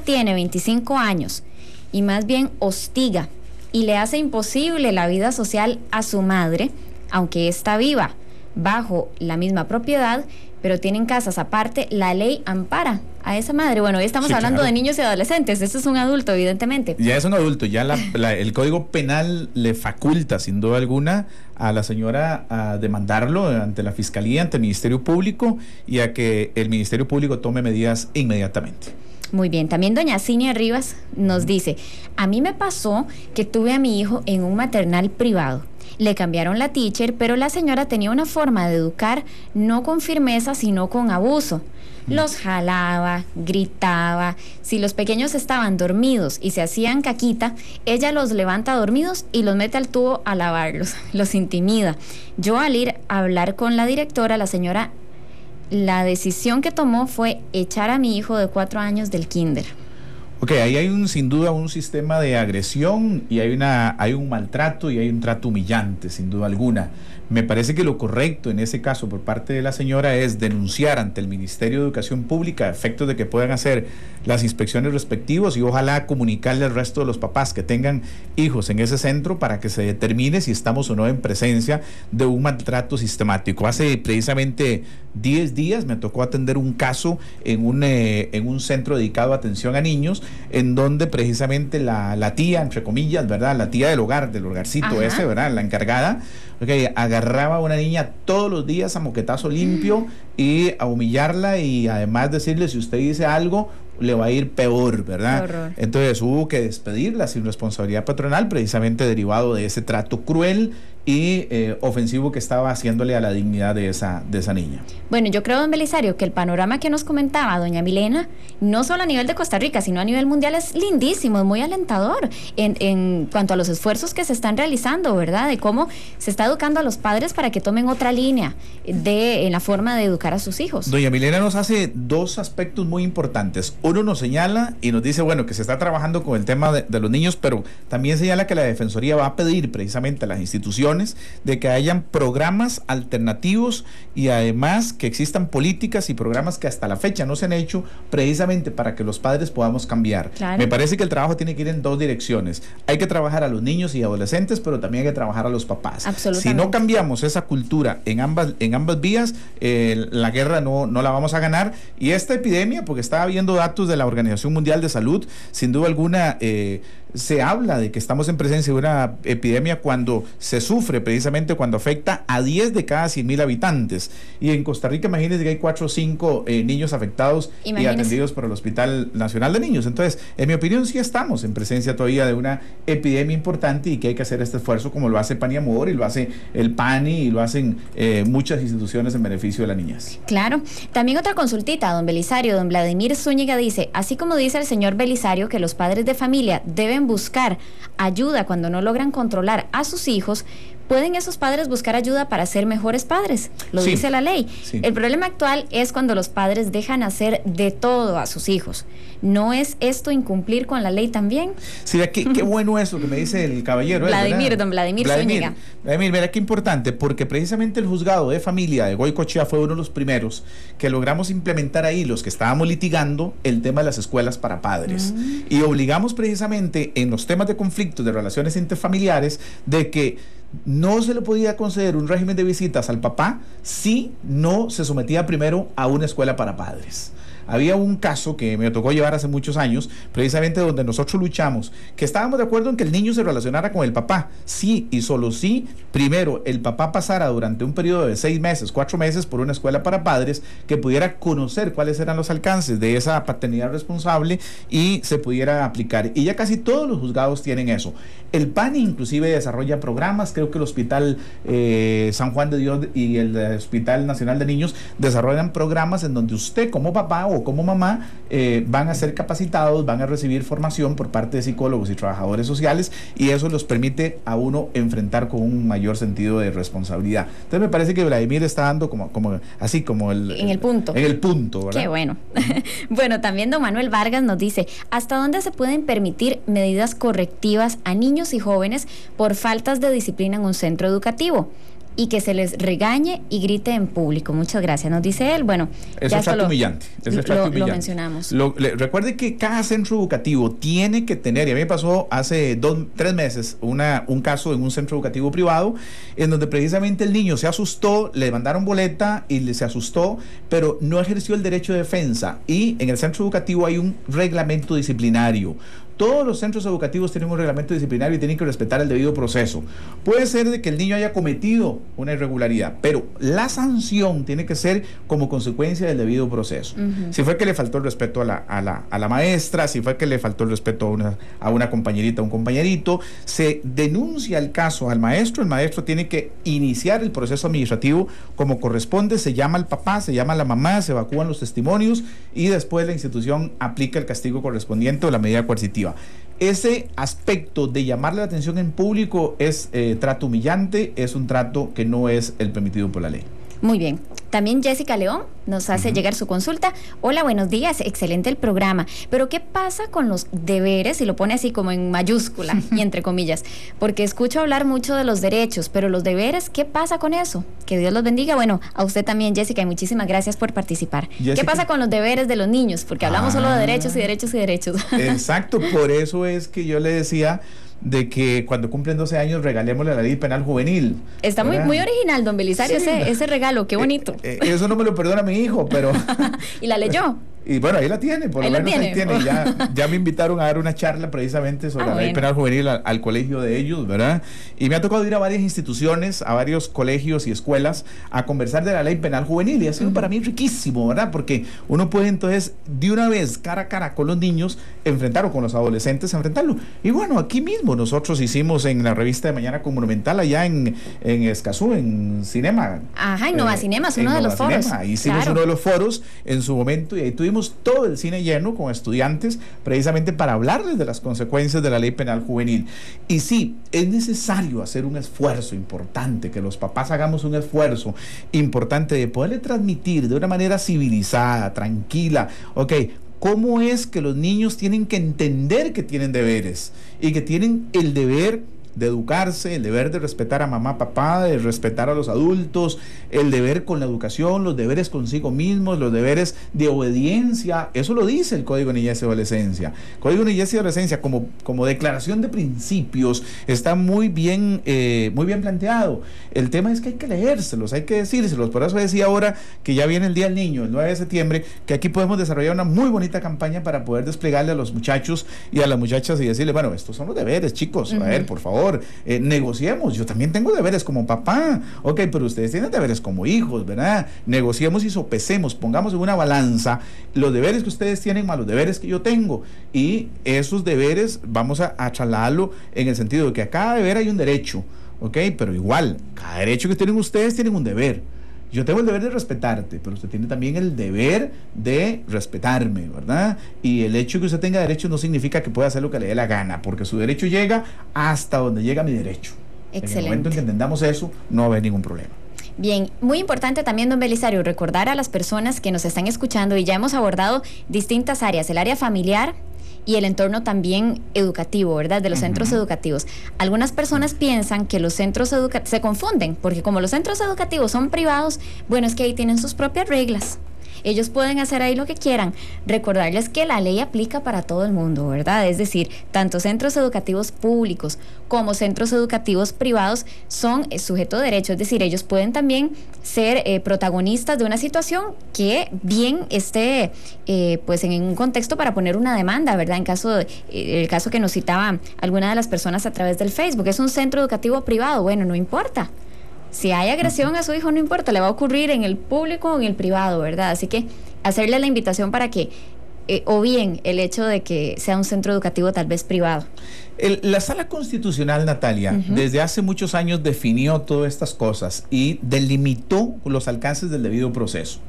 S3: tiene 25 años y más bien hostiga y le hace imposible la vida social a su madre, aunque está viva, bajo la misma propiedad, pero tienen casas aparte, la ley ampara a esa madre. Bueno, hoy estamos hablando de niños y adolescentes. Este es un adulto, evidentemente.
S11: Ya es un adulto, ya el Código Penal le faculta, sin duda alguna, a la señora a demandarlo ante la Fiscalía, ante el Ministerio Público, y a que el Ministerio Público tome medidas inmediatamente.
S3: Muy bien, también doña Cinia Rivas nos dice, a mí me pasó que tuve a mi hijo en un maternal privado le cambiaron la teacher, pero la señora tenía una forma de educar no con firmeza, sino con abuso. Los jalaba, gritaba. Si los pequeños estaban dormidos y se hacían caquita, ella los levanta dormidos y los mete al tubo a lavarlos, los intimida. Yo, al ir a hablar con la directora, la señora, la decisión que tomó fue echar a mi hijo de 4 años del kinder.
S11: Ok, ahí hay sin duda un sistema de agresión y hay un maltrato y hay un trato humillante, sin duda alguna. Me parece que lo correcto en ese caso por parte de la señora es denunciar ante el Ministerio de Educación Pública a efectos de que puedan hacer las inspecciones respectivas y ojalá comunicarle al resto de los papás que tengan hijos en ese centro para que se determine si estamos o no en presencia de un maltrato sistemático. Hace precisamente 10 días me tocó atender un caso en un centro dedicado a atención a niños, en donde precisamente la tía, entre comillas, ¿verdad? La tía del hogar, del hogarcito. Ajá. Ese, ¿verdad? La encargada, agarraba a una niña todos los días a moquetazo limpio y a humillarla y además decirle, si usted dice algo, le va a ir peor, ¿verdad? Entonces hubo que despedirla sin responsabilidad patronal, precisamente derivado de ese trato cruel y ofensivo que estaba haciéndole a la dignidad de esa niña.
S3: Bueno, yo creo, don Belisario, que el panorama que nos comentaba doña Milena, no solo a nivel de Costa Rica, sino a nivel mundial, es lindísimo, es muy alentador en cuanto a los esfuerzos que se están realizando, ¿verdad? De cómo se está educando a los padres para que tomen otra línea en la forma de educar a sus hijos.
S11: Doña Milena nos hace 2 aspectos muy importantes. Uno nos señala y nos dice, bueno, que se está trabajando con el tema de los niños, pero también señala que la Defensoría va a pedir precisamente a las instituciones de que hayan programas alternativos y además que existan políticas y programas que hasta la fecha no se han hecho precisamente para que los padres podamos cambiar. Claro. Me parece que el trabajo tiene que ir en 2 direcciones. Hay que trabajar a los niños y adolescentes, pero también hay que trabajar a los papás. Si no cambiamos esa cultura en ambas vías, la guerra no la vamos a ganar. Y esta epidemia, porque estaba viendo datos de la Organización Mundial de Salud, sin duda alguna se habla de que estamos en presencia de una epidemia cuando se sufre, precisamente cuando afecta a 10 de cada 100,000 habitantes. Y en Costa Rica, imagínense que hay 4 o 5 niños afectados y atendidos por el Hospital Nacional de Niños. Entonces, en mi opinión, sí estamos en presencia todavía de una epidemia importante y que hay que hacer este esfuerzo como lo hace Pan y Amor y lo hace el PANI y lo hacen muchas instituciones en beneficio de las niñas.
S3: Claro. También otra consultita, don Belisario. Don Vladimir Zúñiga dice, así como dice el señor Belisario que los padres de familia deben buscar ayuda cuando no logran controlar a sus hijos, ¿pueden esos padres buscar ayuda para ser mejores padres? Lo dice la ley. Sí. El problema actual es cuando los padres dejan hacer de todo a sus hijos. ¿No es esto incumplir con la ley también?
S11: Sí, qué bueno eso que me dice el caballero.
S3: Don Vladimir Zúñiga.
S11: Vladimir, mira qué importante, porque precisamente el juzgado de familia de Goicoechea fue uno de los primeros que logramos implementar ahí, los que estábamos litigando el tema de las escuelas para padres. Y obligamos precisamente en los temas de conflictos de relaciones interfamiliares de que no se le podía conceder un régimen de visitas al papá si no se sometía primero a una escuela para padres. Había un caso que me tocó llevar hace muchos años, precisamente donde nosotros luchamos, que estábamos de acuerdo en que el niño se relacionara con el papá, sí y solo sí, primero el papá pasara durante un periodo de 6 meses, 4 meses por una escuela para padres, que pudiera conocer cuáles eran los alcances de esa paternidad responsable y se pudiera aplicar. Y ya casi todos los juzgados tienen eso. El PANI inclusive desarrolla programas, creo que el Hospital San Juan de Dios y el Hospital Nacional de Niños desarrollan programas en donde usted como papá o como mamá van a ser capacitados, van a recibir formación por parte de psicólogos y trabajadores sociales y eso los permite a uno enfrentar con un mayor sentido de responsabilidad. Entonces me parece que Vladimir está dando como en el punto, ¿verdad?
S3: Qué bueno. Bueno, también don Manuel Vargas nos dice, ¿hasta dónde se pueden permitir medidas correctivas a niños y jóvenes por faltas de disciplina en un centro educativo? Y que se les regañe y grite en público. Muchas gracias, nos dice él. Bueno,
S11: eso es trato humillante.
S3: Lo mencionamos.
S11: Recuerde que cada centro educativo tiene que tener, y a mí me pasó hace 3 meses un caso en un centro educativo privado, en donde precisamente el niño se asustó, le mandaron boleta y se asustó, pero no ejerció el derecho de defensa. Y en el centro educativo hay un reglamento disciplinario. Todos los centros educativos tienen un reglamento disciplinario y tienen que respetar el debido proceso. Puede ser de que el niño haya cometido una irregularidad, pero la sanción tiene que ser como consecuencia del debido proceso. Si fue que le faltó el respeto a la maestra, si fue que le faltó el respeto a una compañerita o un compañerito, se denuncia el caso al maestro. El maestro tiene que iniciar el proceso administrativo como corresponde, se llama al papá, se llama a la mamá, se evacúan los testimonios y después la institución aplica el castigo correspondiente o la medida coercitiva. Ese aspecto de llamarle la atención en público es trato humillante, es un trato que no es el permitido por la ley.
S3: Muy bien. También Jessica León nos hace llegar su consulta. Hola, buenos días, excelente el programa. Pero ¿qué pasa con los deberes? Y lo pone así como en mayúscula y entre comillas, porque escucho hablar mucho de los derechos, pero los deberes, ¿qué pasa con eso? Que Dios los bendiga. Bueno, a usted también, Jessica, y muchísimas gracias por participar. Jessica, ¿qué pasa con los deberes de los niños? Porque hablamos solo de derechos y derechos y derechos.
S11: Exacto, por eso es que yo le decía de que cuando cumplen 12 años regalémosle la ley penal juvenil.
S3: Está muy original, don Belisario, sí, ese regalo, qué bonito.
S11: Eso no me lo perdona mi hijo, pero...
S3: ¿Y la leyó?
S11: Y bueno, ahí la tiene, por lo menos ahí tiene. Ya me invitaron a dar una charla precisamente sobre la ley penal juvenil al colegio de ellos, ¿verdad? Y me ha tocado ir a varias instituciones, a varios colegios y escuelas a conversar de la ley penal juvenil, y ha sido para mí riquísimo, ¿verdad? Porque uno puede entonces de una vez, cara a cara con los niños, enfrentarlo, con los adolescentes, enfrentarlo. Y bueno, aquí mismo nosotros hicimos en la revista de Mañana con Monumental, allá en Escazú, en Cinema.
S3: Ajá, Innova Cinema, uno de los foros.
S11: Hicimos uno de los foros en su momento, y ahí tuvimos todo el cine lleno con estudiantes precisamente para hablarles de las consecuencias de la ley penal juvenil. Y sí, es necesario hacer un esfuerzo importante, que los papás hagamos un esfuerzo importante de poderle transmitir de una manera civilizada, tranquila, cómo es que los niños tienen que entender que tienen deberes y que tienen el deber de educarse, el deber de respetar a mamá, papá, de respetar a los adultos, el deber con la educación, los deberes consigo mismos, los deberes de obediencia. Eso lo dice el Código de Niñez y Adolescencia. Código de Niñez y Adolescencia como declaración de principios está muy bien planteado. El tema es que hay que leérselos, hay que decírselos. Por eso decía ahora que ya viene el Día del Niño, el 9 de septiembre, que aquí podemos desarrollar una muy bonita campaña para poder desplegarle a los muchachos y a las muchachas y decirle, bueno, estos son los deberes, chicos, a ver, por favor, negociemos. Yo también tengo deberes como papá, pero ustedes tienen deberes como hijos, ¿verdad? Negociemos y sopesemos, pongamos en una balanza los deberes que ustedes tienen más los deberes que yo tengo, y esos deberes vamos a trasladarlo en el sentido de que a cada deber hay un derecho, pero igual, cada derecho que tienen ustedes tienen un deber. Yo tengo el deber de respetarte, pero usted tiene también el deber de respetarme, ¿verdad? Y el hecho de que usted tenga derechos no significa que pueda hacer lo que le dé la gana, porque su derecho llega hasta donde llega mi derecho. Excelente. En el momento en que entendamos eso, no va a haber ningún problema.
S3: Bien, muy importante también, don Belisario, recordar a las personas que nos están escuchando, y ya hemos abordado distintas áreas, el área familiar y el entorno también educativo, ¿verdad? De los centros educativos. Algunas personas piensan que los centros educativos se confunden, porque como los centros educativos son privados, bueno, es que ahí tienen sus propias reglas. Ellos pueden hacer ahí lo que quieran. Recordarles que la ley aplica para todo el mundo, ¿verdad? Es decir, tanto centros educativos públicos como centros educativos privados son sujeto de derecho. Es decir, ellos pueden también ser protagonistas de una situación que bien esté pues en un contexto para poner una demanda, ¿verdad? En el caso que nos citaba alguna de las personas a través del Facebook, es un centro educativo privado. Bueno, no importa. Si hay agresión a su hijo, no importa, le va a ocurrir en el público o en el privado, ¿verdad? Así que hacerle la invitación para que, o bien el hecho de que sea un centro educativo tal vez privado.
S11: La Sala Constitucional, Natalia, desde hace muchos años definió todas estas cosas y delimitó los alcances del debido proceso.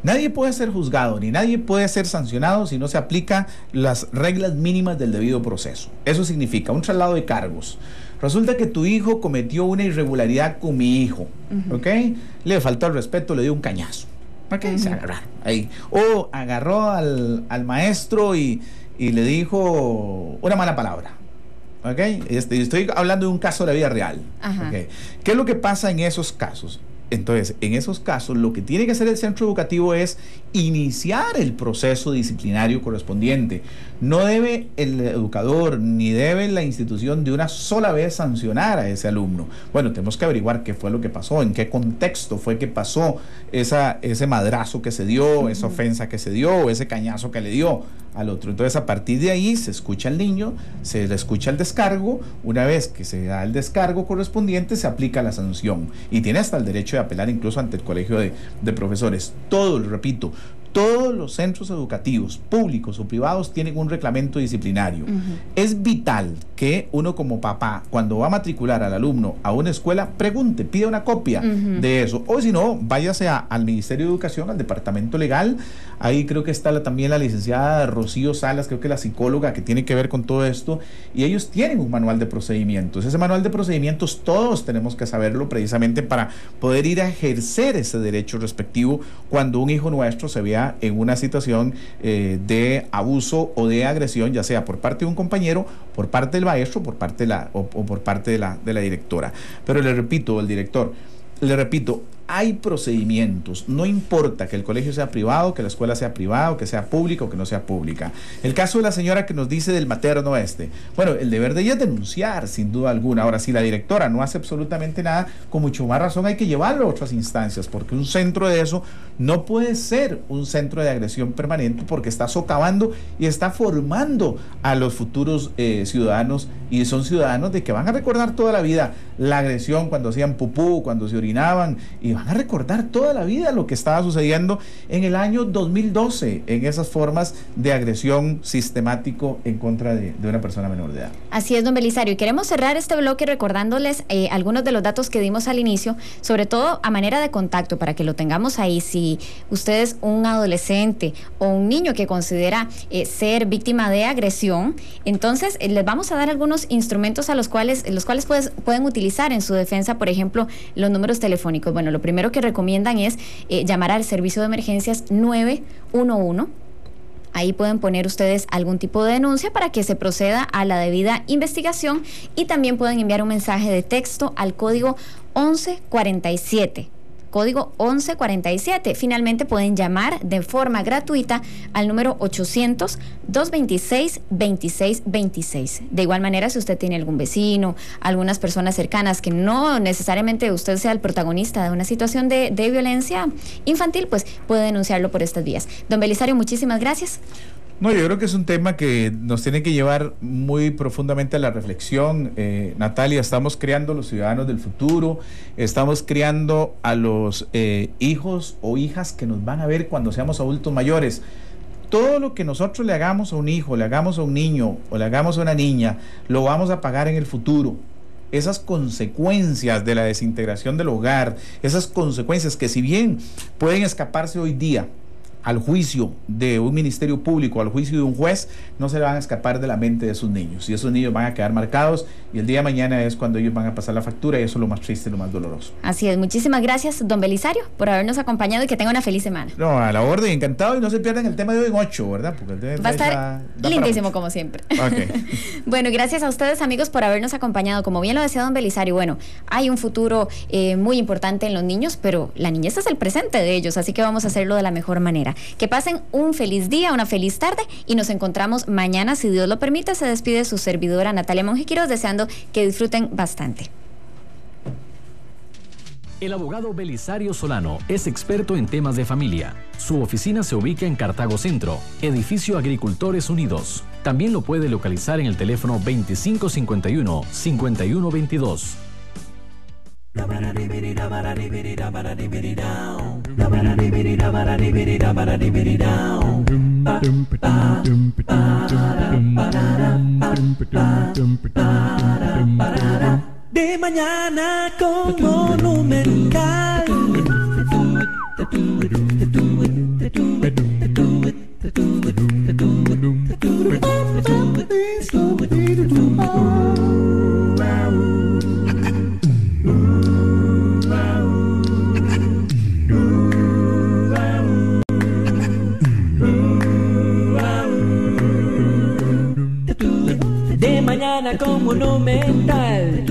S11: Nadie puede ser juzgado ni nadie puede ser sancionado si no se aplican las reglas mínimas del debido proceso. Eso significa un traslado de cargos. Resulta que tu hijo cometió una irregularidad con mi hijo, Le faltó el respeto, le dio un cañazo. Se agarraron ahí. O agarró al maestro y le dijo una mala palabra. Estoy hablando de un caso de la vida real. ¿Qué es lo que pasa en esos casos? Entonces, en esos casos, lo que tiene que hacer el centro educativo es iniciar el proceso disciplinario correspondiente. No debe el educador ni debe la institución de una sola vez sancionar a ese alumno. Bueno, tenemos que averiguar qué fue lo que pasó, en qué contexto fue que pasó ese madrazo que se dio, esa ofensa que se dio, o ese cañazo que le dio al otro. Entonces, a partir de ahí se escucha al niño, se le escucha el descargo. Una vez que se da el descargo correspondiente, se aplica la sanción y tiene hasta el derecho de apelar incluso ante el colegio de profesores. Repito, todos los centros educativos, públicos o privados, tienen un reglamento disciplinario. Es vital que uno como papá, cuando va a matricular al alumno a una escuela, pregunte, pida una copia de eso. O si no, váyase al Ministerio de Educación, al Departamento Legal. Ahí creo que está también la licenciada Rocío Salas, creo que la psicóloga que tiene que ver con todo esto, y ellos tienen un manual de procedimientos. Ese manual de procedimientos todos tenemos que saberlo precisamente para poder ir a ejercer ese derecho respectivo cuando un hijo nuestro se vea en una situación de abuso o de agresión, ya sea por parte de un compañero, por parte del maestro, por parte de la directora. Pero le repito, hay procedimientos, no importa que el colegio sea privado, que la escuela sea privada, o que sea pública o que no sea pública. El caso de la señora que nos dice del materno bueno, el deber de ella es denunciar, sin duda alguna. Ahora, si la directora no hace absolutamente nada, con mucho más razón hay que llevarlo a otras instancias, porque un centro de eso no puede ser un centro de agresión permanente, porque está socavando y está formando a los futuros ciudadanos, y son ciudadanos de que van a recordar toda la vida la agresión cuando hacían pupú, cuando se orinaban, y van a recordar toda la vida lo que estaba sucediendo en el año 2012 en esas formas de agresión sistemático en contra de una persona menor de edad.
S3: Así es, don Belisario, y queremos cerrar este bloque recordándoles algunos de los datos que dimos al inicio, sobre todo a manera de contacto, para que lo tengamos ahí. Si usted es un adolescente o un niño que considera ser víctima de agresión, entonces les vamos a dar algunos instrumentos los cuales pueden utilizar en su defensa. Por ejemplo, los números telefónicos. Bueno, lo primero que recomiendan es llamar al servicio de emergencias 911. Ahí pueden poner ustedes algún tipo de denuncia para que se proceda a la debida investigación, y también pueden enviar un mensaje de texto al código 1147. Código 1147. Finalmente pueden llamar de forma gratuita al número 800-226-2626. De igual manera, si usted tiene algún vecino, algunas personas cercanas, que no necesariamente usted sea el protagonista de una situación de violencia infantil, pues puede denunciarlo por estas vías. Don Belisario, muchísimas gracias.
S11: No, yo creo que es un tema que nos tiene que llevar muy profundamente a la reflexión. Natalia, estamos creando los ciudadanos del futuro, estamos creando a los hijos o hijas que nos van a ver cuando seamos adultos mayores. Todo lo que nosotros le hagamos a un hijo, le hagamos a un niño o le hagamos a una niña, lo vamos a pagar en el futuro. Esas consecuencias de la desintegración del hogar, esas consecuencias que, si bien pueden escaparse hoy día al juicio de un ministerio público, al juicio de un juez, no se le van a escapar de la mente de esos niños, y esos niños van a quedar marcados, y el día de mañana es cuando ellos van a pasar la factura, y eso es lo más triste y lo más doloroso.
S3: Así es. Muchísimas gracias, don Belisario, por habernos acompañado, y que tenga una feliz semana.
S11: No, a la orden, encantado, y no se pierdan el tema de hoy en 8, ¿verdad? Porque
S3: va a estar lindísimo como siempre.
S11: Okay.
S3: Bueno, gracias a ustedes, amigos, por habernos acompañado. Como bien lo decía don Belisario, bueno, hay un futuro muy importante en los niños, pero la niñez es el presente de ellos, así que vamos a hacerlo de la mejor manera. Que pasen un feliz día, una feliz tarde, y nos encontramos mañana, si Dios lo permite. Se despide su servidora Natalia Monge Quiroz, deseando que disfruten bastante.
S10: El abogado Belisario Solano es experto en temas de familia. Su oficina se ubica en Cartago Centro, edificio Agricultores Unidos. También lo puede localizar en el teléfono 2551-5122.
S1: De mañana con Monumental. De mañana con Monumental.